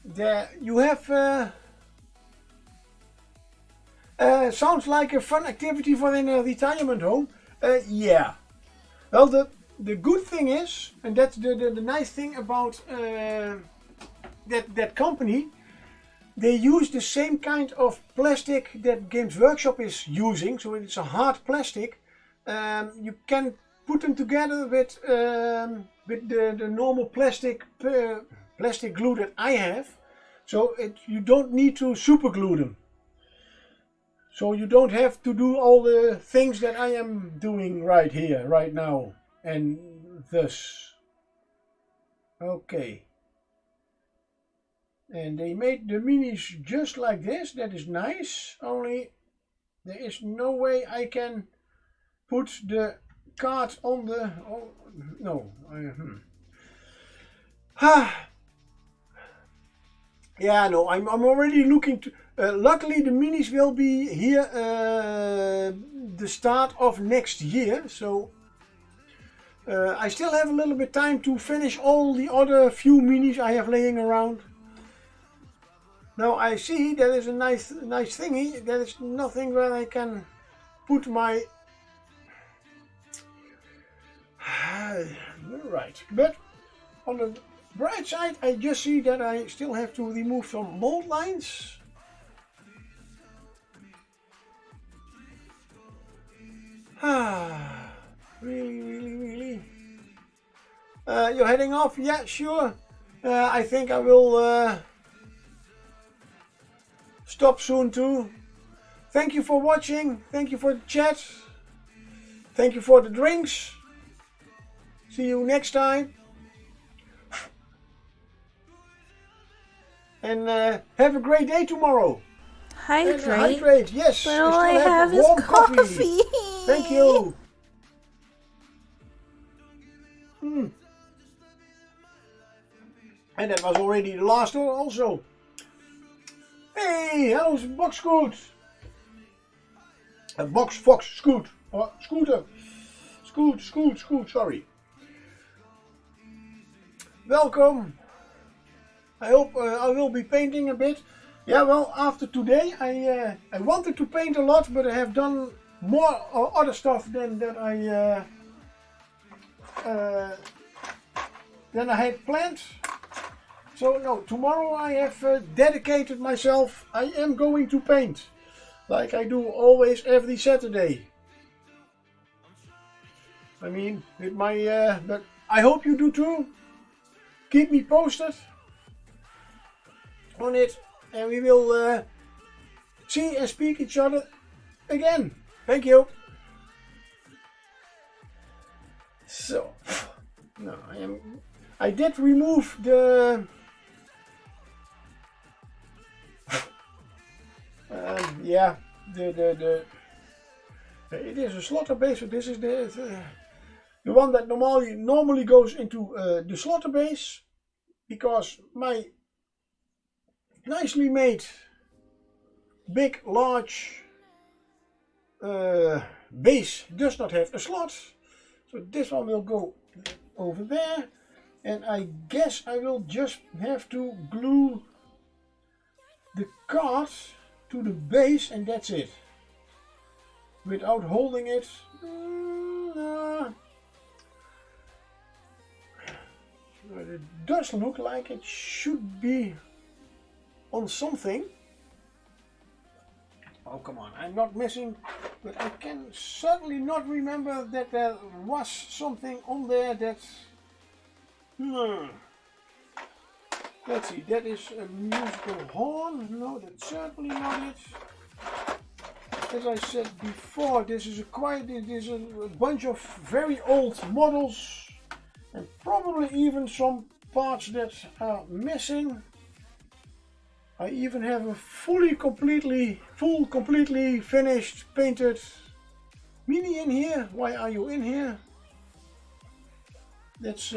There you have. Sounds like a fun activity for in a retirement home. Yeah. Well, the good thing is, and that's the nice thing about that company, they use the same kind of plastic that Games Workshop is using. So it's a hard plastic. You can put them together with the normal plastic glue that I have. So you don't need to super glue them. So you don't have to do all the things that I am doing right here, right now, and thus. Okay. And they made the minis just like this. That is nice. Only there is no way I can put the card on the. Oh, no. Yeah, no. I'm already looking to. Luckily, the minis will be here the start of next year. So I still have a little bit time to finish all the other few minis I have laying around. Now I see there is a nice thingy. There is nothing where I can put my. Right, but on the bright side, I just see that I still have to remove some mold lines. Really. You're heading off? Yeah, sure. I think I will stop soon too. Thank you for watching. Thank you for the chat. Thank you for the drinks. See you next time. And have a great day tomorrow. Hydrate, yes. But all I have is coffee. Thank you. And that was already the last one also. Hey, hello, Box Scoot. Box Fox Scoot. Scooter. Scoot, sorry. Welcome. I hope I will be painting a bit. Yeah, well, after today, I wanted to paint a lot, but I have done more other stuff than I had planned. So no, tomorrow I have dedicated myself. I am going to paint, like I do always every Saturday. I mean, with my, but I hope you do too. Keep me posted on it, and we will see and speak each other again. Thank you. So, no, I did remove the yeah, the it is a slaughter base, so this is the one that normally goes into the slaughter base, because my nicely made big large base does not have a slot, so this one will go over there, and I guess I will just have to glue the card to the base, and that's it, without holding it. It does look like it should be on something. Oh, come on, I'm not missing, but I can certainly not remember that there was something on there that... Let's see, that is a musical horn. No, that's certainly not it. As I said before, this is a bunch of very old models, and probably even some parts that are missing. I even have a completely finished, painted Mini in here. Why are you in here? That's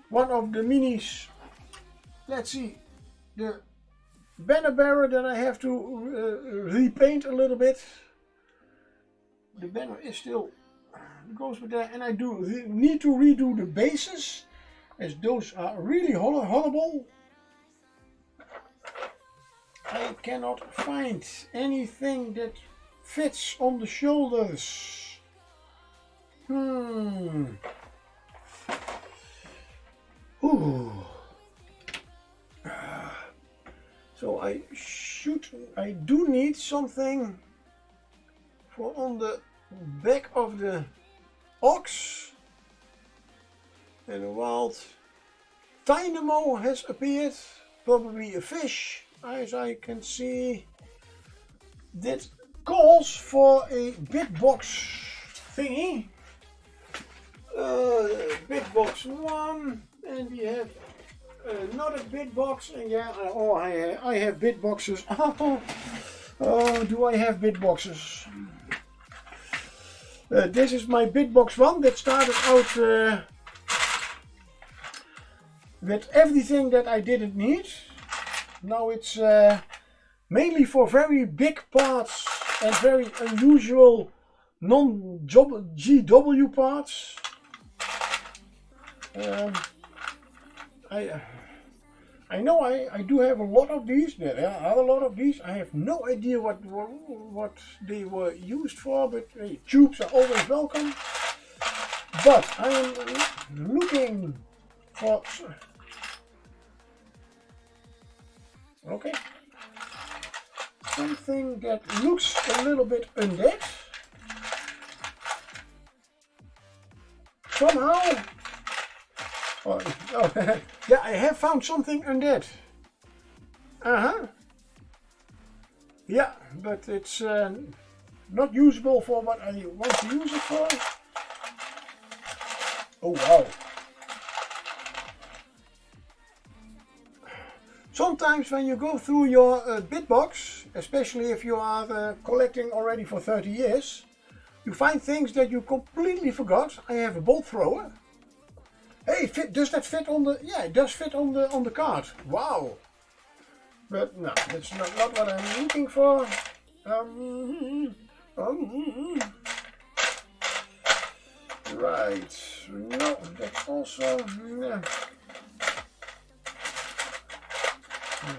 one of the Minis. Let's see, the banner bearer that I have to repaint a little bit. The banner is still goes with that, and I need to redo the bases, as those are really horrible. I cannot find anything that fits on the shoulders. Ooh. So I do need something for on the back of the ox. And a wild dynamo has appeared, probably a fish, as I can see. That calls for a bitbox thingy. Bitbox 1, and we have another bitbox, and yeah, I have bitboxes. Oh, do I have bitboxes? This is my bitbox 1 that started out with everything that I didn't need. Now it's mainly for very big parts and very unusual non-GW parts. I know I do have a lot of these. There are a lot of these. I have no idea what they were used for, but hey, tubes are always welcome. But I am looking for... Okay. Something that looks a little bit undead. Somehow... Oh, yeah, I have found something undead. Yeah, but it's not usable for what I want to use it for. Oh wow. Sometimes when you go through your bitbox, especially if you are collecting already for 30 years, you find things that you completely forgot. I have a bolt thrower. Hey, does that fit on the... Yeah, it does fit on the card. Wow. But no, that's not what I'm looking for. Right. No, that's also... No,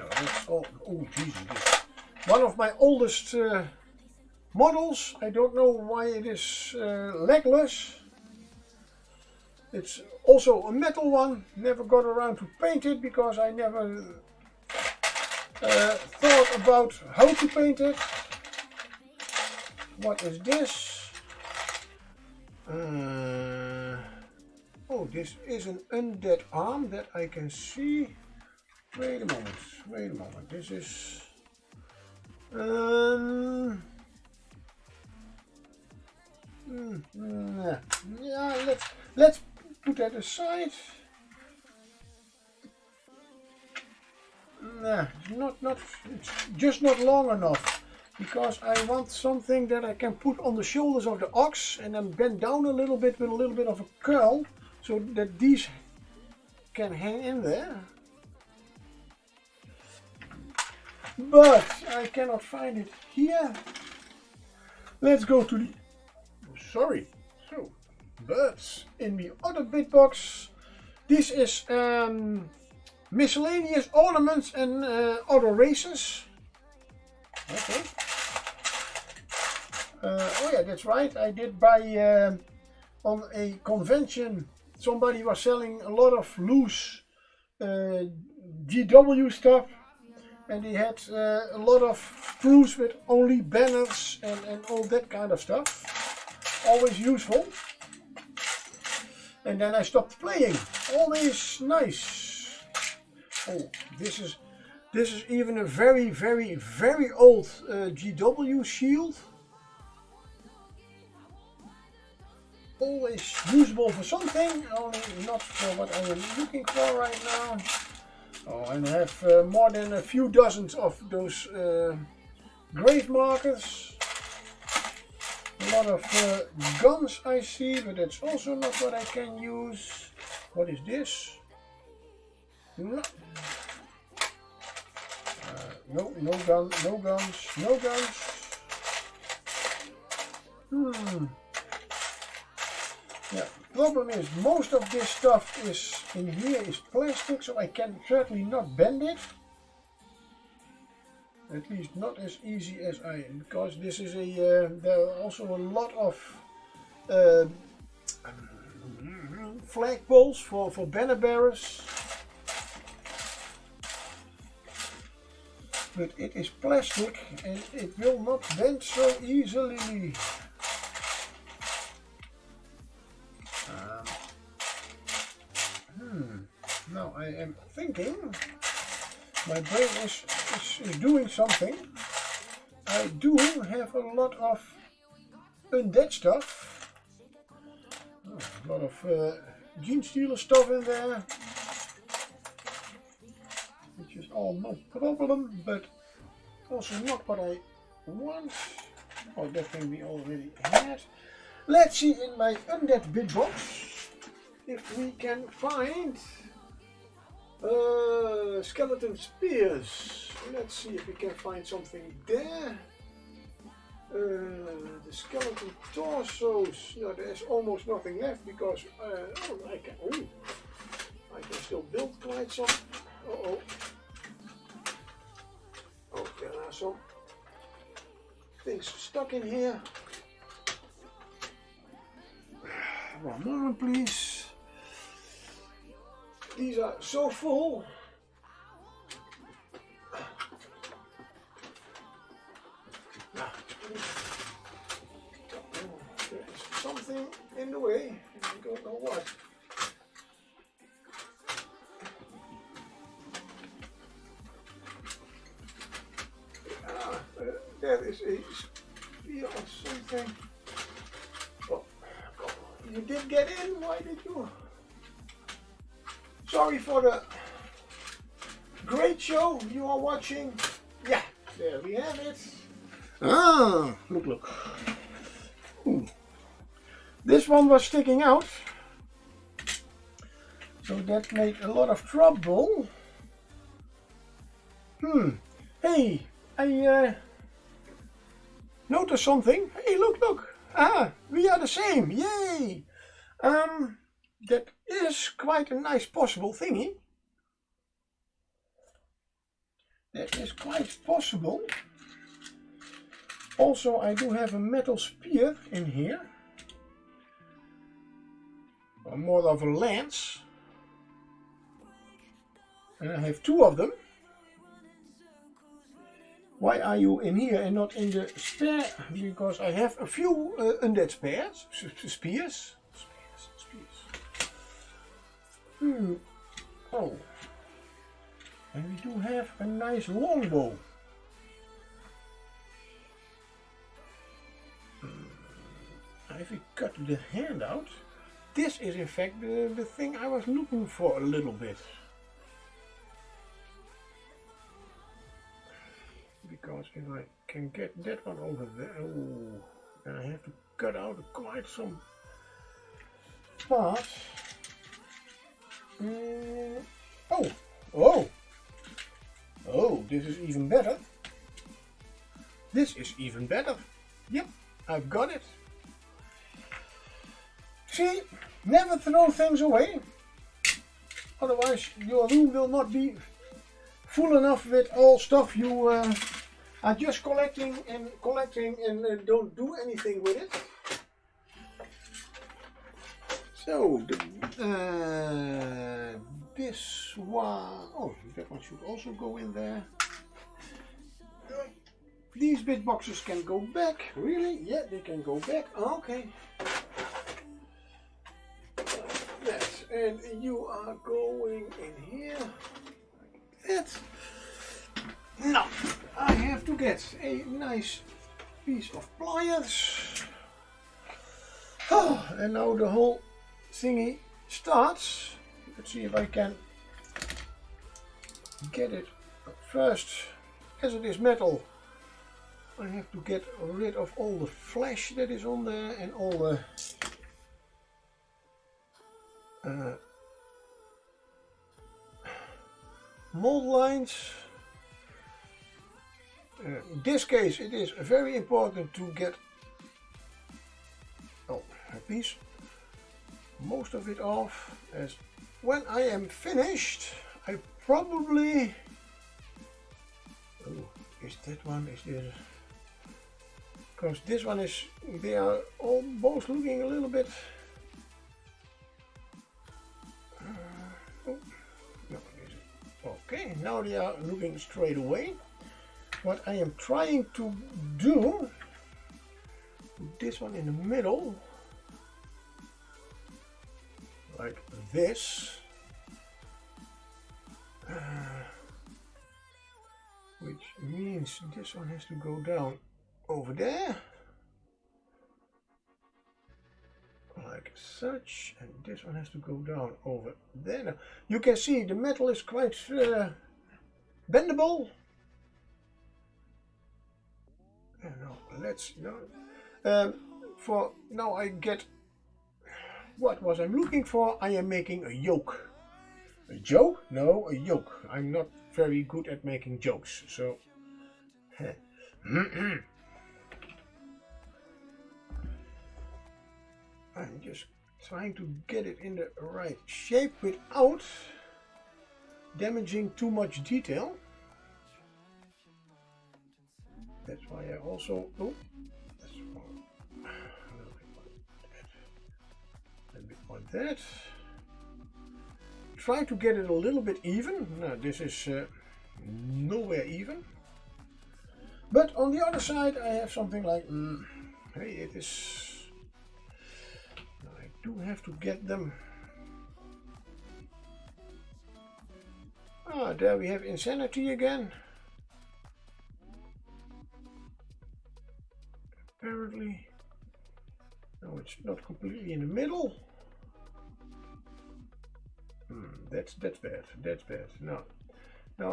that's all... Oh, Jesus. One of my oldest models. I don't know why it is legless. It's also a metal one. Never got around to paint it because I never thought about how to paint it. What is this? Oh, this is an undead arm that I can see. Wait a moment. This is... yeah, let's put that aside. Nah, it's just not long enough. Because I want something that I can put on the shoulders of the ox and then bend down a little bit with a little bit of a curl so that these can hang in there. But I cannot find it here. Let's go to the... Sorry. So, birds in the other bit box. This is miscellaneous ornaments and other races. Okay. Oh yeah, that's right. I did buy on a convention. Somebody was selling a lot of loose GW stuff, and they had a lot of sprues with only banners and all that kind of stuff. Always useful. And then I stopped playing. Always nice. Oh, this is even a very, very, very old GW shield. Always usable for something, only not for what I am looking for right now. Oh, and I have more than a few dozens of those grave markers. A lot of guns I see, but that's also not what I can use. What is this? No. No gun, no guns, no guns. Yeah, problem is most of this stuff is in here is plastic, so I can certainly not bend it. At least not as easy as I am, because this is a there are also a lot of flagpoles for banner bearers. But it is plastic and it will not bend so easily. Now I am thinking, my brain is doing something. I do have a lot of undead stuff. Oh, a lot of gene stealer stuff in there. Which is all no problem, but also not what I want. Oh, that thing we already had. Let's see in my undead bit box if we can find skeleton spears. Let's see if we can find something there. The skeleton torsos. No, there's almost nothing left because I can still build quite some. Oh, there are some things stuck in here. One moment, please. These are so full. There is something in the way. I don't know what. There is a spear or something. Oh, you did get in. Why did you? Sorry for the great show you are watching. Yeah, there we have it. Ah, look. Ooh. This one was sticking out, so that made a lot of trouble. Hey, I noticed something. Hey, look. Ah, we are the same. Yay. That is quite a nice possible thingy. That is quite possible. Also, I do have a metal spear in here. Or more of a lance. And I have two of them. Why are you in here and not in the spare? Because I have a few undead spears. Oh, and we do have a nice longbow. If we cut the hand out, this is in fact the thing I was looking for a little bit. because if I can get that one over there, oh, then I have to cut out quite some parts. Oh, this is even better. This is even better. Yep, I've got it. See, never throw things away. Otherwise your room will not be full enough with all stuff you are just collecting and don't do anything with it. So this one, oh, that one should also go in there. These big boxes can go back. Really? Yeah, they can go back. Okay. Yes, and you are going in here like that. Now I have to get a nice piece of pliers. Oh, and now the whole thingy starts. Let's see if I can get it. First, as it is metal, I have to get rid of all the flesh that is on there and all the mold lines. In this case it is very important to get at least most of it off, as when I am finished I probably, oh, is that one, is this, because this one is, they are all both looking a little bit, oh, no, okay, now they are looking straight away. What I am trying to do, put this one in the middle, like this, which means this one has to go down over there, like such, and this one has to go down over there. Now, you can see the metal is quite bendable. And now let's for now I get what was I'm looking for. I am making a yoke. A joke? No, a yoke. I'm not very good at making jokes, so I'm just trying to get it in the right shape without damaging too much detail. That's why I also, oh, that's a little bit like that. Try to get it a little bit even. No, this is nowhere even. But on the other side I have something like, hey, it is, I do have to get them. Ah, there we have insanity again. Apparently, no, it's not completely in the middle. That's bad. That's bad. Now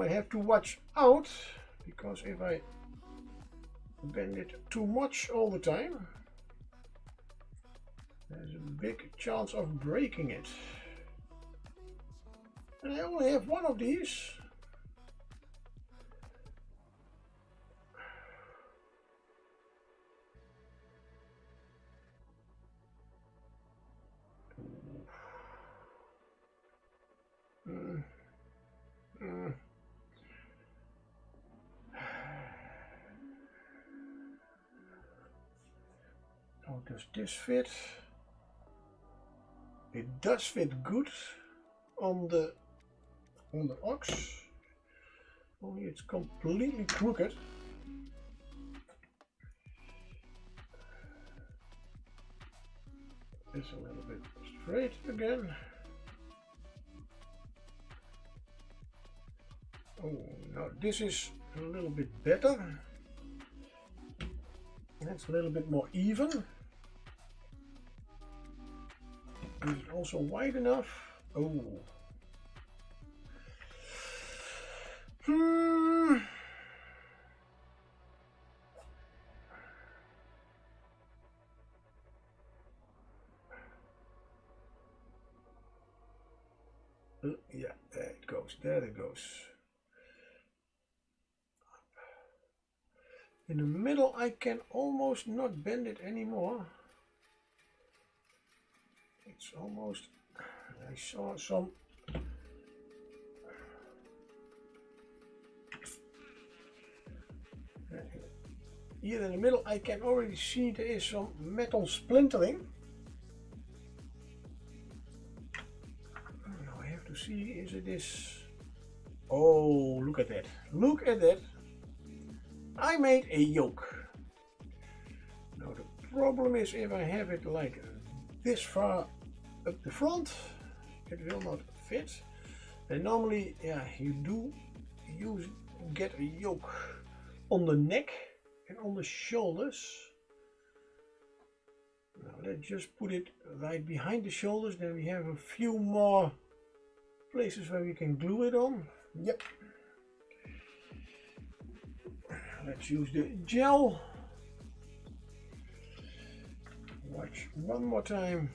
I have to watch out, because if I bend it too much all the time, there's a big chance of breaking it. And I only have one of these. How does this fit? It does fit good on the ox, only it's completely crooked. This a little bit straight again. Oh, now this is a little bit better. That's a little bit more even. Is it also wide enough? Oh. Yeah, there it goes. There it goes. In the middle, I can almost not bend it anymore. It's almost. I saw some. Here in the middle, I can already see there is some metal splintering. Now I have to see, is it this? Oh, look at that. Look at that. I made a yoke. Now the problem is if I have it like this far up the front, it will not fit. And normally, yeah, you do get a yoke on the neck and on the shoulders. Now let's just put it right behind the shoulders, then we have a few more places where we can glue it on. Yep. Let's use the gel. Watch one more time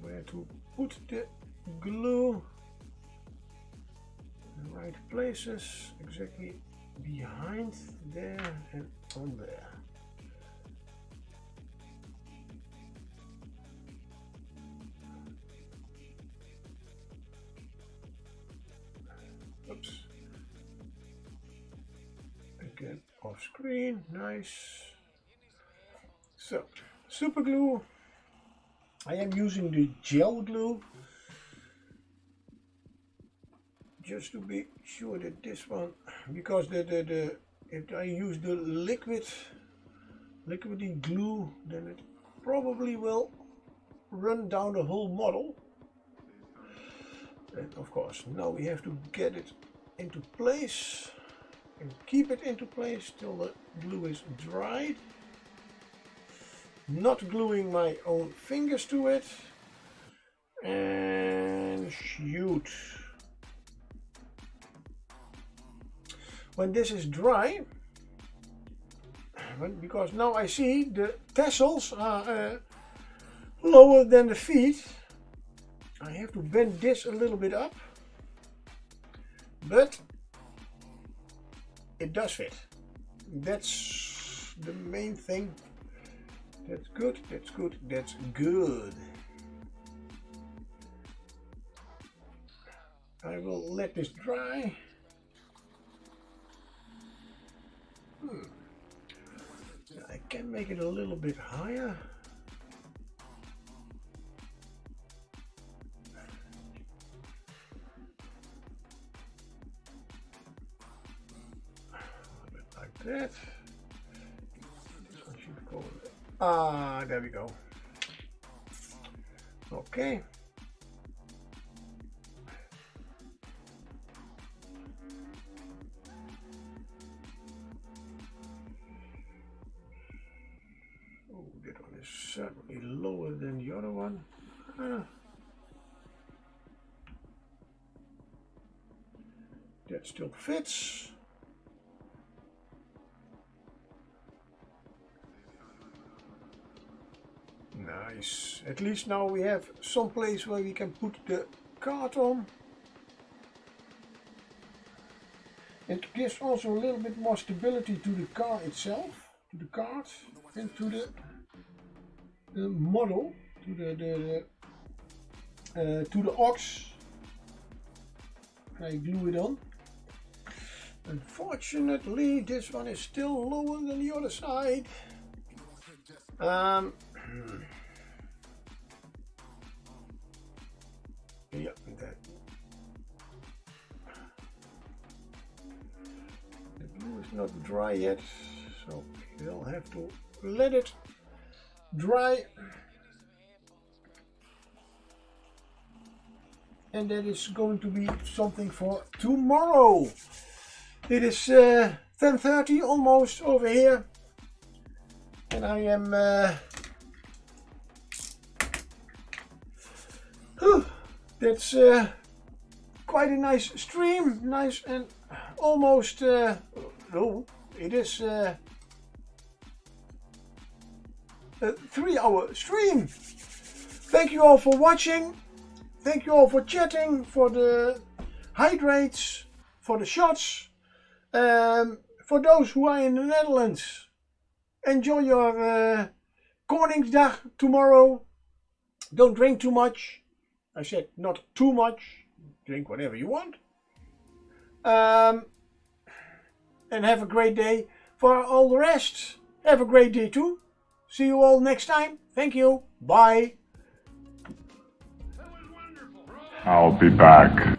where to put the glue. The right places, exactly behind there and on there. Oops. Again off screen, nice. So, super glue. I am using the gel glue just to be sure that this one, because if I use the liquidy glue, then it probably will run down the whole model. And of course, now we have to get it into place and keep it into place till the glue is dried. Not gluing my own fingers to it. And shoot. When this is dry, because now I see the tassels are lower than the feet, I have to bend this a little bit up, but it does fit. That's the main thing. That's good, that's good, that's good. I will let this dry. I can make it a little bit higher. Like that. I should go. Ah, there we go. Okay. That one is certainly lower than the other one. That still fits. Nice. At least now we have some place where we can put the card on. It gives also a little bit more stability to the car itself, to the card, and to the model, to the ox. I glue it on. Unfortunately, this one is still lower than the other side. Yeah, that. The glue is not dry yet, so we'll have to let it dry. And that is going to be something for tomorrow. It is 10:30 almost over here. And I am that's quite a nice stream, nice and almost no, it is a 3-hour stream. Thank you all for watching. Thank you all for chatting, for the hydrates for the shots. For those who are in the Netherlands, enjoy your Koningsdag tomorrow. Don't drink too much. I said not too much. Drink whatever you want. And have a great day. For all the rest, have a great day too. See you all next time. Thank you. Bye. I'll be back.